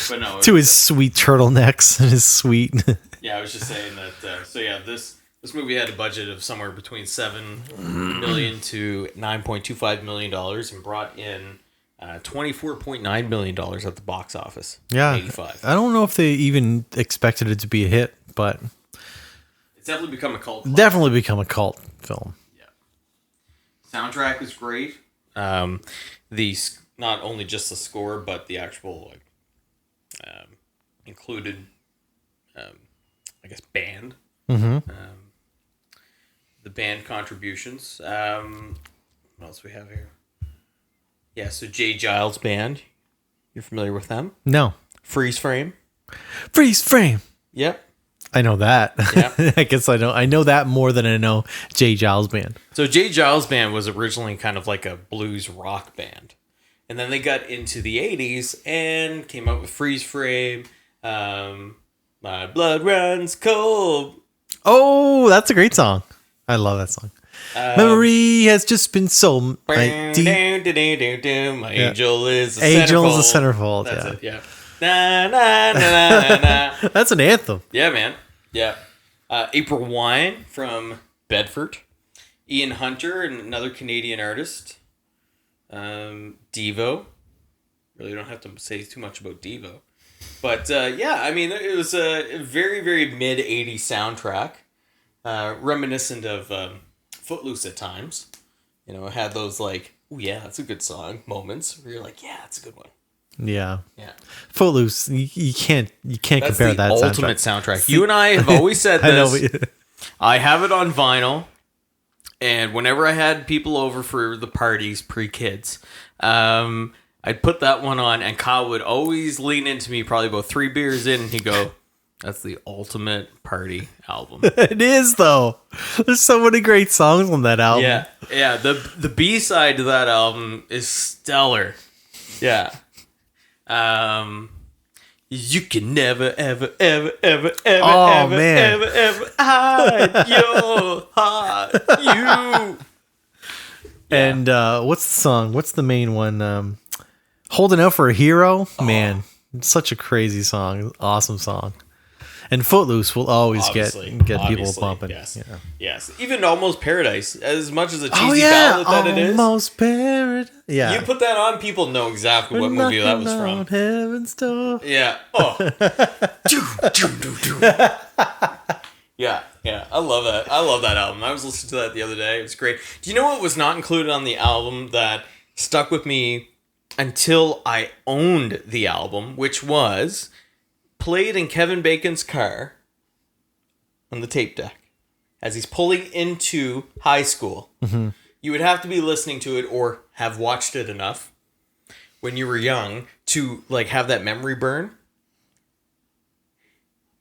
[SPEAKER 5] But no.
[SPEAKER 1] To his sweet turtlenecks and his sweet...
[SPEAKER 5] Yeah, I was just saying that. This movie had a budget of somewhere between $7 million to $9.25 million and brought in $24.9 million at the box office.
[SPEAKER 1] Yeah.
[SPEAKER 5] In 85.
[SPEAKER 1] I don't know if they even expected it to be a hit, but...
[SPEAKER 5] It's definitely become a cult classic.
[SPEAKER 1] Definitely become a cult film.
[SPEAKER 5] Yeah. Soundtrack is great. Not only just the score, but the actual included, band.
[SPEAKER 1] Mm-hmm.
[SPEAKER 5] The band contributions. What else we have here? Yeah, so Jay Giles Band. You're familiar with them?
[SPEAKER 1] No.
[SPEAKER 5] Freeze Frame.
[SPEAKER 1] Freeze Frame.
[SPEAKER 5] Yep.
[SPEAKER 1] I know that.
[SPEAKER 5] Yeah.
[SPEAKER 1] I guess I know that more than I know Jay Giles Band.
[SPEAKER 5] So Jay Giles Band was originally kind of like a blues rock band. And then they got into the 80s and came up with Freeze Frame, My Blood Runs Cold.
[SPEAKER 1] Oh, that's a great song. I love that song. Memory has just been so...
[SPEAKER 5] My angel is the
[SPEAKER 1] Angel is the
[SPEAKER 5] centerfold.
[SPEAKER 1] centerfold.
[SPEAKER 5] That's
[SPEAKER 1] Yeah.
[SPEAKER 5] it, yeah. Na, na, na, na, na.
[SPEAKER 1] That's an anthem.
[SPEAKER 5] Yeah, man. Yeah. April Wine from Bedford. Ian Hunter, another Canadian artist. Devo. Really don't have to say too much about Devo. But it was a very, very mid-'80s soundtrack. Reminiscent of Footloose at times. It had those like, oh yeah, that's a good song moments where you're like, yeah, that's a good one.
[SPEAKER 1] Yeah.
[SPEAKER 5] Yeah.
[SPEAKER 1] Footloose, you can't
[SPEAKER 5] That's
[SPEAKER 1] compare
[SPEAKER 5] the
[SPEAKER 1] that
[SPEAKER 5] ultimate soundtrack. You and I have always said this.
[SPEAKER 1] I know.
[SPEAKER 5] I have it on vinyl, and whenever I had people over for the parties, pre-kids, I'd put that one on, and Kyle would always lean into me probably about 3 beers in, and he'd go, that's the ultimate party album.
[SPEAKER 1] It is, though. There's so many great songs on that album.
[SPEAKER 5] Yeah. The B-side to that album is stellar. Yeah. You can never, ever, ever, ever, ever, ever, ever, ever hide your heart. You.
[SPEAKER 1] And what's the song? What's the main one? Holding Out for a Hero? Man, such a crazy song. Awesome song. And Footloose will always get people bumping.
[SPEAKER 5] Yes.
[SPEAKER 1] Yeah.
[SPEAKER 5] Yes. Even Almost Paradise, as much as a cheesy ballad that it is.
[SPEAKER 1] Almost Paradise. Yeah.
[SPEAKER 5] You put that on, people know exactly what movie that was from.
[SPEAKER 1] Heaven's door.
[SPEAKER 5] Yeah. Oh. Yeah. I love that. I love that album. I was listening to that the other day. It was great. Do you know what was not included on the album that stuck with me until I owned the album, which was played in Kevin Bacon's car on the tape deck as he's pulling into high school.
[SPEAKER 1] Mm-hmm.
[SPEAKER 5] You would have to be listening to it or have watched it enough when you were young to like have that memory burn.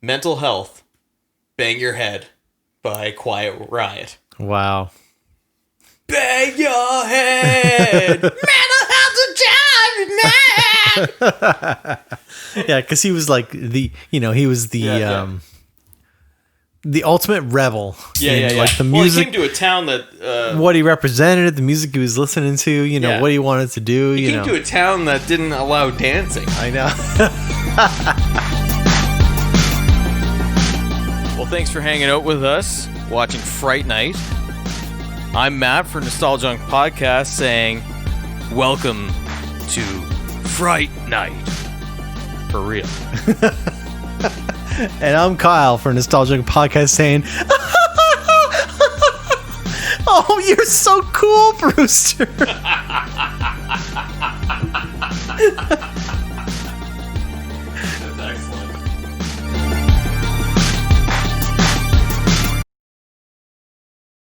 [SPEAKER 5] Mental Health, Bang Your Head by Quiet Riot.
[SPEAKER 1] Wow.
[SPEAKER 5] Bang your head. Mental health will drive you mad.
[SPEAKER 1] Yeah, because he was like he was the the ultimate rebel. in, like the
[SPEAKER 5] Well,
[SPEAKER 1] music,
[SPEAKER 5] he came to a town that
[SPEAKER 1] what he represented, the music he was listening to,
[SPEAKER 5] Yeah.
[SPEAKER 1] what he wanted to do.
[SPEAKER 5] he came to a town that didn't allow dancing.
[SPEAKER 1] I know.
[SPEAKER 5] Well, thanks for hanging out with us, watching Fright Night. I'm Matt for Nostaljunk Podcast saying, welcome to Fright Night. For real.
[SPEAKER 1] And I'm Kyle for Nostalgic Podcast saying, oh, you're so cool, Brewster.